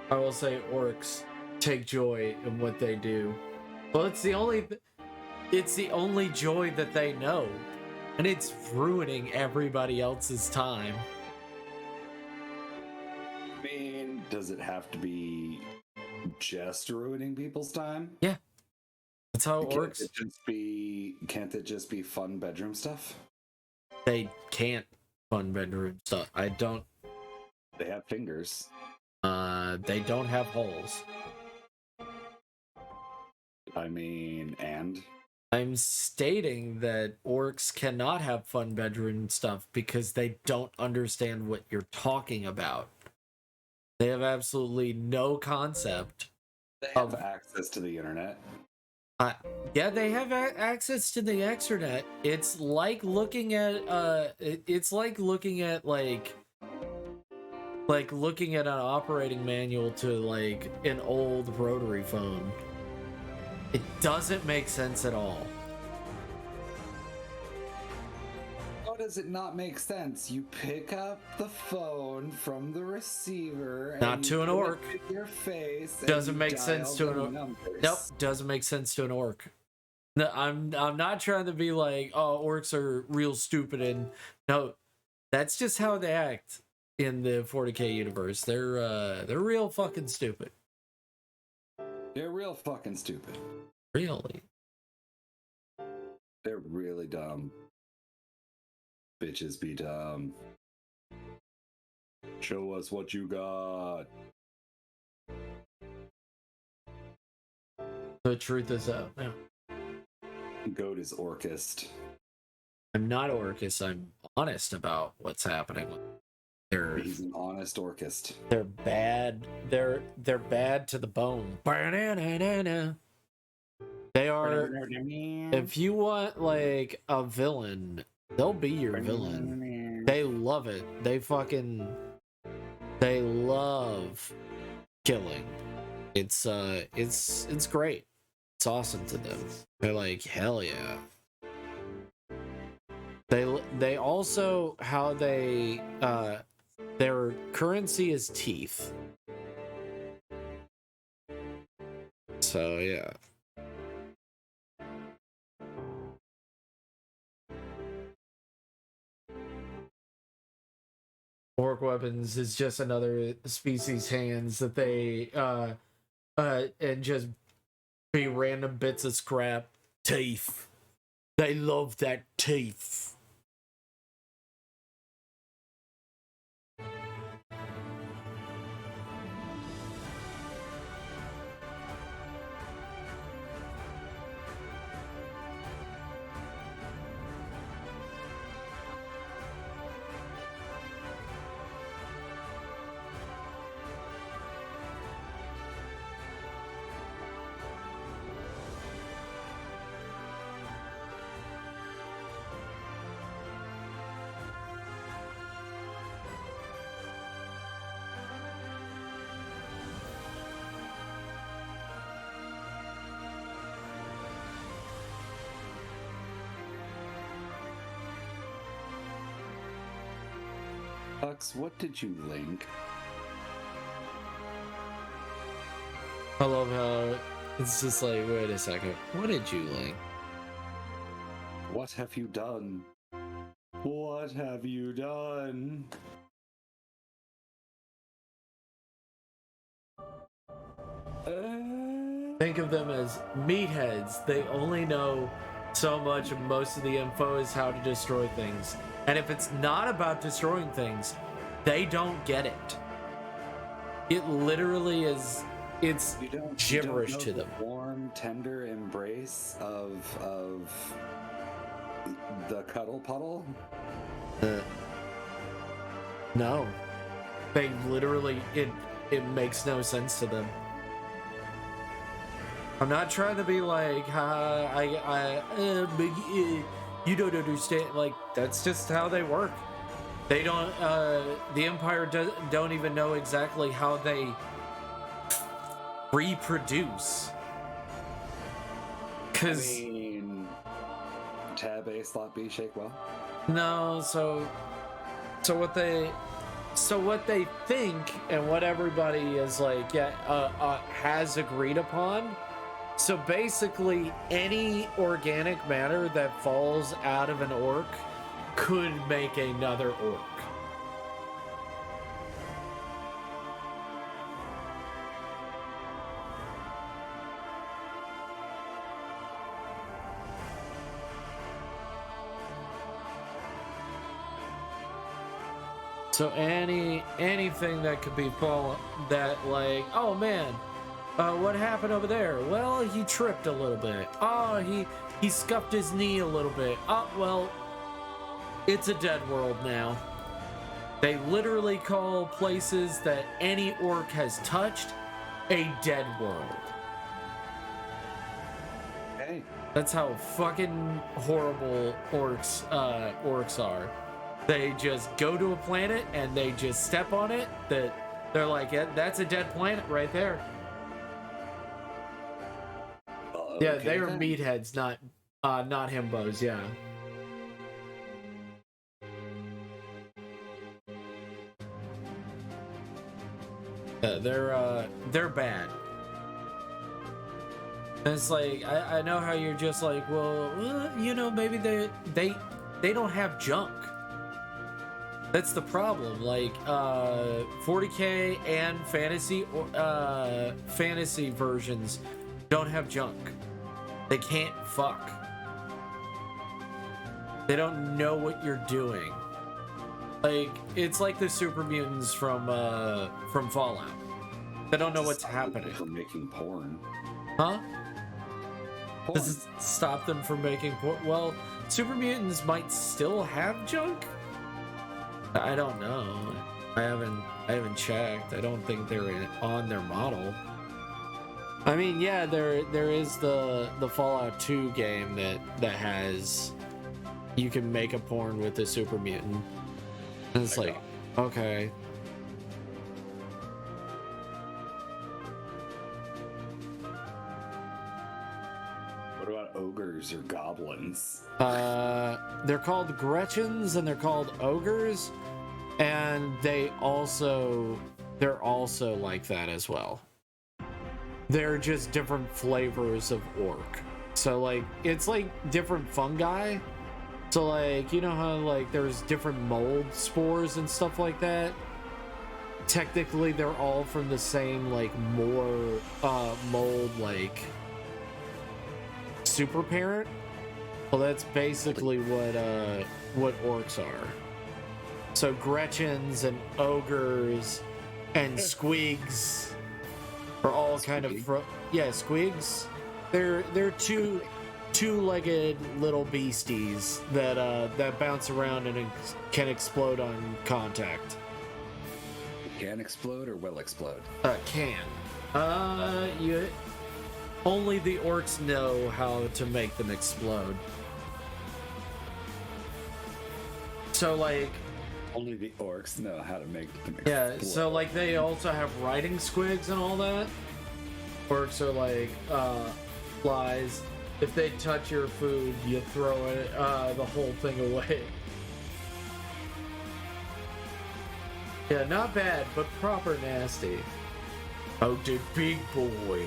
I will say orcs take joy in what they do. Well, it's the only joy that they know, and it's ruining everybody else's time. I mean, does it have to be just ruining people's time? Yeah, that's how it works. Can't it just be fun bedroom stuff? They can't fun bedroom stuff. They have fingers. They don't have holes. I mean, and? I'm stating that orcs cannot have fun bedroom stuff because they don't understand what you're talking about. They have absolutely no concept. They have access to the internet. Yeah, they have access to the extranet. It's like looking at like looking at an operating manual to like an old rotary phone. It doesn't make sense at all. How does it not make sense? You pick up the phone from the receiver and Not to an orc. It in your face. Doesn't make sense to an orc. Nope, doesn't make sense to an orc. No, I'm not trying to be like, oh, orcs are real stupid, and no, that's just how they act in the 40K universe. They're real fucking stupid. They're real fucking stupid. Really? They're really dumb. Bitches be dumb. Show us what you got. The truth is out now. Goat is orcist. I'm not orcist. I'm honest about what's happening. He's an honest orcist. They're bad. They're bad to the bone. They are. If you want like a villain, they'll be your villain. They love it. They love killing. It's great. It's awesome to them. They're like, hell yeah. They also how they their currency is teeth. So yeah. Orc weapons is just another species hands that they and just be random bits of scrap. Teeth. They love that teeth. Hux, what did you link? I love how it's just like, wait a second, what did you link? What have you done? What have you done? Think of them as meatheads. They only know so much, and most of the info is how to destroy things. And if it's not about destroying things, they don't get it. It literally is, it's gibberish to them. The warm, tender embrace of the cuddle puddle? No. They literally, it makes no sense to them. I'm not trying to be like, you don't understand. Like, that's just how they work. They don't, the Empire don't even know exactly how they reproduce. Cause, I mean, tab A, slot B, shake well? no, so what they think and what everybody is like, has agreed upon. So basically, any organic matter that falls out of an orc could make another orc. So anything that could be fallen, that like, oh man, what happened over there? Well, he tripped a little bit. Oh, he scuffed his knee a little bit. Oh, well, it's a dead world now. They literally call places that any orc has touched a dead world. Hey. That's how fucking horrible orcs are. They just go to a planet and they just step on it. That they're like, yeah, that's a dead planet right there. Yeah, Okay, they are then. meatheads, not himbos. Yeah. They're bad. And it's like, I know how you're just like, well, maybe they don't have junk. That's the problem. Like 40K and fantasy versions don't have junk. They can't fuck. They don't know what you're doing. Like, it's like the super mutants from Fallout. They don't know what's happening. From making porn. Huh? Does it stop them from making porn? Well, super mutants might still have junk. I don't know. I haven't checked. I don't think they're on their model. I mean, yeah, there is the Fallout 2 game that has, you can make a porn with a super mutant. And it's like, okay. What about ogres or goblins? They're called Gretchens and they're called ogres, and they're also like that as well. They're just different flavors of orc. So like, it's like different fungi. So like, you know how like there's different mold spores and stuff like that? Technically they're all from the same like mold like super parent. Well, that's basically what orcs are. So Gretchens and ogres and squigs are all kind of squigs. They're two-legged little beasties that bounce around and can explode on contact. Can explode or will explode? Can. Only the orcs know how to make them explode. So like, only the orcs know how to make them explode. Yeah, so like they also have riding squigs and all that. Orcs are like flies. If they touch your food, you throw it the whole thing away. Yeah, not bad, but proper nasty. Out the big boy.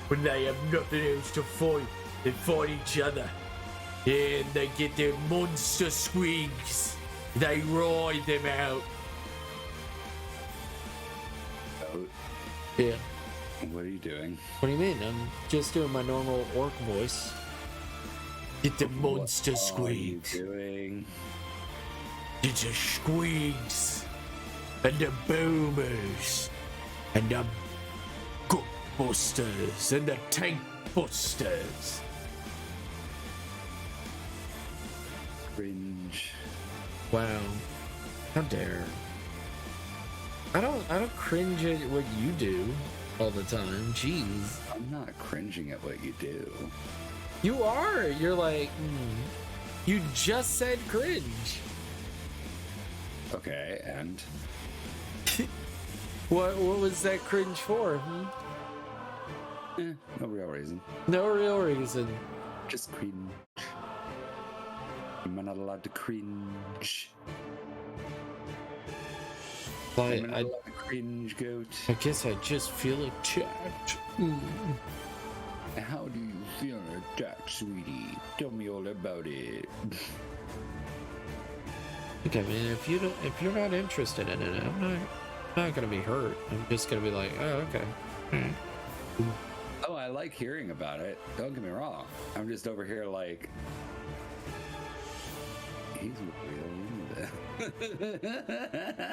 When they have nothing else to fight, they fight each other. And they get their monster squigs. They ride them out. Out? Yeah. What are you doing? What do you mean? I'm just doing my normal orc voice. Get the monster squigs. What are you doing? Get the squigs. And the boomers. And the gut busters. And the tank busters. Cringe. Wow. How dare. I don't cringe at what you do all the time. Jeez. I'm not cringing at what you do. You are. You're like, you just said cringe. Okay, and? What was that cringe for? No real reason. No real reason. Just cringe. Am I not allowed to cringe? Am I not allowed to cringe, goat? I guess I just feel attacked. How do you feel attacked, sweetie? Tell me all about it. Okay, man. If you're not interested in it, I'm not gonna be hurt. I'm just gonna be like, oh, okay. Oh, I like hearing about it. Don't get me wrong. I'm just over here like, he's real into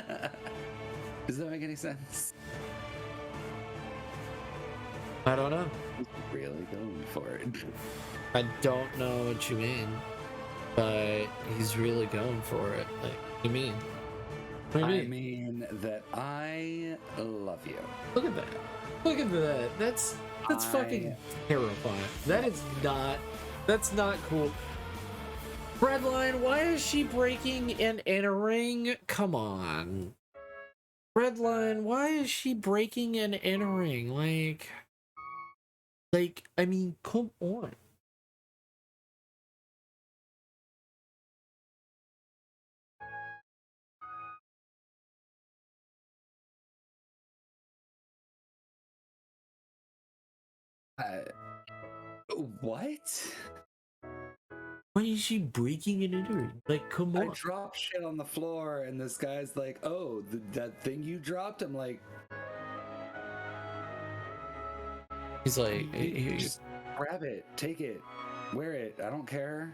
that. Does that make any sense? I don't know. He's really going for it. I don't know what you mean, but he's really going for it. Like, what do you mean? What do you mean? I mean that I love you. Look at that. Look at that. That's fucking terrifying. That's not cool. Redline, why is she breaking and entering? Come on. Redline, why is she breaking and entering? Like, I mean, come on. What? Why is she breaking and entering? Like, come on. I dropped shit on the floor, and this guy's like, "Oh, that thing you dropped." I'm like, he's like, just grab it, take it, wear it. I don't care.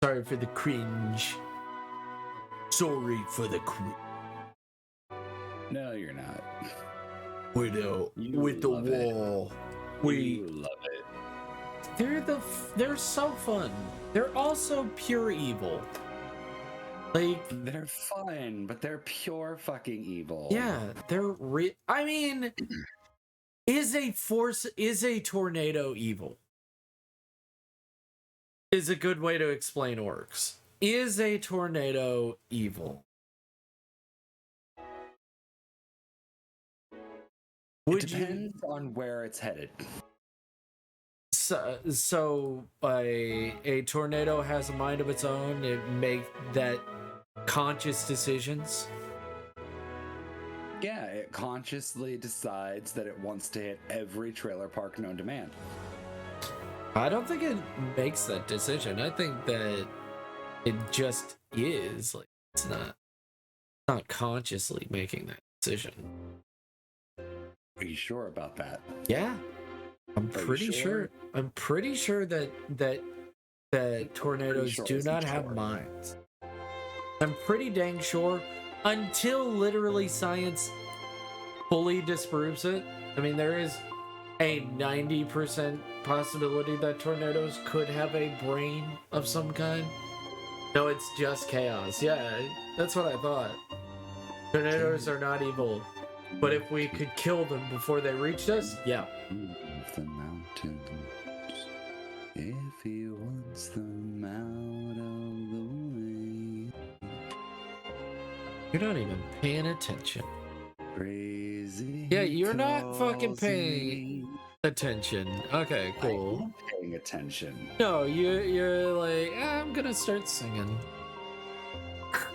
Sorry for the cringe. Sorry for the cringe. No, you're not. With the wall. We love it. They're so fun. They're also pure evil. Like, they're fun, but they're pure fucking evil. Yeah, they're I mean, is a tornado evil? Is a good way to explain orcs. Is a tornado evil? It depends on where it's headed. So a tornado has a mind of its own. It make that conscious decisions. Yeah, it consciously decides that it wants to hit every trailer park known to man. I don't think it makes that decision. I think that it just is. Like, it's not consciously making that decision. Are you sure about that? Yeah. I'm pretty sure. I'm pretty sure that tornadoes do not have minds. I'm pretty dang sure until literally science fully disproves it. I mean, there is a 90% possibility that tornadoes could have a brain of some kind. No, it's just chaos. Yeah, that's what I thought. Tornadoes are not evil. But if we could kill them before they reached us, yeah. The mountains, if he wants them out You're not even paying attention. Crazy. Yeah, you're not fucking calls paying me. attention. Okay, cool. I am paying attention. No, you're like, I'm gonna start singing.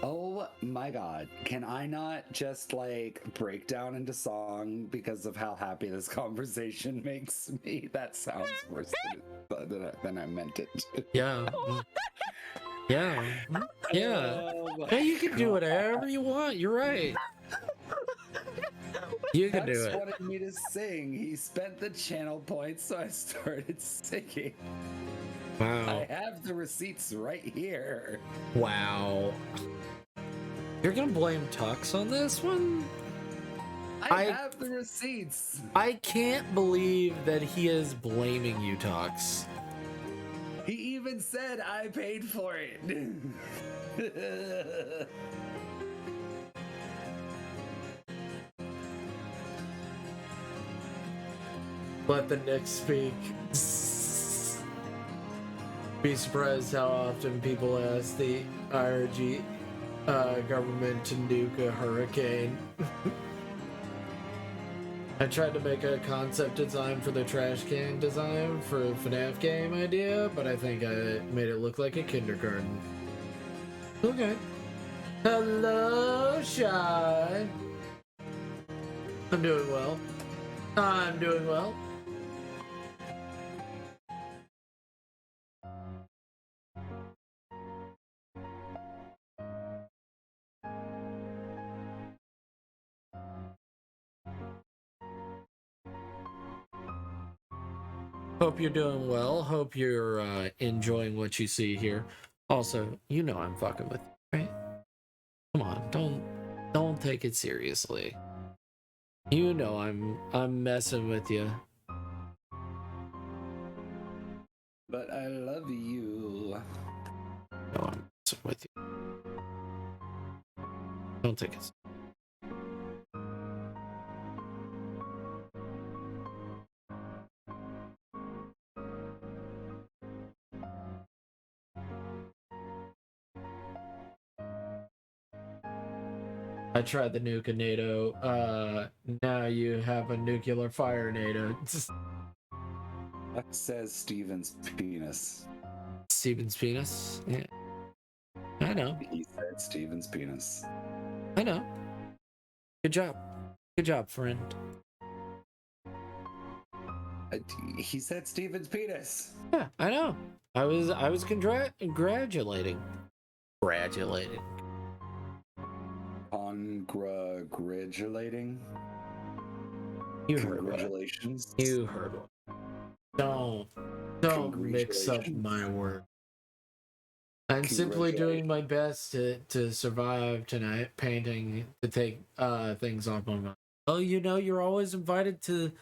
Oh my god. Can I not just like break down into song because of how happy this conversation makes me? That sounds worse than I meant it. Yeah. Yeah. Yeah. Oh Yeah, you can do God. whatever you want. You're right. You can do Max it. wanted me to sing. He spent the channel points, so I started singing. Wow. I have the receipts right here. Wow. You're gonna blame Tux on this one? I have the receipts. I can't believe that he is blaming you, Tux. He even said I paid for it. Let the Knicks speak. Be surprised how often people ask the IRG government to nuke a hurricane. I tried to make a concept design for the trash can design for a FNAF game idea, but I think I made it look like a kindergarten. Okay. Hello, Shy. I'm doing well. I'm doing well. Hope you're doing well. Hope you're enjoying what you see here. Also, you know I'm fucking with you, right? Come on, don't take it seriously. You know I'm messing with you. But I love you. No, I'm messing with you. Don't take it. I tried the nuke-a-NATO. Now you have a nuclear fire-NATO. That says Steven's penis. Steven's penis? Yeah. I know. He said Steven's penis. I know. Good job. Good job, friend. He said Steven's penis. Yeah, I know. I was congratulating. Congratulating. Congratulating. You heard Congratulations. What? You heard what? Don't mix up my word. I'm simply doing my best to survive tonight, painting, to take things off my mind. Oh, you know, you're always invited to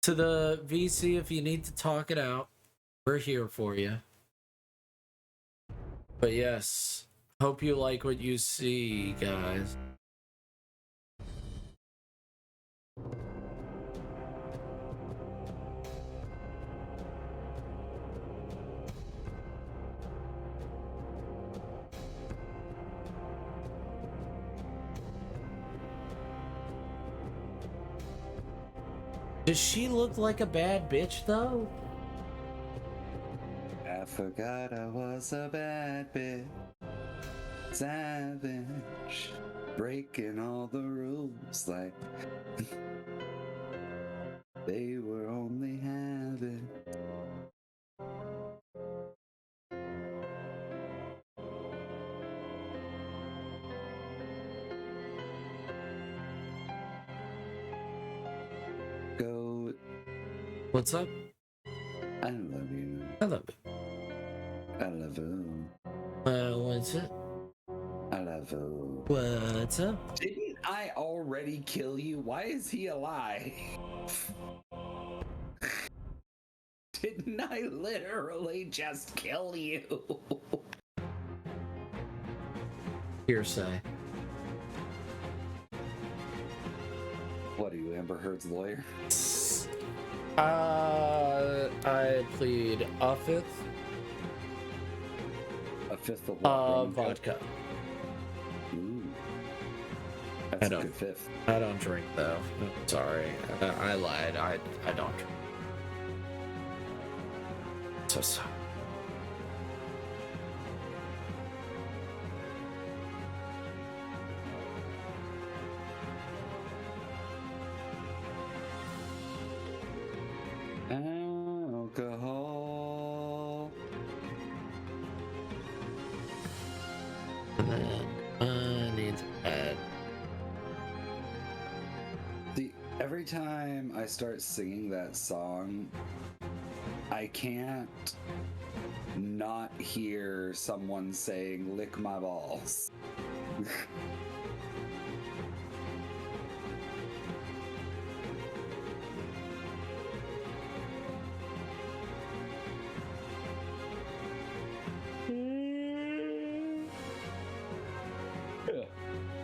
the VC if you need to talk it out. We're here for you. But yes, hope you like what you see, guys. Does she look like a bad bitch, though? I forgot I was a bad bitch. Savage. Breaking all the rules like they were only habits. Go. What's up? I love you. I love you. I love you. What's up? I love you. What's up? Didn't I already kill you? Why is he alive? Didn't I literally just kill you? Hearsay. What are you, Amber Heard's lawyer? I plead a fifth. A fifth of what? Vodka. Ooh. That's a good fifth. I don't drink though. I'm sorry, I lied. I don't drink. So sorry. Alcohol. And then I need to add. See, every time I start singing that song, I can't not hear someone saying, "Lick my balls."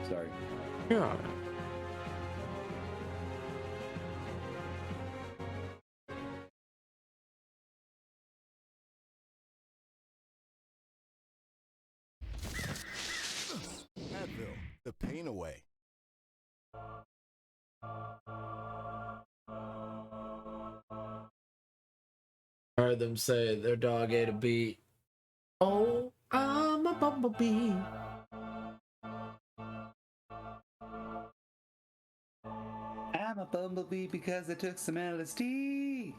Sorry. Yeah. Advil, the pain away. I heard them say their dog ate a beet. Oh, I'm a bumblebee. I'm a bumblebee because I took some LSD.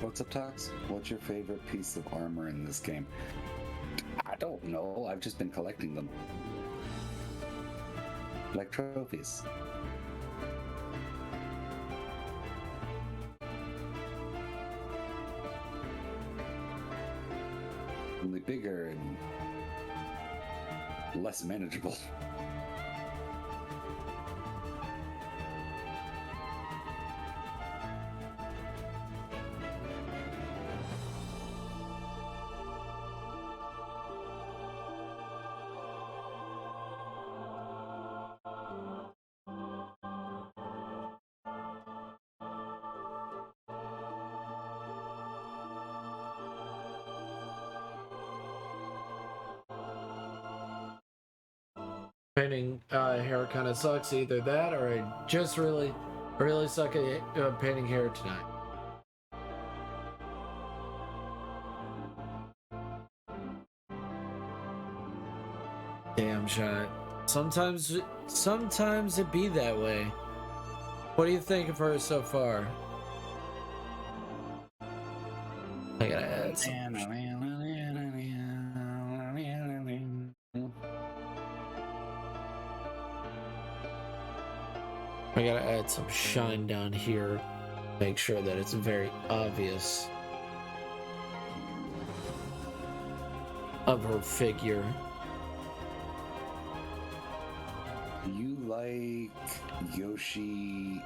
What's up, Tox? What's your favorite piece of armor in this game? I don't know. I've just been collecting them. Like trophies. Only bigger and less manageable. Painting hair kind of sucks. Either that, or I just really suck at painting hair tonight. Damn shot. Sometimes it be that way. What do you think of her so far? I gotta add some. I gotta add some shine down here. Make sure that it's very obvious of her figure. You like Yoshino,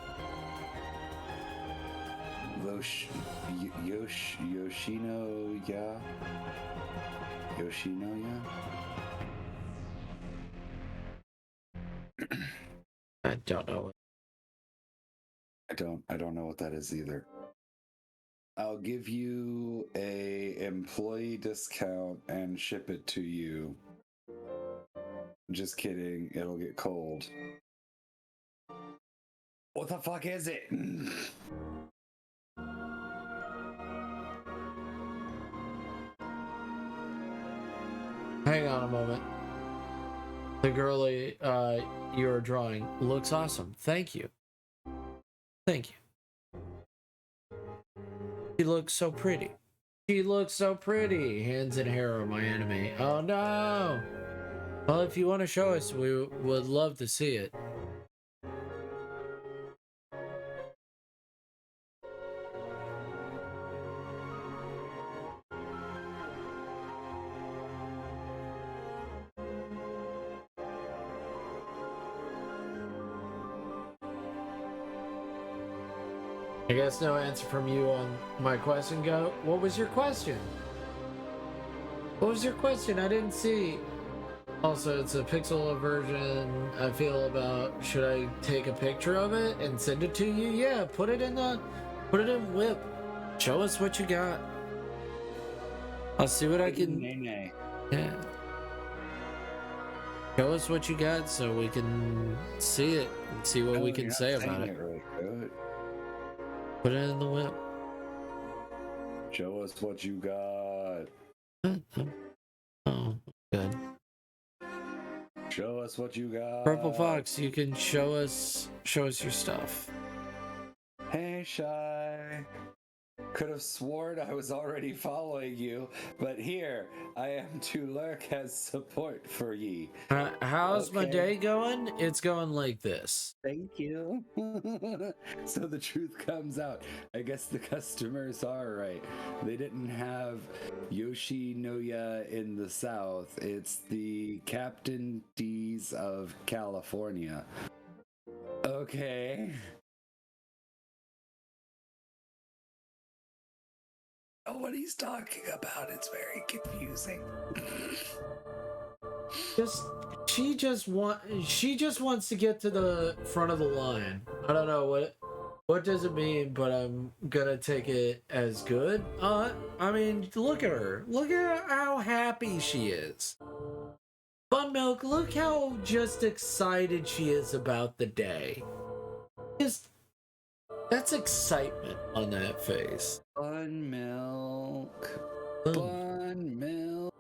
yeah? Yoshino, yeah? I don't know. I don't know what that is either. I'll give you a employee discount and ship it to you. Just kidding, it'll get cold. What the fuck is it? Hang on a moment. The girlie you're drawing looks awesome. Thank you. Thank you. She looks so pretty. She looks so pretty. Hands and hair are my enemy. Oh no! Well, if you want to show us, we would love to see it. I guess no answer from you on my question. Go. What was your question? What was your question? I didn't see. Also, it's a pixel version. I feel about. Should I take a picture of it and send it to you? Yeah, put it in Whip. Show us what you got. I'll see what I can. Yeah. Show us what you got so we can see it and see what we can say about it. Really good. Put it in the Whip. Show us what you got. Oh, good. Show us what you got. Purple Fox, you can show us your stuff. Hey, Shy. Could have sworn I was already following you, but here I am to lurk as support for ye. How's my day going? It's going like this. Thank you. So the truth comes out. I guess the customers are right. They didn't have Yoshinoya in the South. It's the Captain D's of California. Okay. What he's talking about, it's very confusing. She just wants to get to the front of the line. I don't know what does it mean, but I'm gonna take it as good. I mean, look at her. Look at how happy she is. Bun Milk, look how just excited she is about the day. That's excitement on that face. Bun Milk. Bun Milk.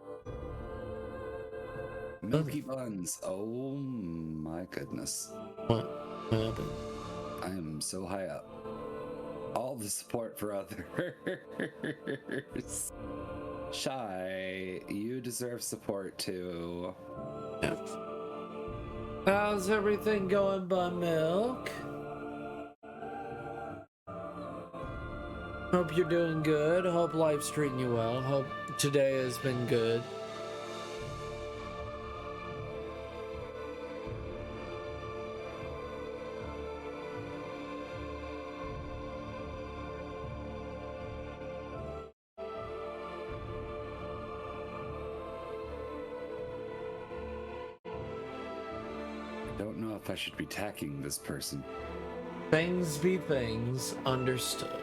Milky buns. Oh my goodness. What happened? I am so high up. All the support for others. Shy, you deserve support too. Yeah. How's everything going, Bun Milk? Hope you're doing good. Hope life's treating you well. Hope today has been good. I don't know if I should be attacking this person. Things be things, understood.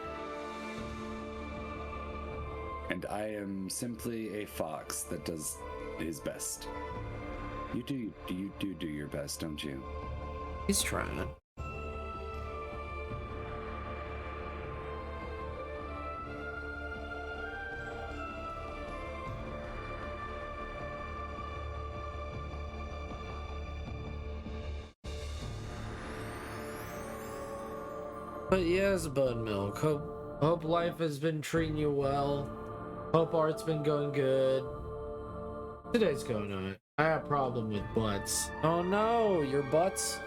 And I am simply a fox that does his best. You do your best, don't you? He's trying. But yes, Bun Milk, hope life has been treating you well. Hope art's been going good. Today's going on. I have a problem with butts. Oh no, your butts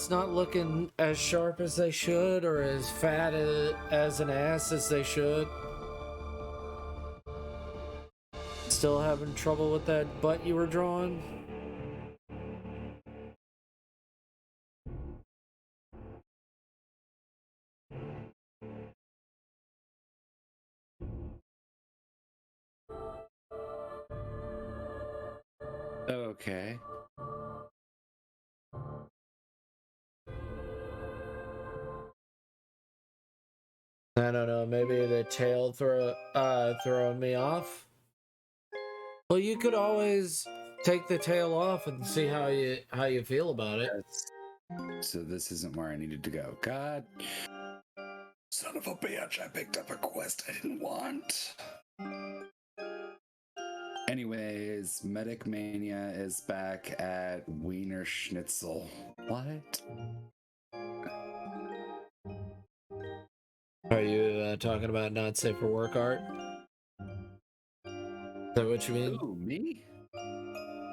not looking as sharp as they should, or as fat as an ass as they should. Still having trouble with that butt you were drawing? Okay. I don't know, maybe the tail throwing me off? Well, you could always take the tail off and see how you feel about it. So this isn't where I needed to go. God. Son of a bitch, I picked up a quest I didn't want. Anyways, Medic Mania is back at Wiener Schnitzel. What? Are you talking about not safe for work art? Is that what you mean? Ooh, me?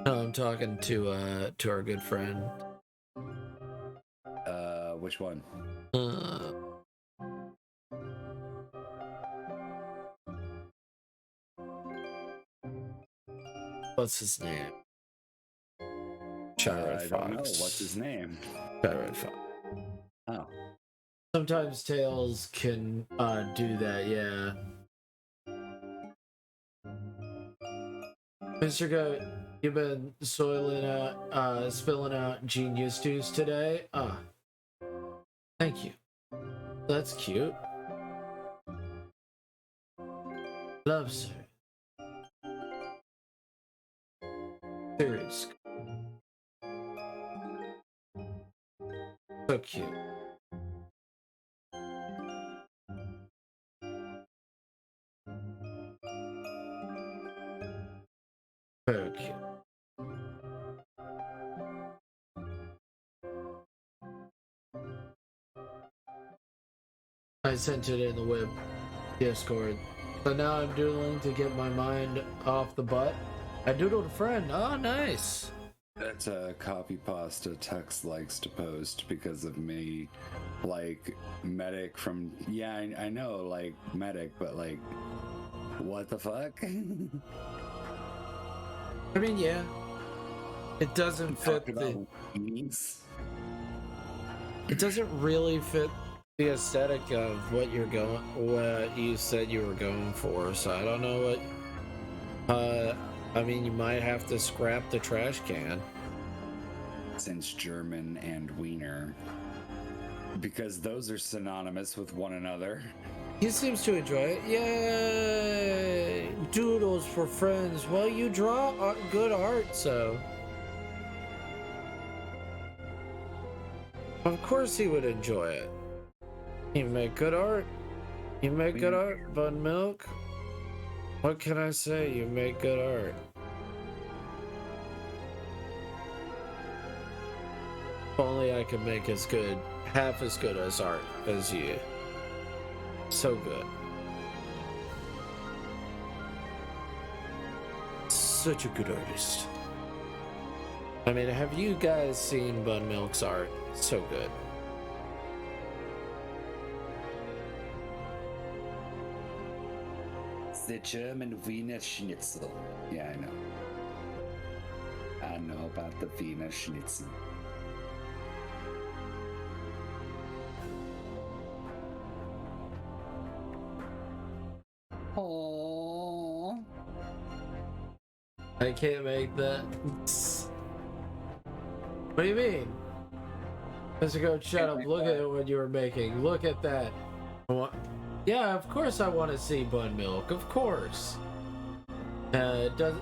No, I'm talking to our good friend. Which one? What's his name? I don't know. What's his name? Red Fox. Oh. Sometimes Tails can do that, yeah. Mr. Goat, you've been spilling out genius juice today? Thank you. That's cute. Loves her. Serious. So cute. Very cute. I sent it in the web Discord. So now I'm doodling to get my mind off the butt. I doodled a friend. Oh, nice. That's a copy pasta Tex likes to post because of me. Like, Medic from... Yeah, I know, like, Medic, but, like, what the fuck? I mean, yeah. It doesn't fit the... It doesn't really fit the aesthetic of what you said you were going for, so I don't know what... I mean, you might have to scrap the trash can. Since German and Wiener. Because those are synonymous with one another. He seems to enjoy it. Yay! Doodles for friends. Well, you draw good art, so... Of course he would enjoy it. You make good art. You make good art, Bun Milk. What can I say? You make good art. If only I could make as good, half as good as art as you. So good. Such a good artist. I mean, have you guys seen Bun Milk's art? So good. The German Wiener Schnitzel. Yeah, I know. I know about the Wiener Schnitzel. Aww. I can't make that. What do you mean? Mr. Goat, shut up. Look at what you were making. Look at that. Yeah, of course I want to see Bun Milk. Of course. Does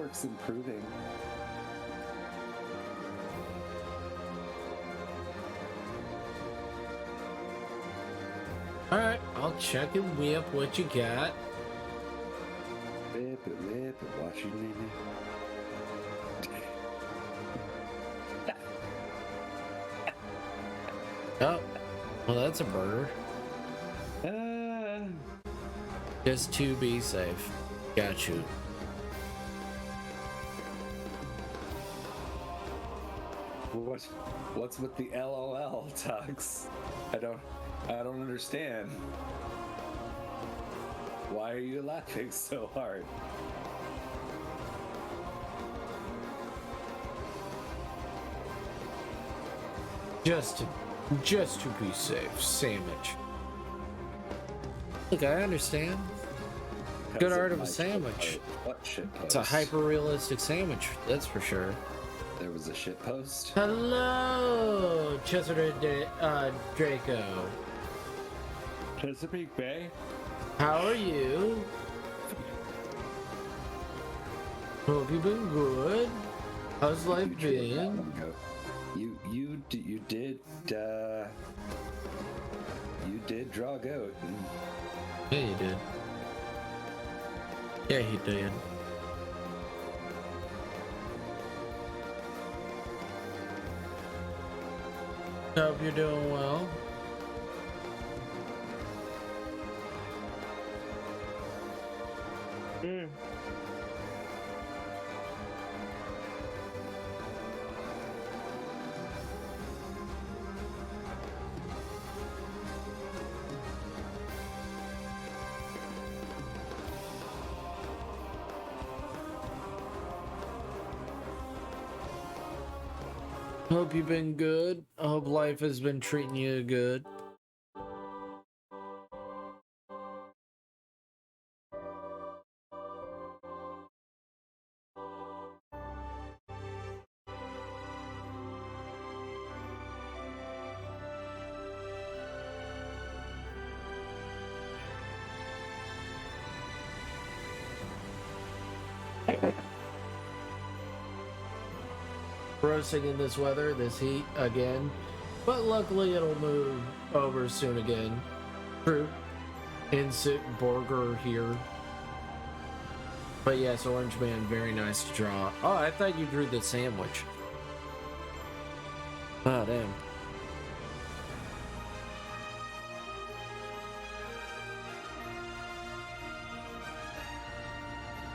network's improving. Alright, I'll check and whip what you got. Whip it, watch your name. Oh, well, that's a burger. Just to be safe. Got you. What's with the LOL, Tux? I don't understand. Why are you laughing so hard? Just to be safe. Sandwich. Look, I understand. Good art of a sandwich. What shit post? It's a hyper-realistic sandwich, that's for sure. There was a shit post? Hello, Chesapeake Draco. Chesapeake Bay? How are you? Hope you've been good. How's life been? You did draw a goat. Yeah, you did. Yeah, he did. Hope you're doing well. Hope you've been good. I hope life has been treating you good. Roasting in this weather, this heat again, but luckily it'll move over soon again. True. Insect burger here. But yes, Orange Man, very nice to draw. Oh, I thought you drew the sandwich. Oh, damn.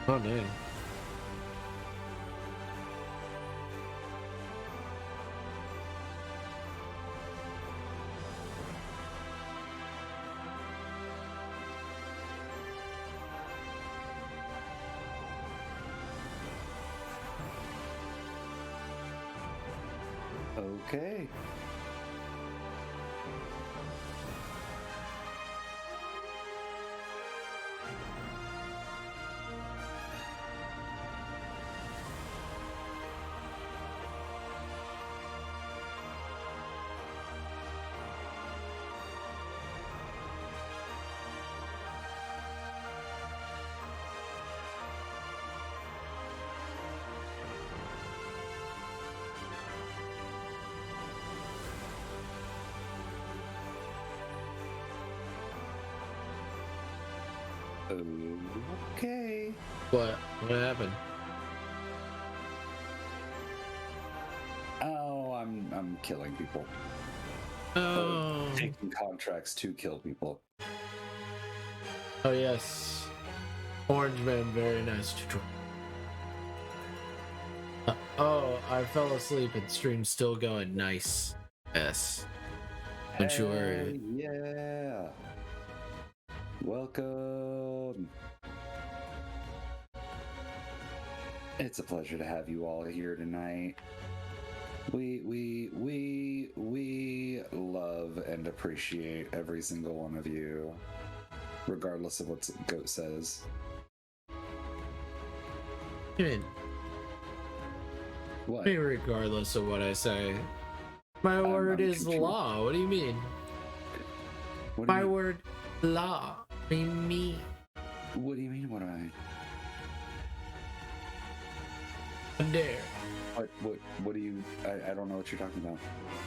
Oh, dang. Okay. Okay. What? What happened? Oh, I'm killing people. Oh. Taking contracts to kill people. Oh, yes. Orange Man, very nice to draw. Oh, I fell asleep and stream's still going. Nice. Yes. Don't you worry. Yeah. Welcome. It's a pleasure to have you all here tonight. We love and appreciate every single one of you, regardless of what Goat says. You mean? What? Regardless of what I say. My word is law. What do you mean? My word, law. I mean me. What do you mean? What do I mean? Dare. What do you? I don't know what you're talking about.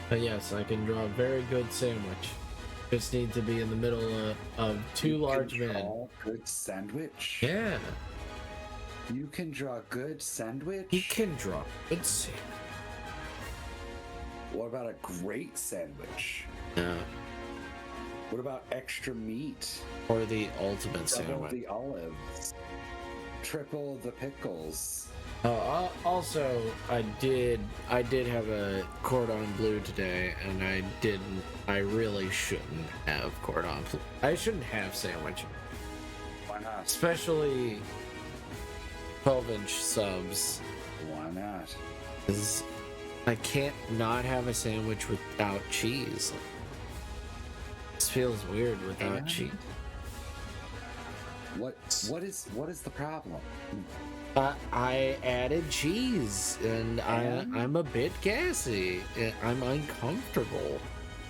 But yes, I can draw a very good sandwich. Just need to be in the middle of two large men. Good sandwich. Yeah. You can draw good sandwich. You can draw good sandwich. What about a great sandwich? No. What about extra meat? Or the ultimate Double sandwich. the olives. Triple the pickles. Also, I did have a cordon bleu today, and I really shouldn't have cordon bleu. I shouldn't have sandwich. Why not? Especially 12-inch subs. Why not? Because I can't not have a sandwich without cheese. This feels weird without cheese. What is the problem? I added cheese, and I'm a bit gassy. I'm uncomfortable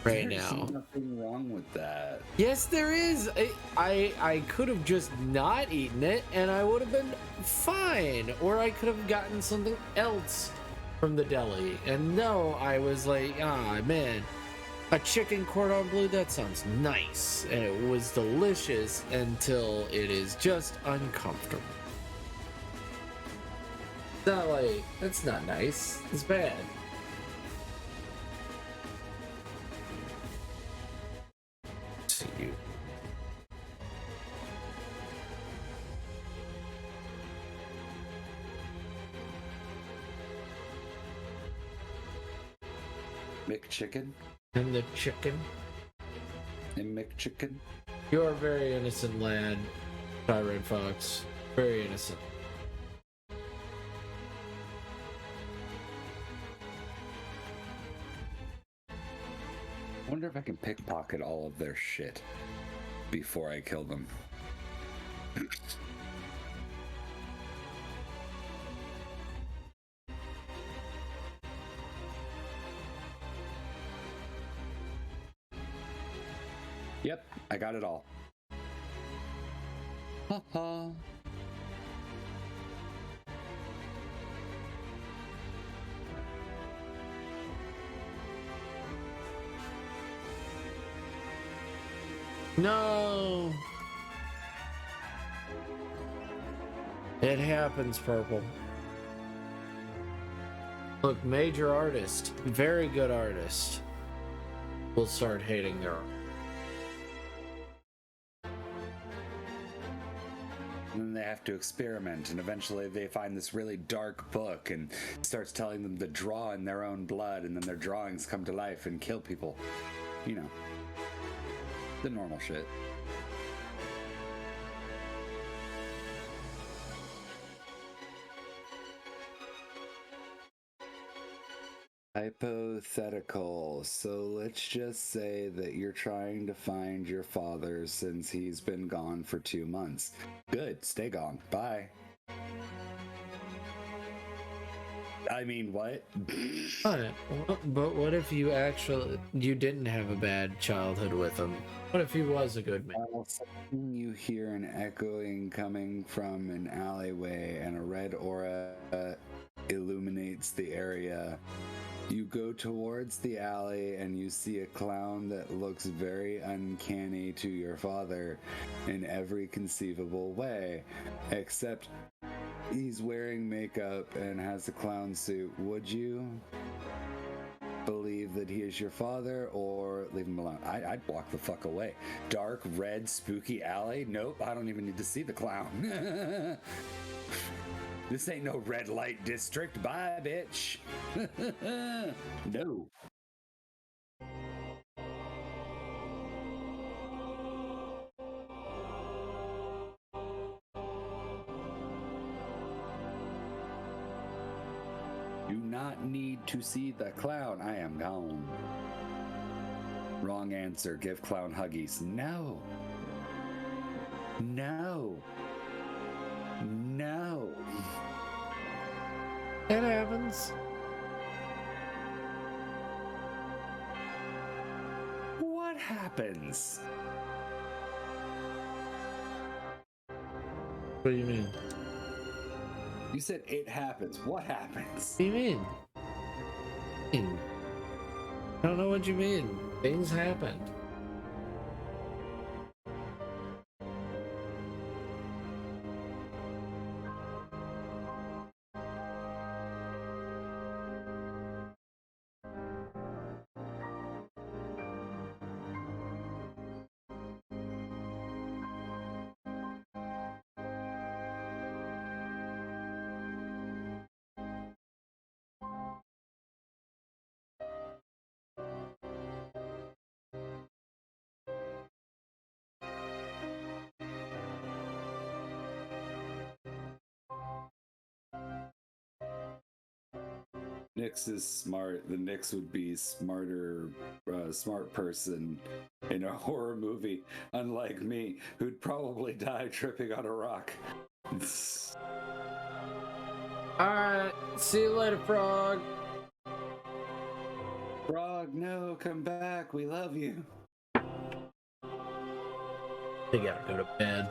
right now. There's nothing wrong with that. Yes, there is. I could have just not eaten it, and I would have been fine. Or I could have gotten something else from the deli. And no, I was like, man, a chicken cordon bleu, that sounds nice. And it was delicious until it is just uncomfortable. It's not like, that's not nice. It's bad. See you. McChicken? And the chicken? And McChicken? You're a very innocent lad, Red Fox. Very innocent. I wonder if I can pickpocket all of their shit before I kill them. Yep, I got it all. Ha ha. No! It happens, Purple. Look, major artist, very good artist, will start hating their art. And then they have to experiment, and eventually they find this really dark book and starts telling them to draw in their own blood, and then their drawings come to life and kill people. You know, the normal shit. Hypothetical. So let's just say that you're trying to find your father since he's been gone for 2 months. Good, stay gone. Bye. I mean, what? But what if you didn't have a bad childhood with him? What if he was a good man? You hear an echoing coming from an alleyway, and a red aura illuminates the area. You go towards the alley and you see a clown that looks very uncanny to your father in every conceivable way, except he's wearing makeup and has a clown suit. Would you believe that he is your father or leave him alone? I'd walk the fuck away. Dark, red, spooky alley? Nope, I don't even need to see the clown. This ain't no red light district. Bye, bitch. No. Do not need to see the clown. I am gone. Wrong answer. Give clown huggies. No. No. No. It happens. What happens? What do you mean? You said it happens. What happens? What do you mean? I don't know what you mean. Things happen. Nyx is smart. The Nyx would be smarter, smart person in a horror movie, unlike me, who'd probably die tripping on a rock. Alright, see you later, Frog. Frog, no, come back. We love you. They gotta go to bed.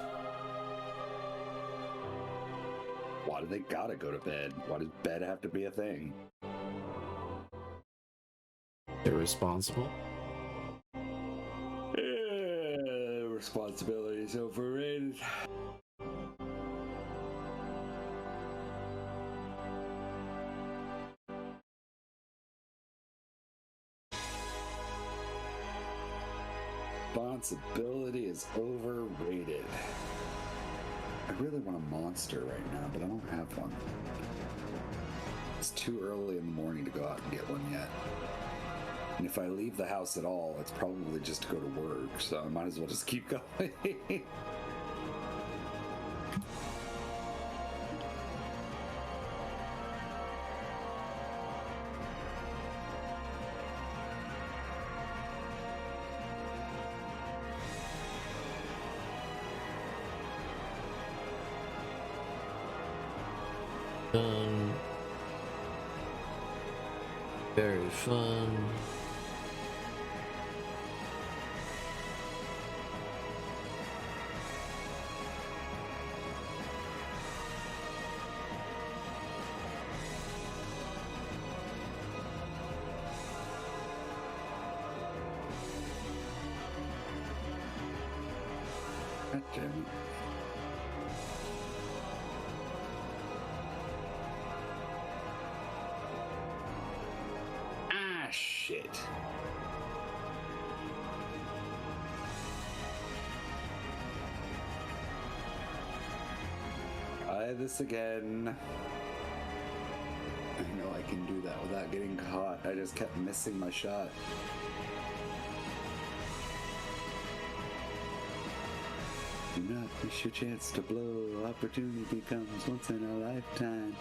Why do they gotta go to bed? Why does bed have to be a thing? They're responsible. Responsibility is overrated. Responsibility is overrated. I really want a monster right now, but I don't have one. It's too early in the morning to go out and get one yet. And if I leave the house at all, it's probably just to go to work, so I might as well just keep going. Very fun. God damn it. Shit. Try this again. I know I can do that without getting caught. I just kept missing my shot. Do not miss your chance to blow. Opportunity comes once in a lifetime.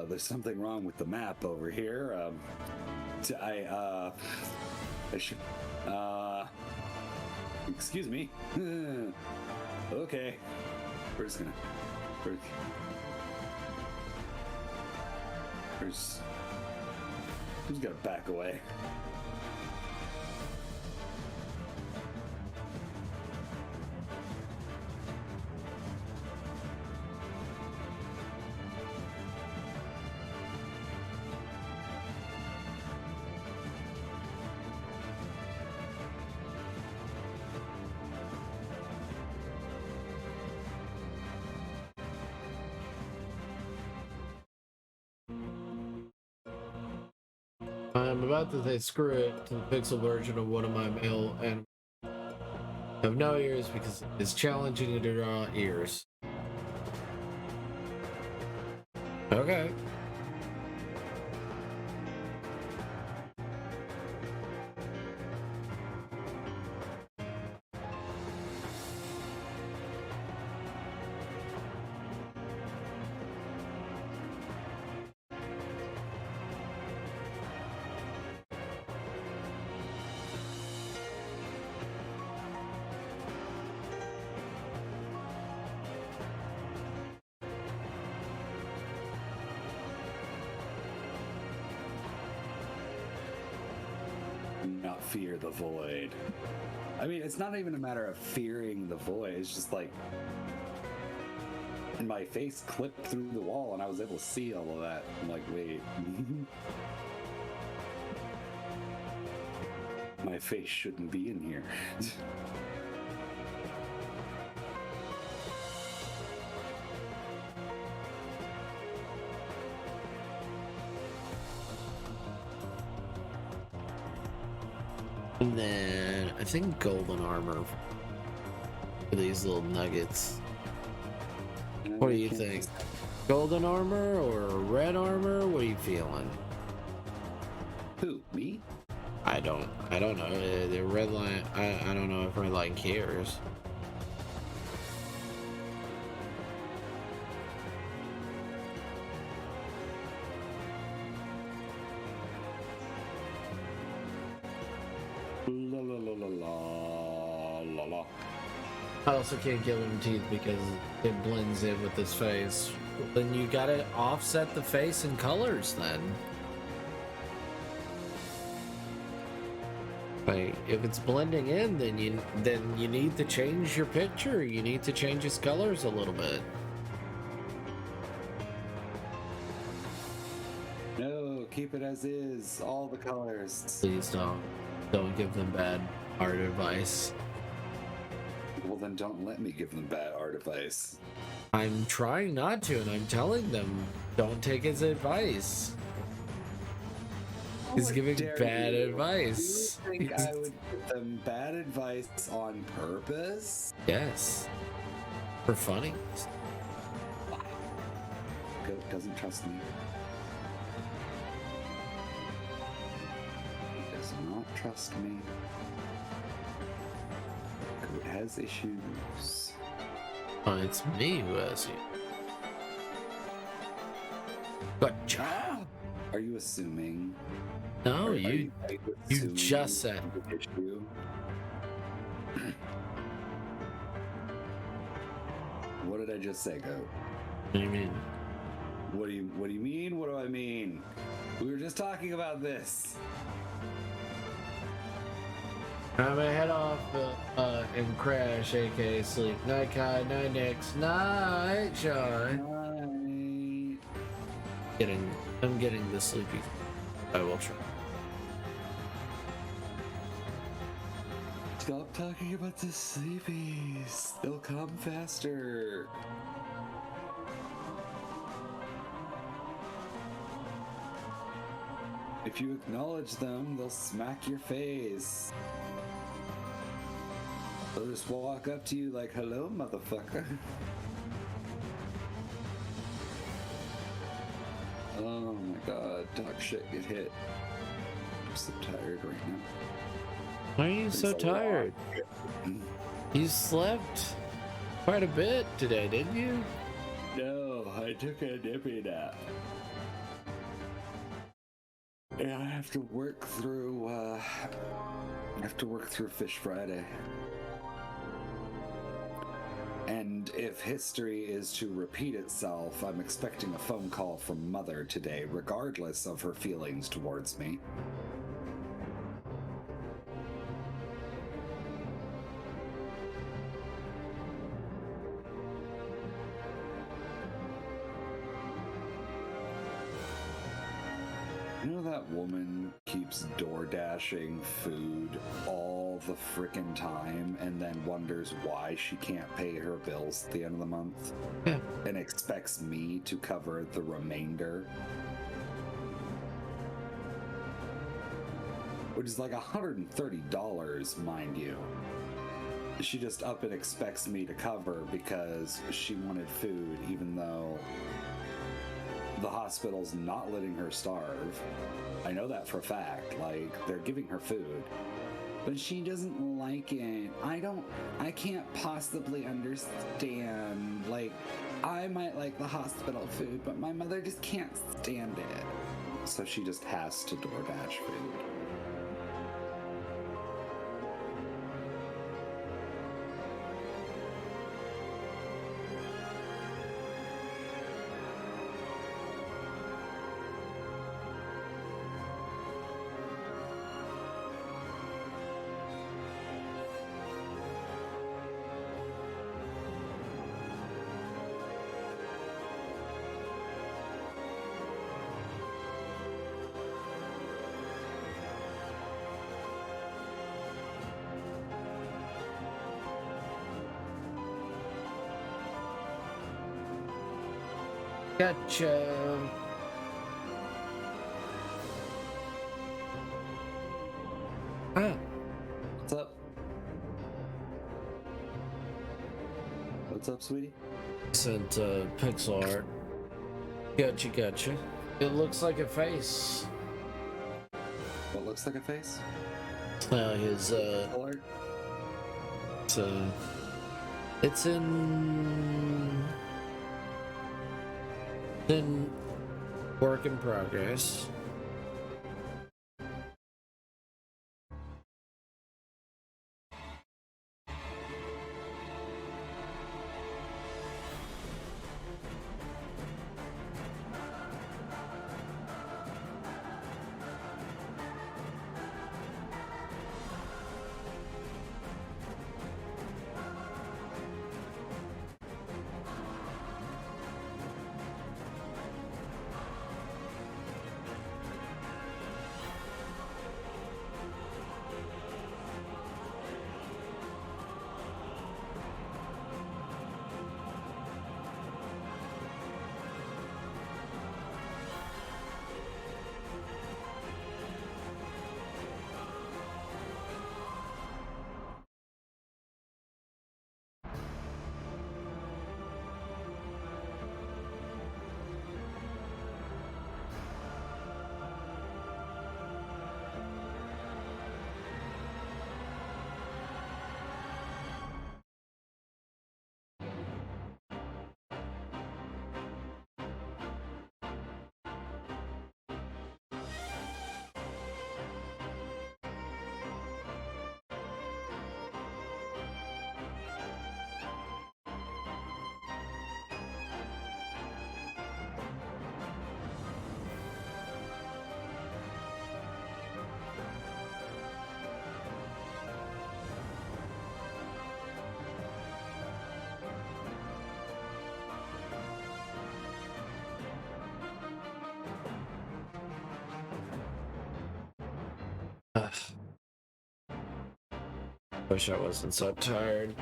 There's something wrong with the map over here. I should, excuse me. Okay. We're just gonna, Who's gonna back away? I'm about to say screw it to the pixel version of one of my male animals. Have no ears because it's challenging to draw ears. Okay. Not fear the void. I mean, it's not even a matter of fearing the void. It's just like, and my face clipped through the wall, and I was able to see all of that. I'm like, wait. My face shouldn't be in here. And then I think golden armor for these little nuggets. What do you think? Golden armor or red armor? What are you feeling? Who, me? I don't know. The Redline, I don't know if Redline cares. La la la la la la la. I also can't give him teeth because it blends in with his face. Then you gotta offset the face and colors then. Like, if it's blending in, then you need to change your picture. You need to change his colors a little bit. No, keep it as is. All the colors. Please don't give them bad art advice. Well, then don't let me give them bad art advice. I'm trying not to, and I'm telling them, don't take his advice. He's giving bad advice. Do you think I would give them bad advice on purpose? Yes. For funny. Goat doesn't trust me. He does not trust me. Goat has issues. Oh, it's me who has you. Gotcha. Ah! Are you assuming? No, Are you assuming just said. Issue? What did I just say, Goat? What do you mean? What do you mean? What do I mean? We were just talking about this. I'm gonna head off and crash, aka sleep. Night Kai, night Nix, night Sean. I'm getting the sleepy. I will try. Stop talking about the sleepies. They'll come faster. If you acknowledge them, they'll smack your face. They'll just walk up to you like, hello, motherfucker. Oh my god, talk shit, get hit. I'm so tired right now. Why are you so tired? You slept quite a bit today, didn't you? No, I took a nippy nap. Yeah, I have to work through Fish Friday. And if history is to repeat itself, I'm expecting a phone call from Mother today, regardless of her feelings towards me. You know that woman keeps door dashing food all the frickin' time and then wonders why she can't pay her bills at the end of the month and expects me to cover the remainder? Which is like $130, mind you. She just up and expects me to cover because she wanted food, even though the hospital's not letting her starve. I know that for a fact. Like, they're giving her food. But she doesn't like it. I can't possibly understand. Like, I might like the hospital food, but my mother just can't stand it. So she just has to DoorDash food. Gotcha. Ah. What's up? What's up, sweetie? Sent pixel art. Gotcha. It looks like a face. What looks like a face? His Color? It's in work in progress. Wish I wasn't so tired.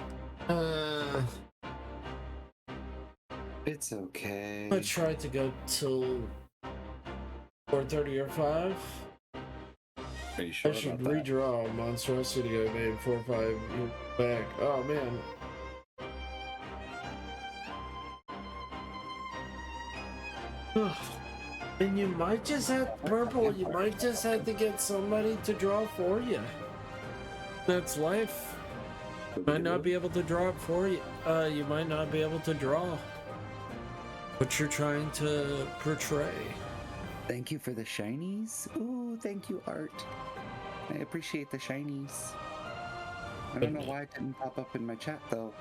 It's okay. I tried to go till 4:30 or 5. Are you sure I should about that? redraw Monstrosity I made 4 or 5 years back. Oh man. And you might just have purple. You might just have to get somebody to draw for you. That's life. You might not be able to draw it for you. You might not be able to draw what you're trying to portray. Thank you for the shinies. Ooh, thank you, Art. I appreciate the shinies. I don't know why it didn't pop up in my chat though.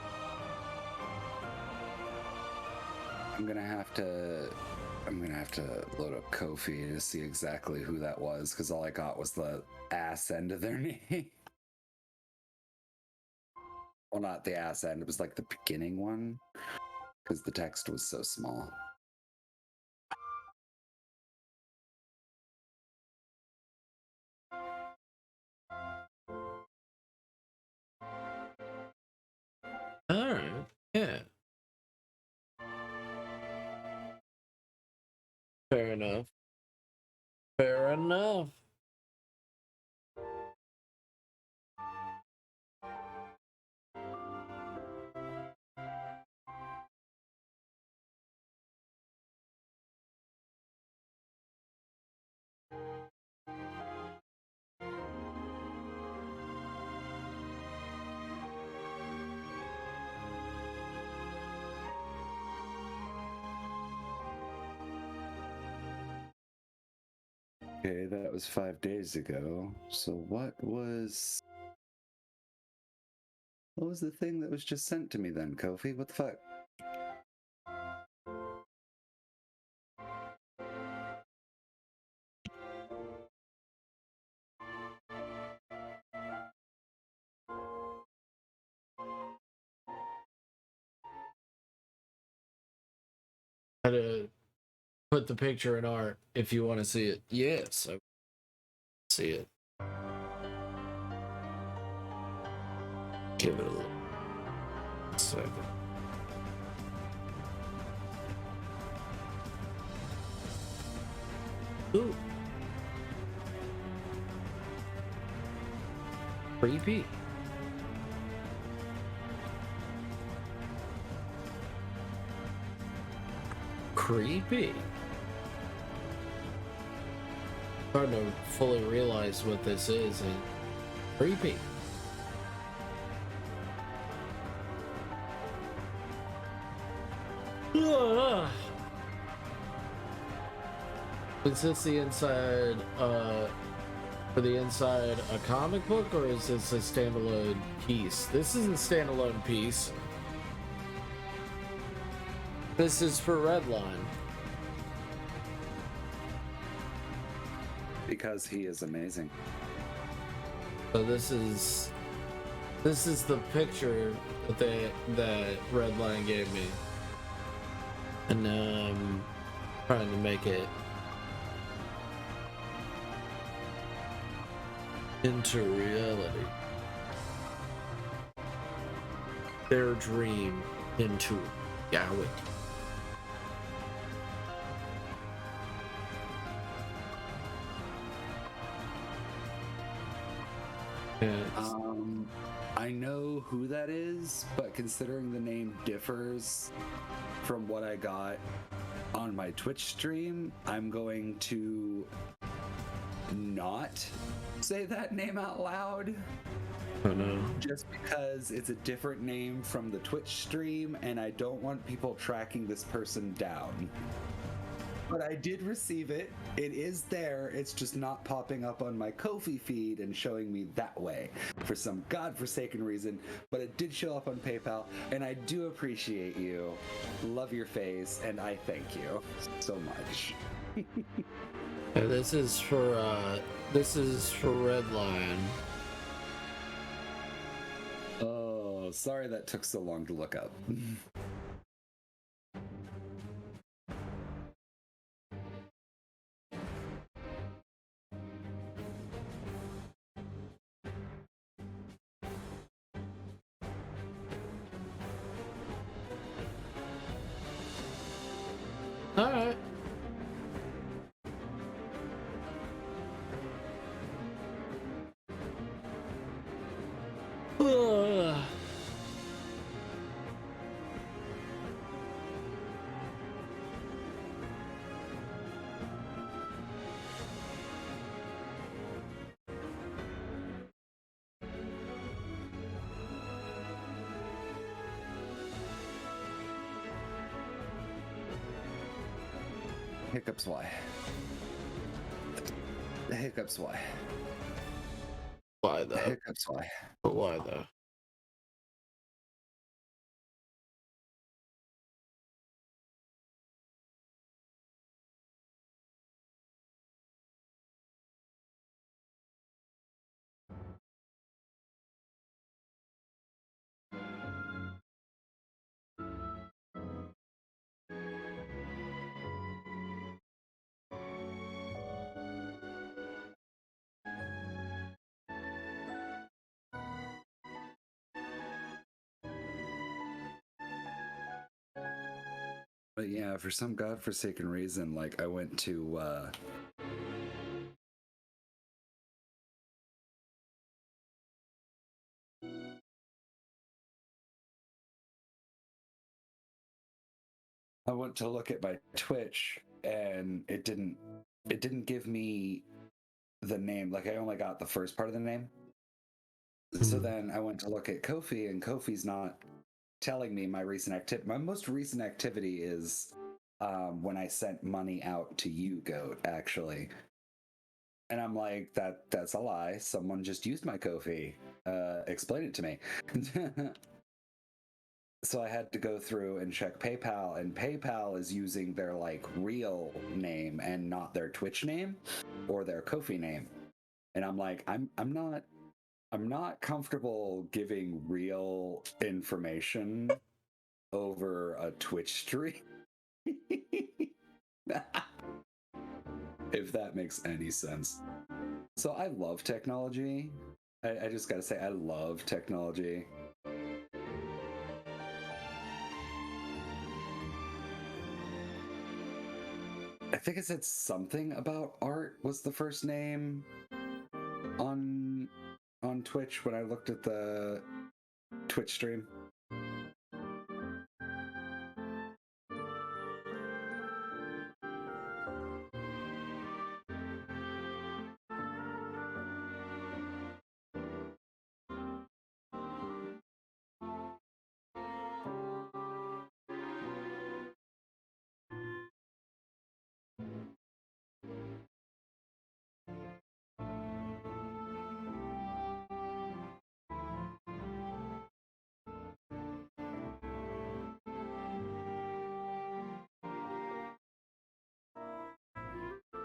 I'm gonna have to load up Kofi to see exactly who that was, because all I got was the ass end of their name. Well, not the ass end. It was like the beginning one, because the text was so small. All right. Yeah. Fair enough. Fair enough. Okay, that was 5 days ago. So what was the thing that was just sent to me then, Kofi? What the fuck? How to put the picture in art if you want to see it. Yes, I see it. Give it a little second. Ooh. Creepy. Creepy. Hard to fully realize what this is, and creepy. Is this the inside, for the inside a comic book, or is this a standalone piece? This is a standalone piece. This is for Redline. Because he is amazing. So this is the picture that Redline gave me, and now I'm trying to make it into reality. Their dream into reality. I know who that is, but considering the name differs from what I got on my Twitch stream, I'm going to not say that name out loud. Oh no. Just because it's a different name from the Twitch stream, and I don't want people tracking this person down. But I did receive it. It is there. It's just not popping up on my Ko-fi feed and showing me that way for some godforsaken reason. But it did show up on PayPal, and I do appreciate you. Love your face, and I thank you so much. This is for Redline. Oh, sorry that took so long to look up. All right. Hiccups why? Hiccups why? Why though? Hiccups why? But why though? But yeah, for some godforsaken reason, like I went to look at my Twitch, and it didn't give me the name. Like I only got the first part of the name. So then I went to look at Ko-fi, and Ko-fi's not telling me my recent activity. My most recent activity is when I sent money out to you, Goat, actually. And I'm like, that's a lie. Someone just used my Ko-fi. Explain it to me. So I had to go through and check PayPal, and PayPal is using their like real name and not their Twitch name or their Ko-fi name. And I'm like, I'm not comfortable giving real information over a Twitch stream. If that makes any sense. So I love technology. I just gotta say, I love technology. I think it said something about art was the first name on Twitch when I looked at the Twitch stream.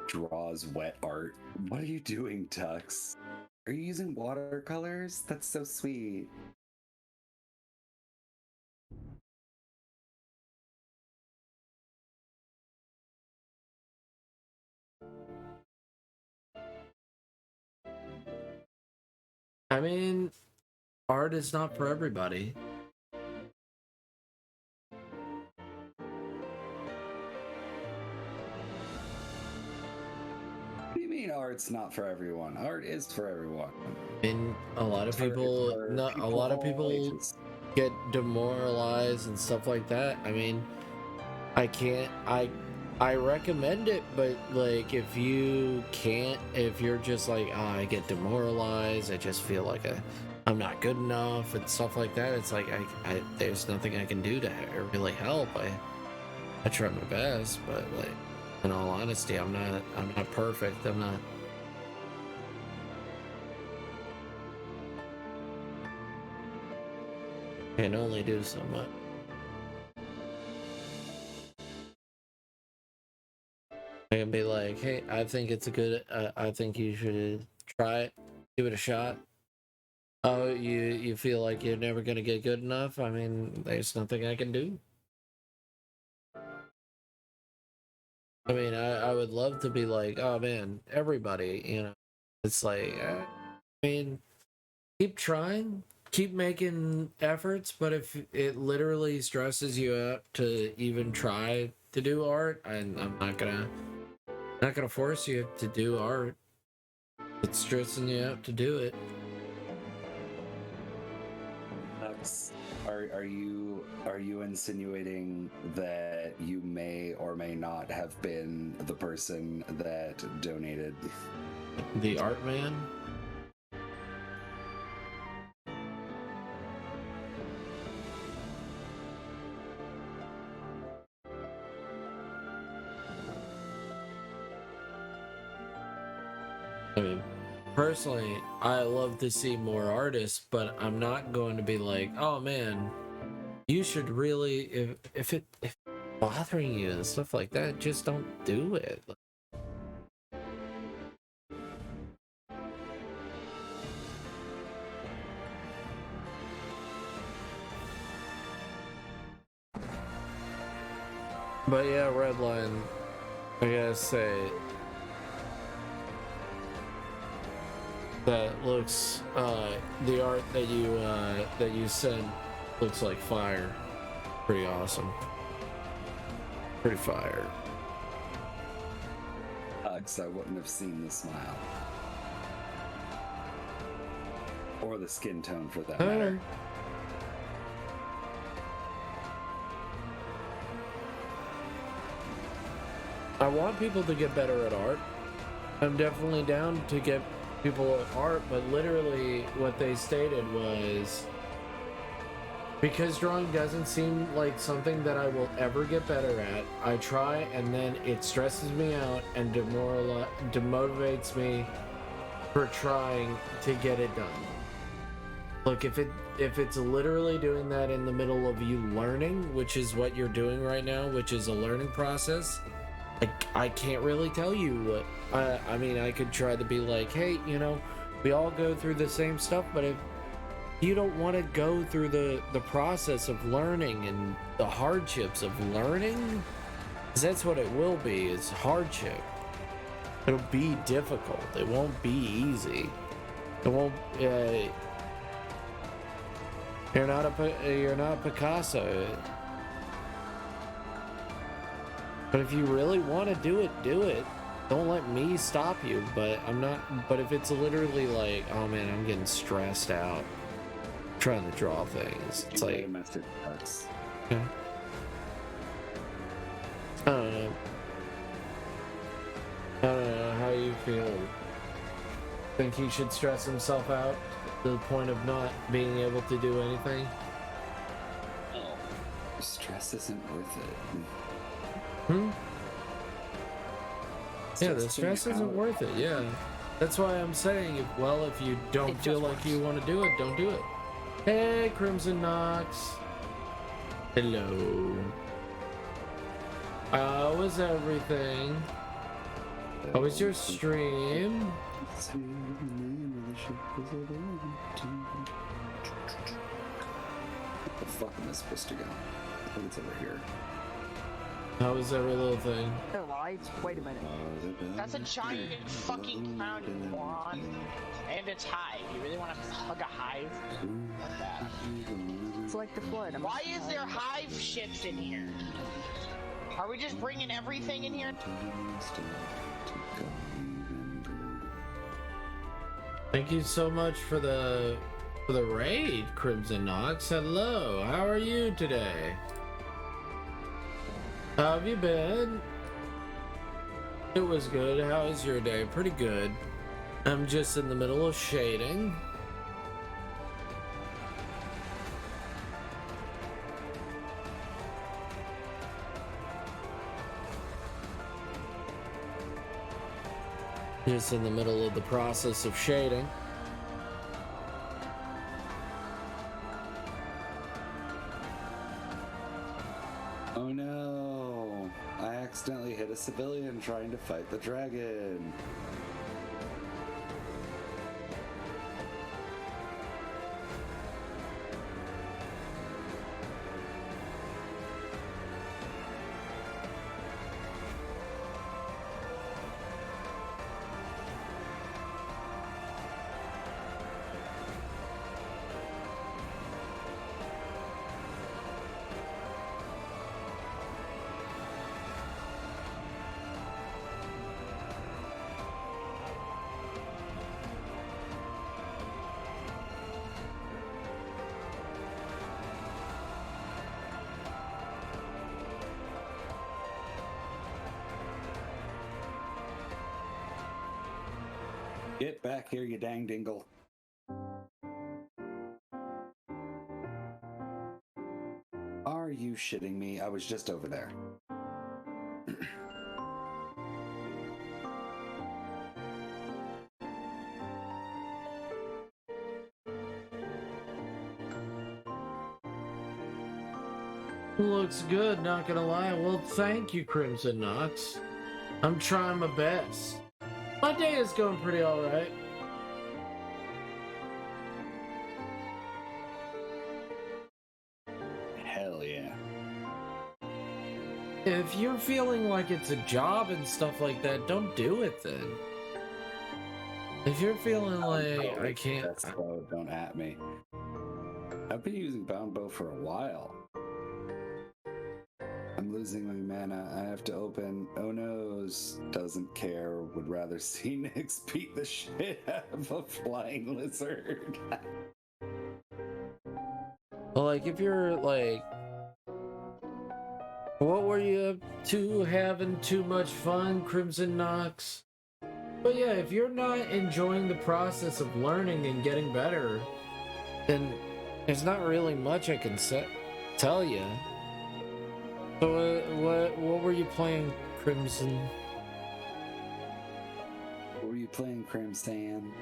Draws wet art. What are you doing, Tux? Are you using watercolors? That's so sweet. I mean, art is not for everybody. What do you mean art's not for everyone? Art is for everyone. And a lot of people, a lot of people get demoralized and stuff like that. I mean, I recommend it, but like if you can't, if you're just like, oh, I get demoralized, I just feel like I'm not good enough and stuff like that. It's like there's nothing I can do to really help. I try my best, but like in all honesty, I'm not perfect. I'm not. Can only do so much. I can be like, hey, I think it's a good, I think you should try it, give it a shot. Oh, you feel like you're never gonna get good enough? I mean, there's nothing I can do. I mean, I would love to be like, oh man, everybody, you know, it's like, I mean, keep trying, keep making efforts, but if it literally stresses you out to even try to do art, I'm not gonna force you to do art. It's stressing you out to do it. Are you insinuating that you may or may not have been the person that donated the art man? I mean, personally, I love to see more artists, but I'm not going to be like, oh man, you should really, if it's bothering you and stuff like that, just don't do it. But yeah, Redline, I gotta say, that looks, the art that you sent looks like fire. Pretty awesome. Pretty fire. So I wouldn't have seen the smile. Or the skin tone for that matter. I want people to get better at art. I'm definitely down to get people at art, but literally what they stated was, because drawing doesn't seem like something that I will ever get better at, I try and then it stresses me out and demotivates me for trying to get it done. Look, if it's literally doing that in the middle of you learning, which is what you're doing right now, which is a learning process, I can't really tell you what. I mean, I could try to be like, hey, you know, we all go through the same stuff, but if you don't want to go through the process of learning and the hardships of learning, because that's what it will be, is hardship. It'll be difficult. It won't be easy. It won't. You're not Picasso. But if you really want to do it, do it. Don't let me stop you. But I'm not. But if it's literally like, oh man, I'm getting stressed out trying to draw things, it's like. Yeah. I don't know. I don't know how you feel. Think he should stress himself out to the point of not being able to do anything? Stress isn't worth it. Yeah, the stress isn't worth it, yeah. That's why I'm saying, if you don't feel like you want to do it, don't do it. Hey, Crimson Knox. Hello. How was everything? How was your stream? Where the fuck am I supposed to go? I think it's over here. How was every little thing? They're lights. Wait a minute. That's a giant fucking crown, you moron. And it's hive. You really want to hug a hive? Like that. It's like the flood. Why is there hive ships in here? Are we just bringing everything in here? Thank you so much for the raid, Crimson Knox. Hello, how are you today? How have you been? It was good. How was your day? Pretty good. I'm just in the middle of shading. Just in the middle of the process of shading. Oh no! I accidentally hit a civilian trying to fight the dragon. Get back here, you dang dingle. Are you shitting me? I was just over there. Looks good, not gonna lie. Well, thank you, Crimson Knox. I'm trying my best. My day is going pretty alright. Hell yeah. If you're feeling like it's a job and stuff like that, don't do it then. If you're feeling like I can't, that's slow, don't at me. I've been using Bound Bow for a while. I'm I'm losing my mana. I have to open. Oh noes. Doesn't care. Would rather see Nyx beat the shit out of a flying lizard. Well, like, if you're like, what were you up to? Having too much fun, Crimson Knox? But yeah, if you're not enjoying the process of learning and getting better, then there's not really much I can tell you. So what were you playing, Crimson? What were you playing, Crimson?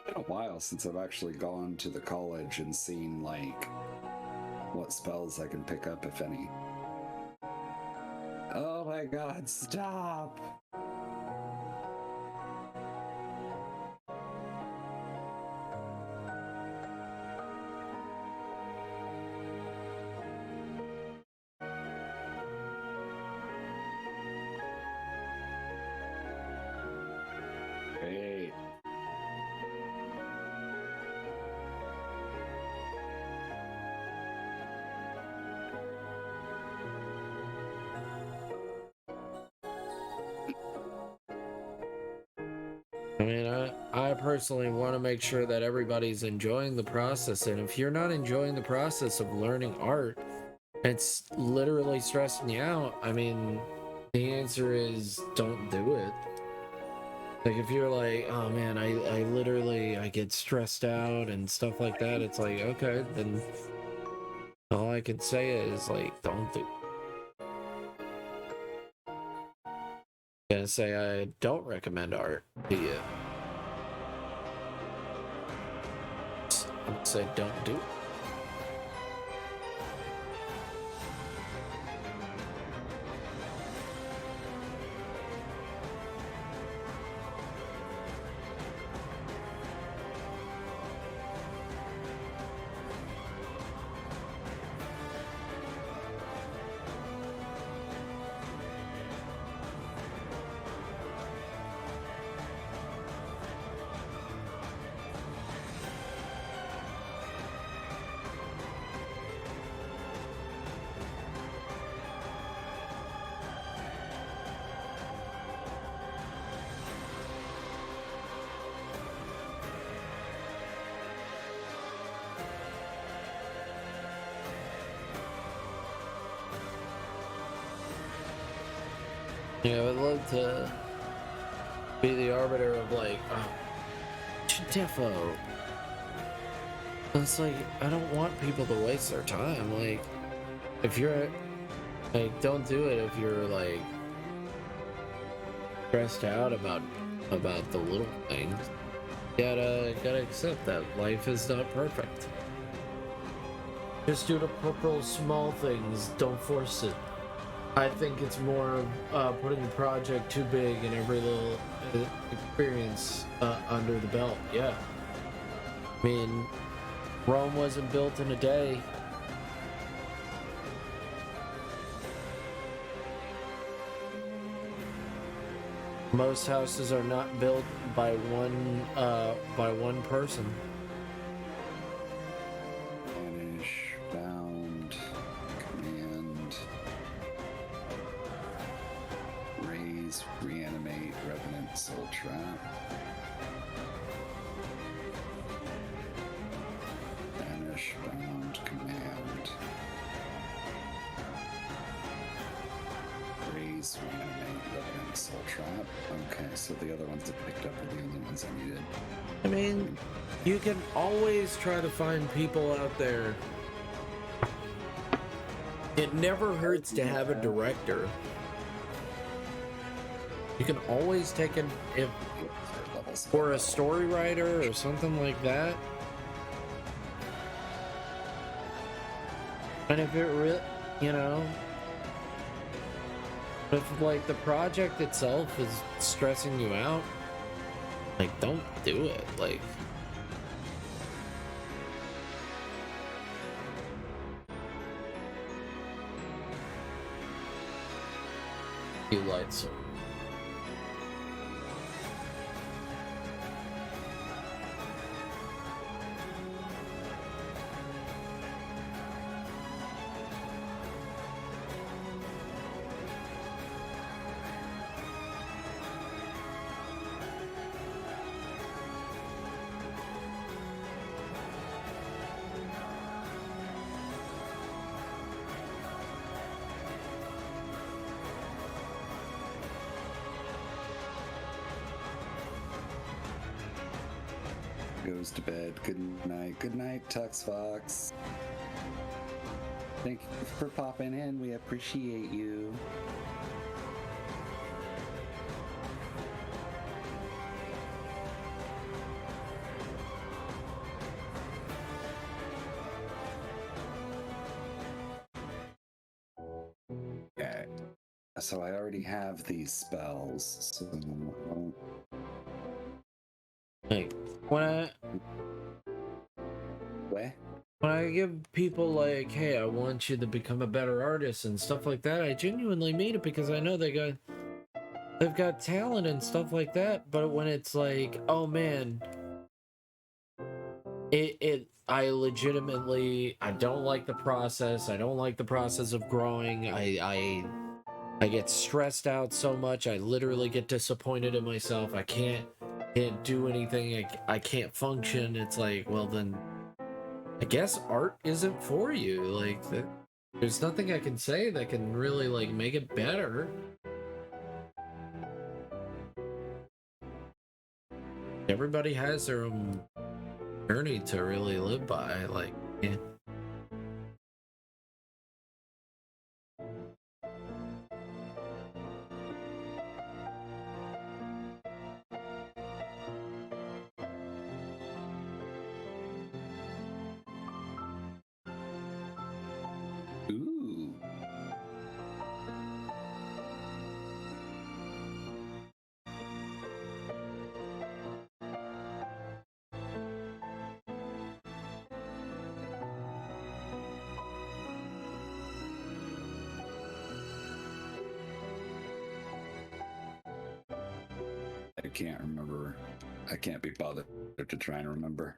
It's been a while since I've actually gone to the college and seen, like, what spells I can pick up, if any. Oh my god, stop! Great. I mean, I personally want to make sure that everybody's enjoying the process, and if you're not enjoying the process of learning art, it's literally stressing you out. I mean, the answer is don't do it. Like, if you're like, oh man, I get stressed out and stuff like that, it's like, okay, then all I can say is, like, don't do it. Gonna say I don't recommend art to you. I'm gonna say don't do it. Yeah, I would love to be the arbiter of, like, defo. It's like, I don't want people to waste their time. Like, if you're, like, don't do it if you're, like, stressed out about the little things. Gotta accept that life is not perfect. Just do the purple small things, don't force it. I think it's more of putting the project too big and every little experience under the belt. Yeah. I mean, Rome wasn't built in a day. Most houses are not built by one person. Vanish, bound, command, raise, reanimate, revenant, soul trap. Vanish, bound, command. Raise, reanimate, revenant, soul trap. Okay, so the other ones that picked up are the only ones I needed. I mean, you can always try to find people out there. It never hurts to have a director. You can always take an or a story writer or something like that. And if it really, you know, if like the project itself is stressing you out, like don't do it. Like, you light so. Goes to bed. Good night. Good night, Tux Fox. Thank you for popping in. We appreciate you. Okay. So I already have these spells. So Like when I give people like, hey, I want you to become a better artist and stuff like that, I genuinely mean it because I know they've got talent and stuff like that. But when it's like, oh man, I legitimately, I don't like the process. I don't like the process of growing. I get stressed out so much. I literally get disappointed in myself. I can't do anything. I can't function. It's like, well then, I guess art isn't for you. Like, there's nothing I can say that can really like make it better. Everybody has their own journey to really live by. Like, yeah. Ooh. I can't remember. I can't be bothered to try and remember.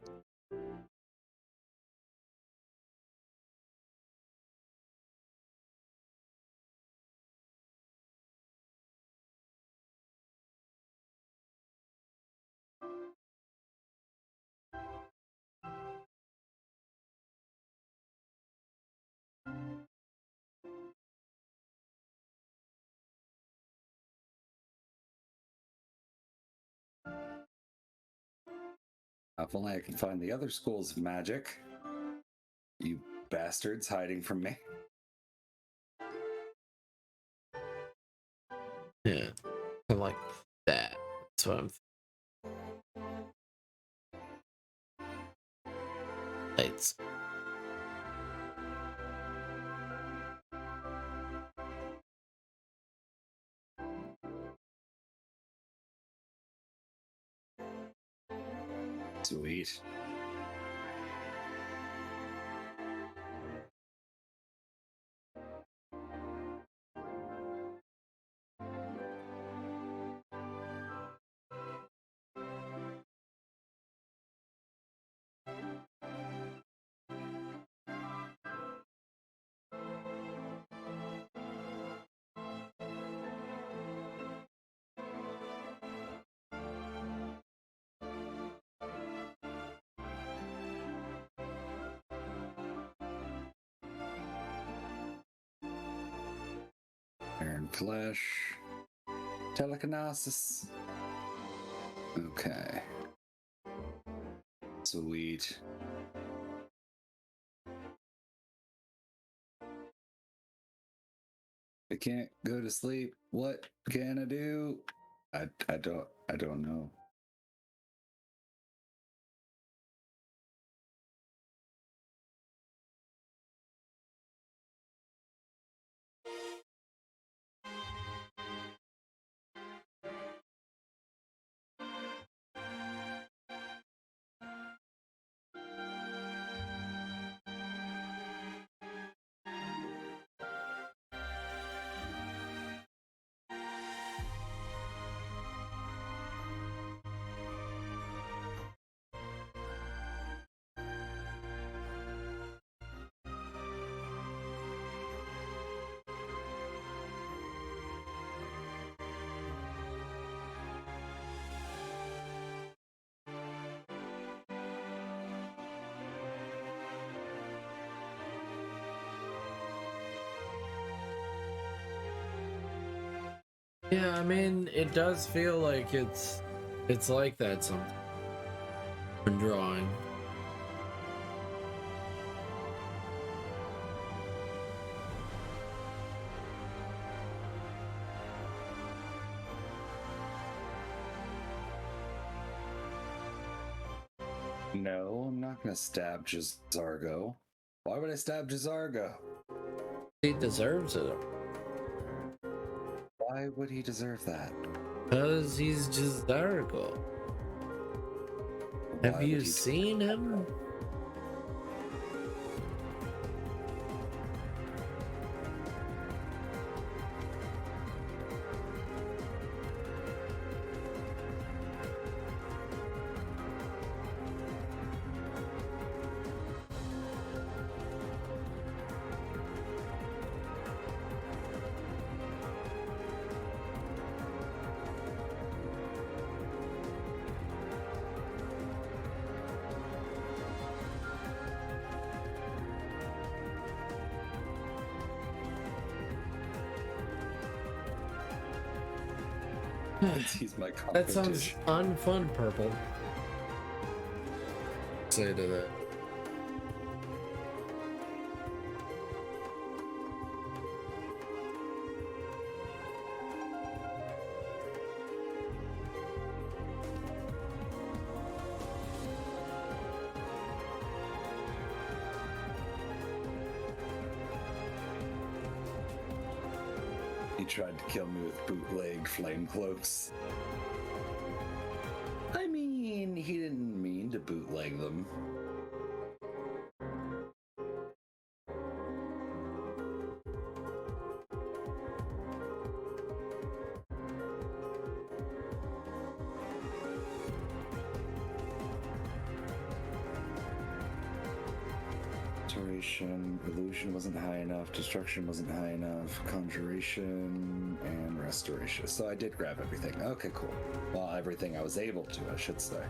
If only I can find the other schools of magic. You bastards hiding from me. Yeah, I like that. That's what I'm. It's. Sweet. Iron flesh. Telekinesis. Okay. Sweet. I can't go to sleep. What can I do? I don't know. Yeah, I mean, it does feel like it's like that sometimes when drawing. No, I'm not gonna stab Jazargo. Why would I stab Jazargo? He deserves it. Why would he deserve that? Because he's Jazargo. Have you seen him? He's my That sounds competition. unfun, Purple. Say to that. He tried to kill me with bootleg flame cloaks. I mean, he didn't mean to bootleg them. Illusion wasn't high enough, destruction wasn't high enough, conjuration, and restoration. So I did grab everything. Okay, cool. Well, everything I was able to, I should say.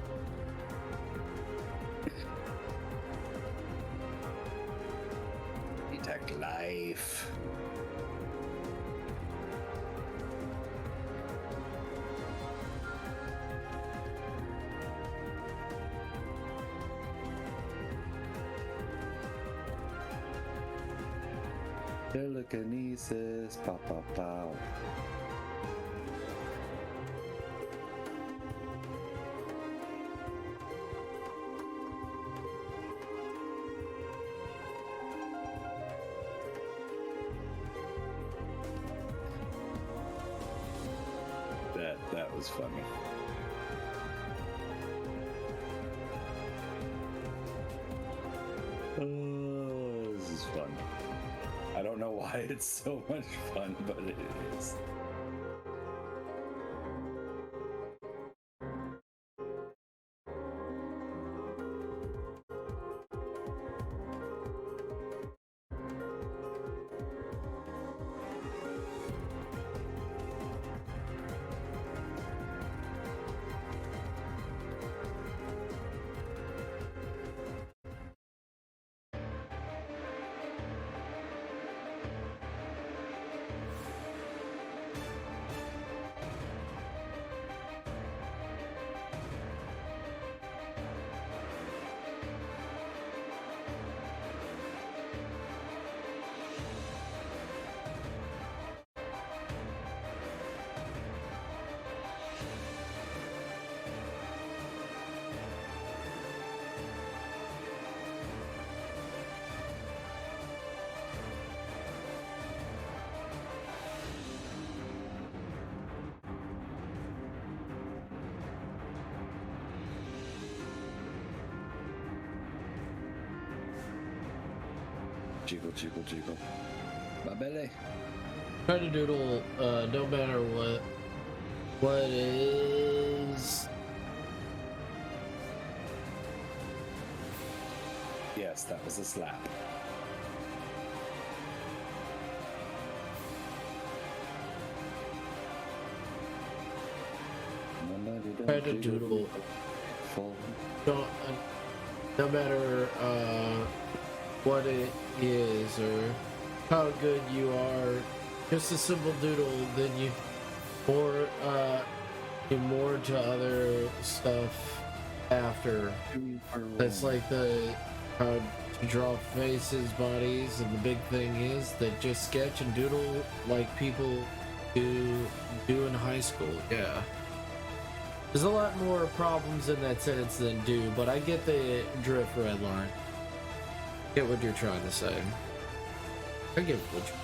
Detect life. Telekinesis, pow pow pow. That was funny. Oh, this is fun. I don't know why it's so much fun, but it is. Jiggle, jiggle, jiggle. My belly. Try to doodle, no matter what is. Yes, that was a slap. Try to doodle. No matter what it is or how good you are, just a simple doodle, then more to other stuff after. That's like the to draw faces, bodies, and the big thing is that just sketch and doodle like people do in high school. Yeah. There's a lot more problems in that sentence than do, but I get the drift, Redline. Get what you're trying to say. I get what you.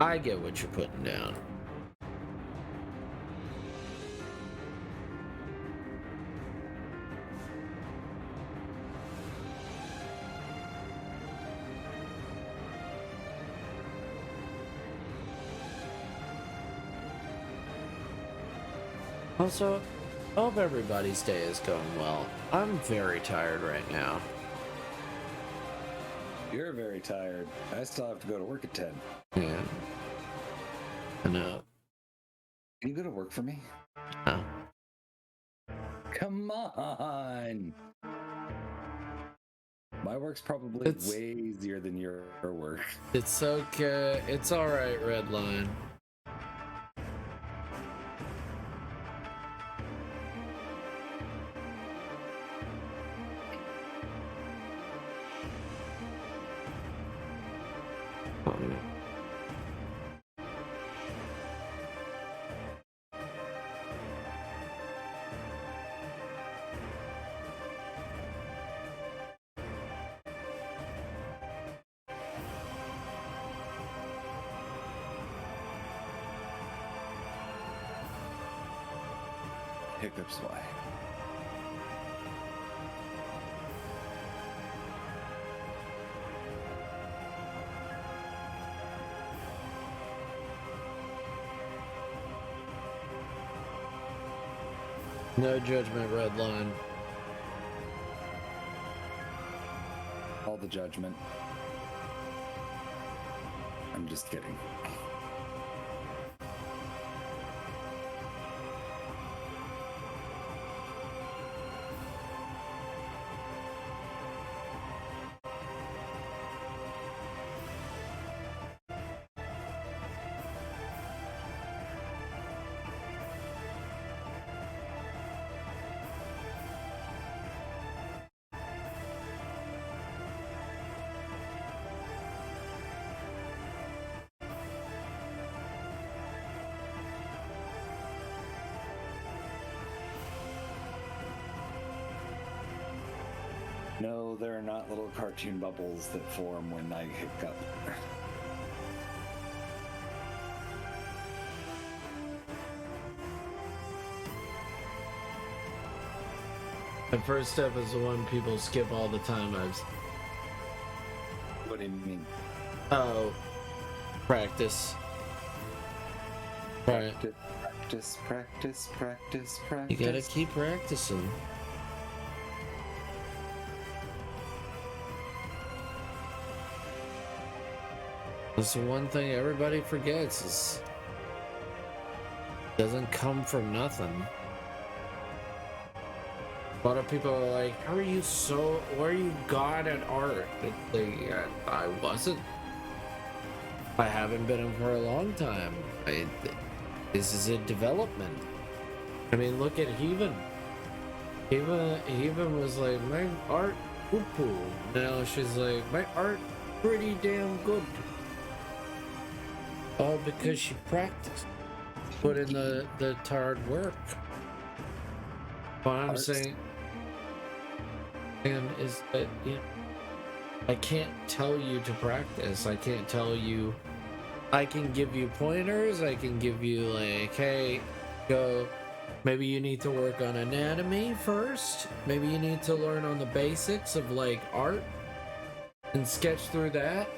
I get what you're putting down. Also, I hope everybody's day is going well. I'm very tired right now. You're very tired. I still have to go to work at 10. Yeah. I know. Can you go to work for me? No. Come on! My work's probably way easier than your work. It's okay. It's alright, Redline. Hiccups why? No judgment, Redline. All the judgment. I'm just kidding. No, there are not little cartoon bubbles that form when I hiccup. The first step is the one people skip all the time. What do you mean? Oh, practice. Right. Practice. You gotta keep practicing. That's the one thing everybody forgets is it doesn't come from nothing. A lot of people are like, how are you god at art? I wasn't. I haven't been in for a long time. This is a development. I mean, look at Heaven. Heaven was like, my art poo-poo. Now she's like, my art pretty damn good. All because she practiced. Put in the hard work. What I'm saying is that, you know, I can't tell you to practice. I can't tell you. I can give you pointers. I can give you like, hey, go. Maybe you need to work on anatomy first. Maybe you need to learn on the basics of like art and sketch through that.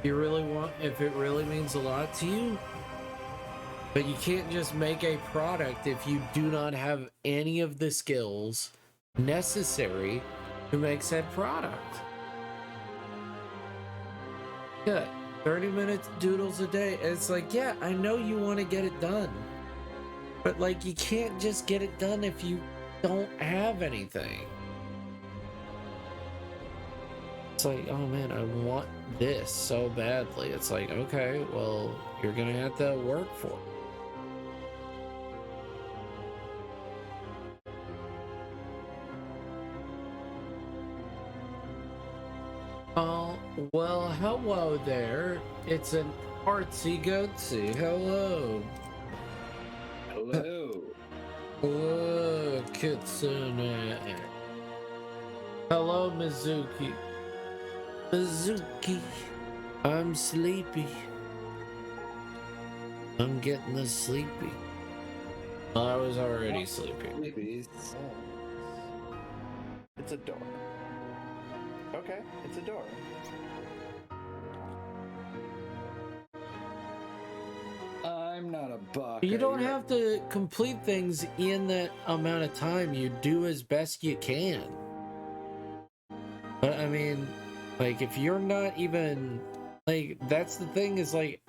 If it really means a lot to you. But you can't just make a product if you do not have any of the skills necessary to make said product. Yeah, 30 minutes doodles a day. It's like, yeah, I know you want to get it done. But like, you can't just get it done if you don't have anything. It's like, oh man, I want this so badly. It's like, okay, well, you're gonna have to work for it. Oh, well, hello there. It's an artsy goatsy. Hello. Hello. Hello, Kitsune. Hello, Mizuki. Mizuki. I'm sleepy. I'm getting the sleepy. I was already sleepy. It's a door. Okay, it's a door. I'm not a buck. You don't have to complete things in that amount of time. You do as best you can. But I mean, like, if you're not even, like, that's the thing is, like,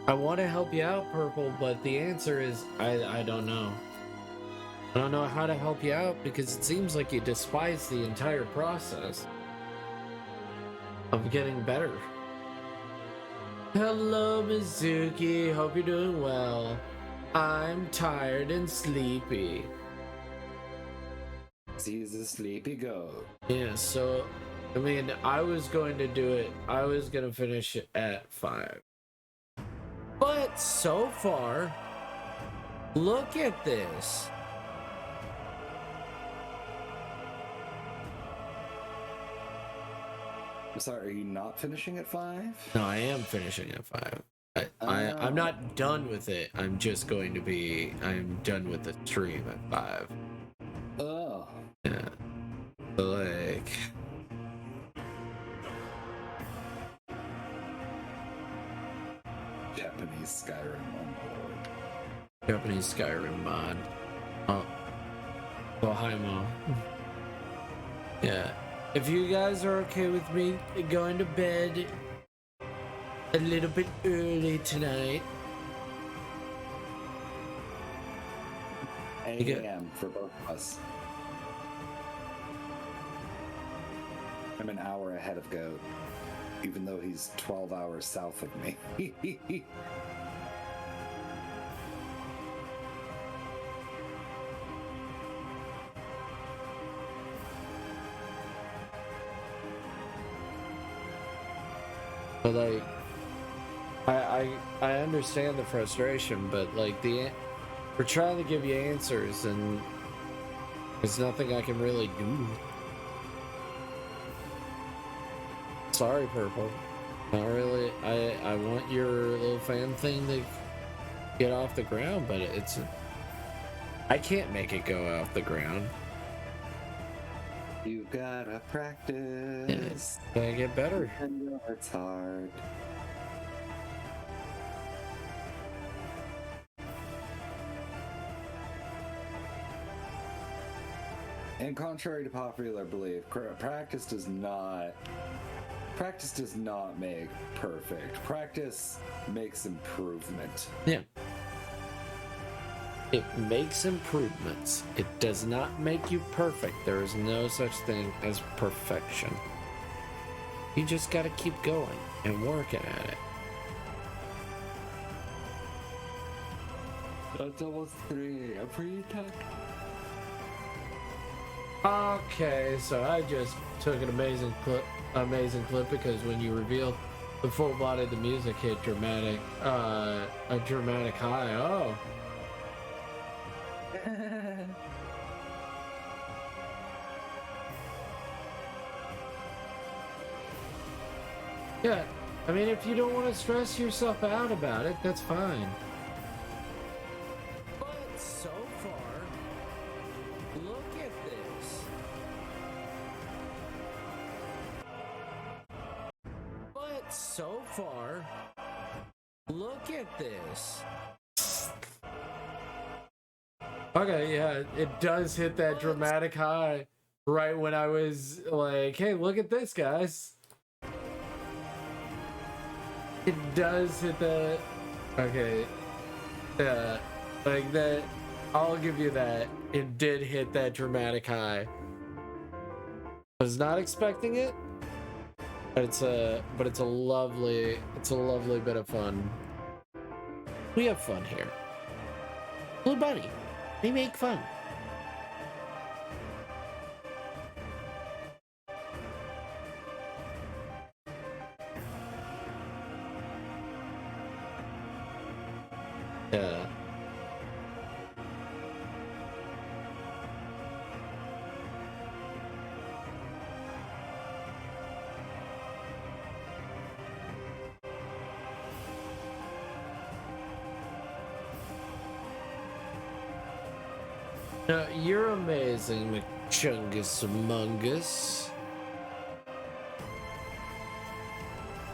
I want to help you out, Purple, but the answer is, I don't know. I don't know how to help you out because it seems like you despise the entire process of getting better. Hello, Mizuki. Hope you're doing well. I'm tired and sleepy. He's a sleepy goat. Yeah, so, I mean, I was going to do it. I was going to finish it at 5. But so far, look at this. I'm sorry, are you not finishing at 5? No, I am finishing at 5. I'm not done with it. I'm done with the stream at 5. Oh. Yeah. But like... Japanese Skyrim on board. Japanese Skyrim mod. Oh. Well, hi, Mom. Yeah. If you guys are okay with me going to bed a little bit early tonight. 8 a.m. for both of us. I'm an hour ahead of Goat, even though he's 12 hours south of me. But like, I understand the frustration, but like we're trying to give you answers, and there's nothing I can really do. Sorry, Purple. Not really. I want your little fan thing to get off the ground, but I can't make it go off the ground. You gotta practice. Yeah, gotta get better. And it's hard. And contrary to popular belief, practice does not make perfect. Practice makes improvement. Yeah. It makes improvements. It does not make you perfect. There is no such thing as perfection. You just gotta keep going and working at it. It's almost 3. I'm pretty tired. Okay, so I just took an amazing clip because when you revealed The full body of the music hit dramatic, a dramatic high. Oh. Yeah, I mean, if you don't want to stress yourself out about it, that's fine. But so far, look at this. But so far, look at this. Okay, yeah, it does hit that dramatic high right when I was like, hey, look at this, guys. It does hit that. Okay. Yeah, like that. I'll give you that. It did hit that dramatic high. I was not expecting it, but it's a lovely bit of fun. We have fun here. Blue Bunny, we make fun. Yeah. No, you're amazing, McChungus Among Us.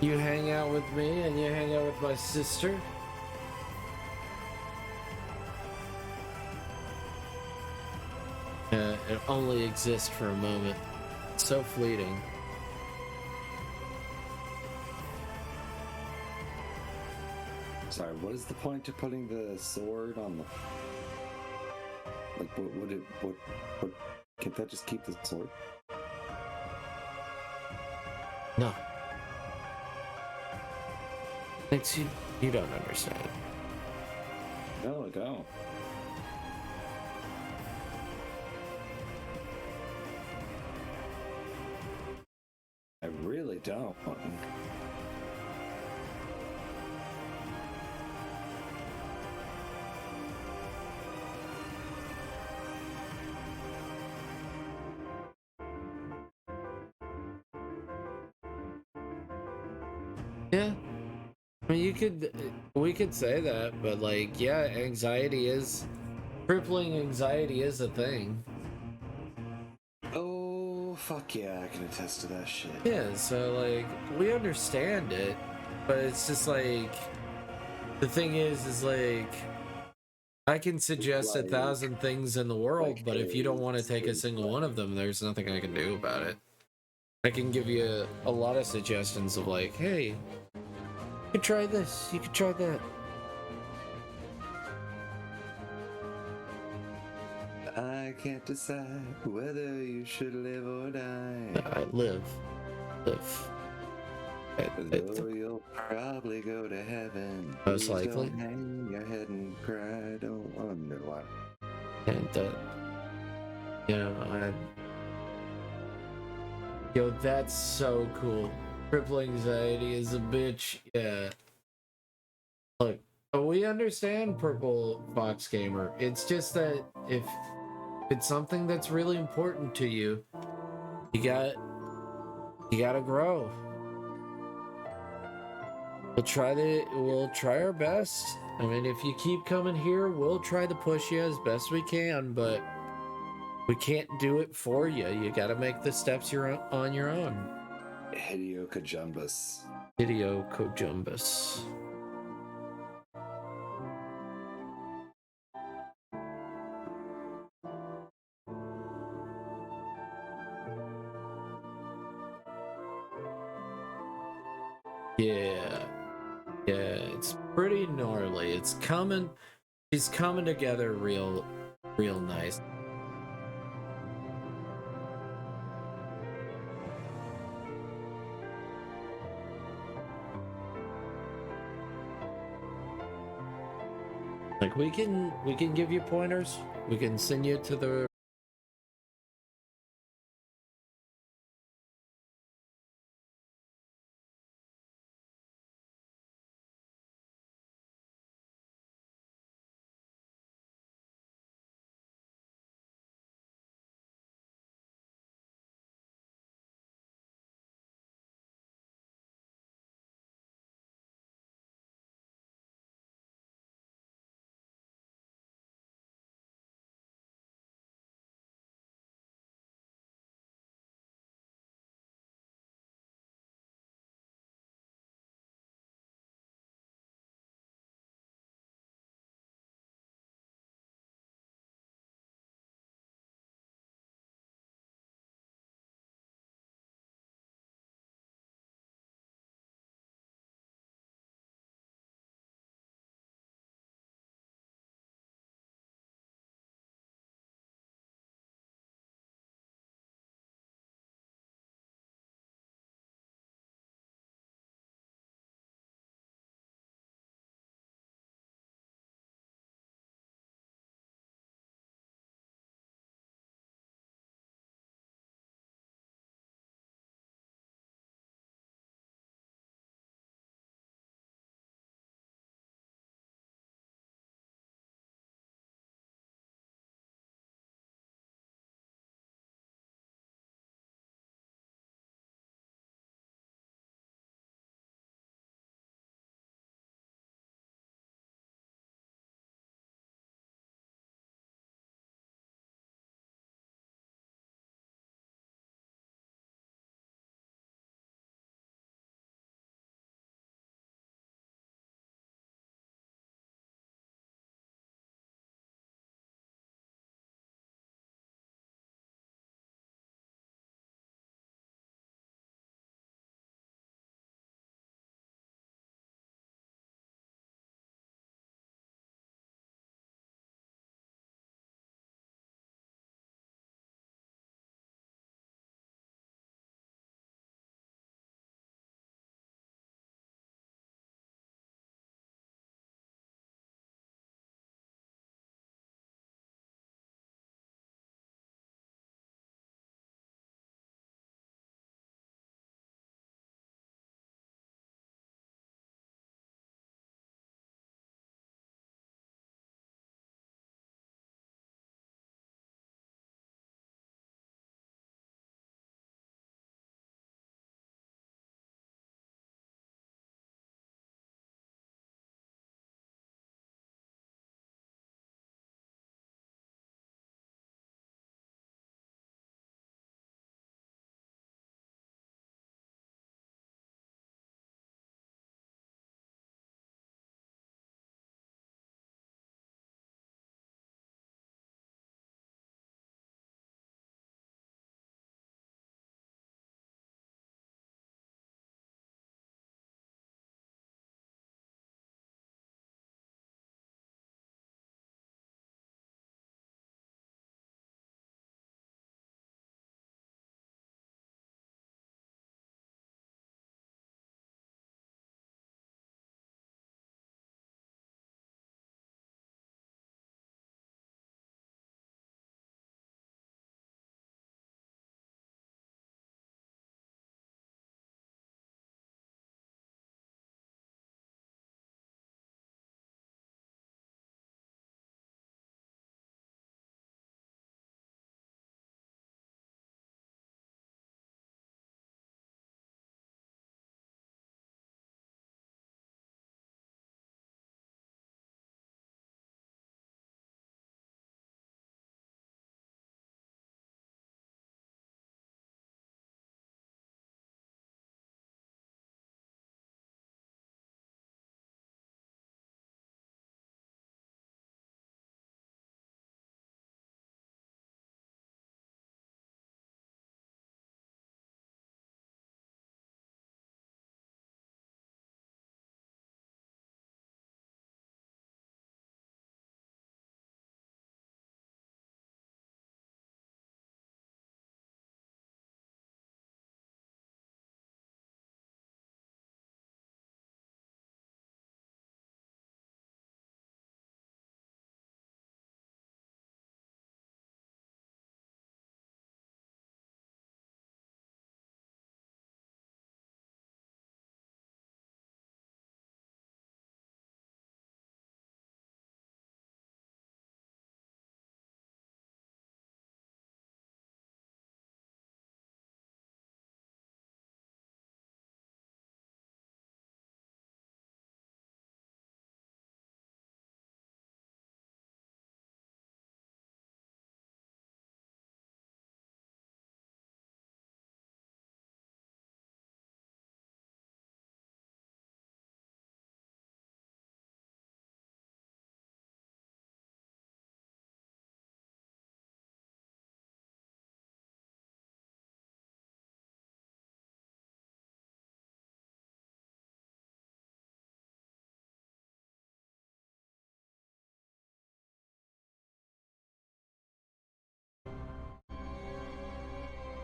You hang out with me and you hang out with my sister. It only exists for a moment. It's so fleeting. Sorry, what is the point to putting the sword on the... Like, what can't that just keep the sword? No. It's you don't understand. No, I don't. I really don't. Yeah. I mean, we could say that, but like, yeah, crippling anxiety is a thing. Oh, fuck yeah, I can attest to that shit. Yeah, so like, we understand it, but it's just like, the thing is like, I can suggest Like, 1,000 things in the world, like, but if you don't want to it's take a single one of them, there's nothing I can do about it. I can give you a lot of suggestions of like, hey, you could try this, you could try that. I can't decide whether you should live or die. I live. Though you'll probably go to heaven. Most Please likely. Don't hang your head and cry. Don't wonder why. And you know, yo, that's so cool. Crippling anxiety is a bitch. Yeah. Look, we understand, Purple Fox Gamer. It's just that if it's something that's really important to you, you gotta grow. We'll try our best. I mean, if you keep coming here, we'll try to push you as best we can, but we can't do it for you. You gotta make the steps on your own. Hideo Kojumbus. Hideo Kojumbus. Yeah, it's pretty gnarly. It's coming together real nice. Like we can give you pointers. We can send you to the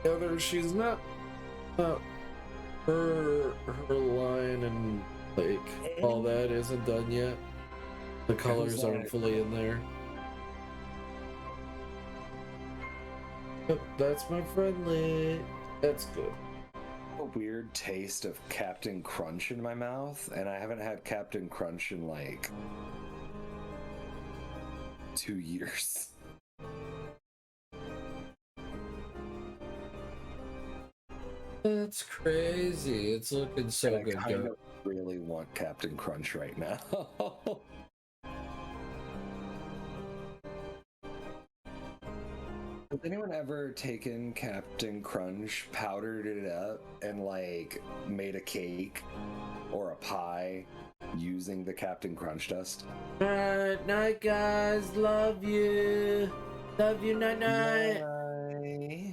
together. She's not her line and like all that isn't done yet. The colors aren't fully in there. Yep, that's my friendly. That's good. A weird taste of Captain Crunch in my mouth, and I haven't had Captain Crunch in like 2 years. That's crazy. It's looking so and good. I kind of really want Captain Crunch right now. Has anyone ever taken Captain Crunch, powdered it up, and like made a cake or a pie using the Captain Crunch dust? Alright, night guys. Love you. Love you, night night. Bye.